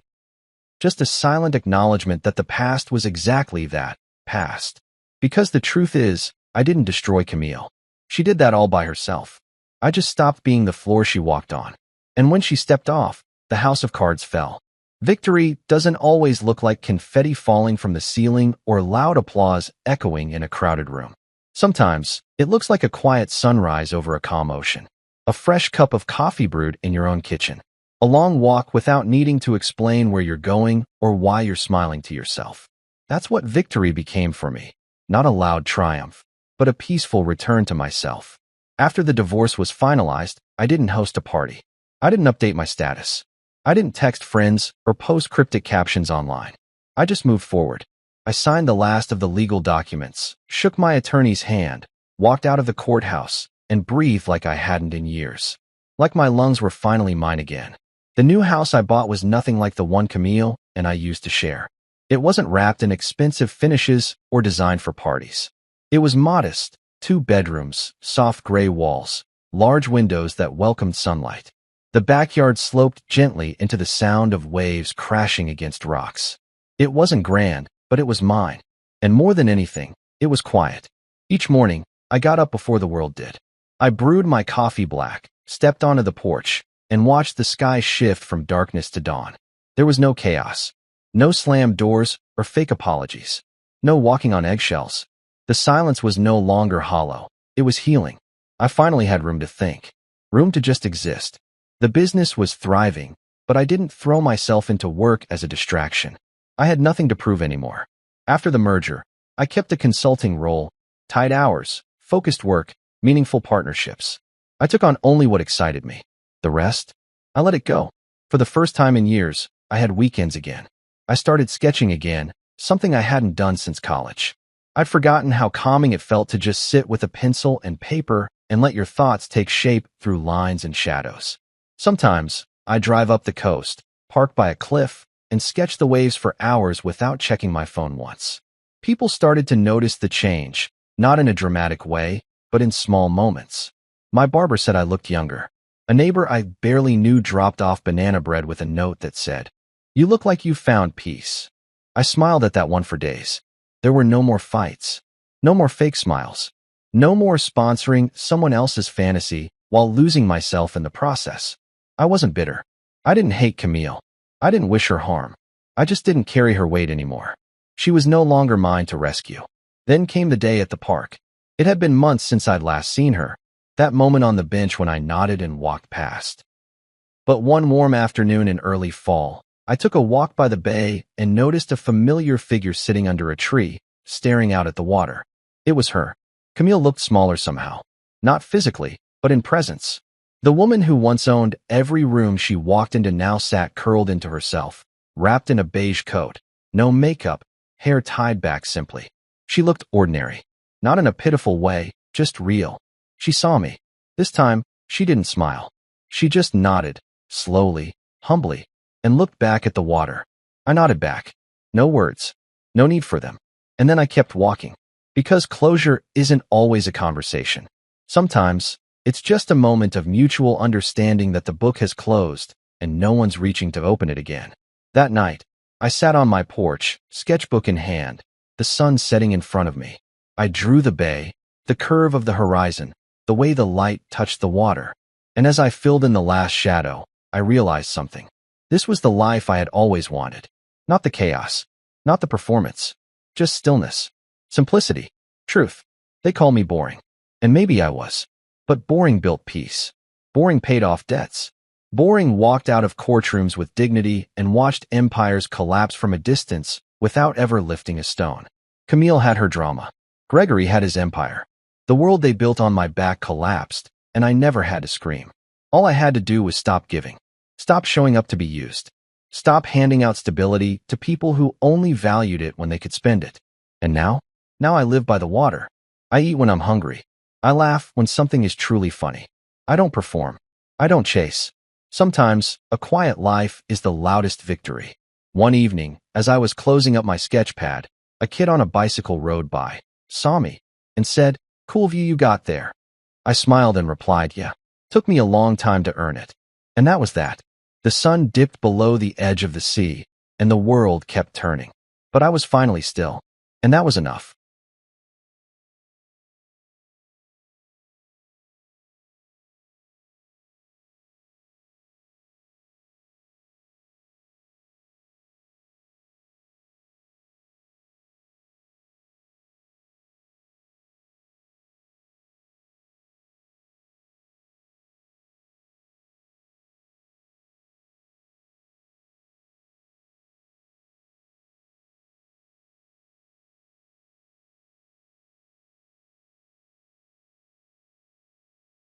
Just a silent acknowledgement that the past was exactly that, past. Because the truth is, I didn't destroy Camille. She did that all by herself. I just stopped being the floor she walked on. And when she stepped off, the house of cards fell. Victory doesn't always look like confetti falling from the ceiling or loud applause echoing in a crowded room. Sometimes, it looks like a quiet sunrise over a calm ocean. A fresh cup of coffee brewed in your own kitchen. A long walk without needing to explain where you're going or why you're smiling to yourself. That's what victory became for me. Not a loud triumph, but a peaceful return to myself. After the divorce was finalized, I didn't host a party. I didn't update my status. I didn't text friends or post cryptic captions online. I just moved forward. I signed the last of the legal documents, shook my attorney's hand, walked out of the courthouse, and breathed like I hadn't in years. Like my lungs were finally mine again. The new house I bought was nothing like the one Camille and I used to share. It wasn't wrapped in expensive finishes or designed for parties. It was modest, 2 bedrooms, soft gray walls, large windows that welcomed sunlight. The backyard sloped gently into the sound of waves crashing against rocks. It wasn't grand, but it was mine. And more than anything, it was quiet. Each morning, I got up before the world did. I brewed my coffee black, stepped onto the porch, and watched the sky shift from darkness to dawn. There was no chaos. No slammed doors or fake apologies. No walking on eggshells. The silence was no longer hollow. It was healing. I finally had room to think. Room to just exist. The business was thriving, but I didn't throw myself into work as a distraction. I had nothing to prove anymore. After the merger, I kept the consulting role, tight hours, focused work, meaningful partnerships. I took on only what excited me. The rest? I let it go. For the first time in years, I had weekends again. I started sketching again, something I hadn't done since college. I'd forgotten how calming it felt to just sit with a pencil and paper and let your thoughts take shape through lines and shadows. Sometimes, I'd drive up the coast, park by a cliff, and sketch the waves for hours without checking my phone once. People started to notice the change, not in a dramatic way, but in small moments. My barber said I looked younger. A neighbor I barely knew dropped off banana bread with a note that said, "You look like you found peace." I smiled at that one for days. There were no more fights, no more fake smiles, no more sponsoring someone else's fantasy while losing myself in the process. I wasn't bitter. I didn't hate Camille. I didn't wish her harm. I just didn't carry her weight anymore. She was no longer mine to rescue. Then came the day at the park. It had been months since I'd last seen her, that moment on the bench when I nodded and walked past. But one warm afternoon in early fall, I took a walk by the bay and noticed a familiar figure sitting under a tree, staring out at the water. It was her. Camille looked smaller somehow. Not physically, but in presence. The woman who once owned every room she walked into now sat curled into herself, wrapped in a beige coat. No makeup, hair tied back simply. She looked ordinary. Not in a pitiful way, just real. She saw me. This time, she didn't smile. She just nodded, slowly, humbly, and looked back at the water. I nodded back. No words. No need for them. And then I kept walking. Because closure isn't always a conversation. Sometimes, it's just a moment of mutual understanding that the book has closed, and no one's reaching to open it again. That night, I sat on my porch, sketchbook in hand, the sun setting in front of me. I drew the bay, the curve of the horizon, the way the light touched the water. And as I filled in the last shadow, I realized something. This was the life I had always wanted. Not the chaos, not the performance, just stillness, simplicity, truth. They call me boring. And maybe I was. But boring built peace. Boring paid off debts. Boring walked out of courtrooms with dignity and watched empires collapse from a distance without ever lifting a stone. Camille had her drama. Gregory had his empire. The world they built on my back collapsed, and I never had to scream. All I had to do was stop giving. Stop showing up to be used. Stop handing out stability to people who only valued it when they could spend it. And now? Now I live by the water. I eat when I'm hungry. I laugh when something is truly funny. I don't perform. I don't chase. Sometimes, a quiet life is the loudest victory. One evening, as I was closing up my sketch pad, a kid on a bicycle rode by, saw me, and said, "Cool view you got there." I smiled and replied, "Yeah." Took me a long time to earn it. And that was that. The sun dipped below the edge of the sea, and the world kept turning. But I was finally still. And that was enough.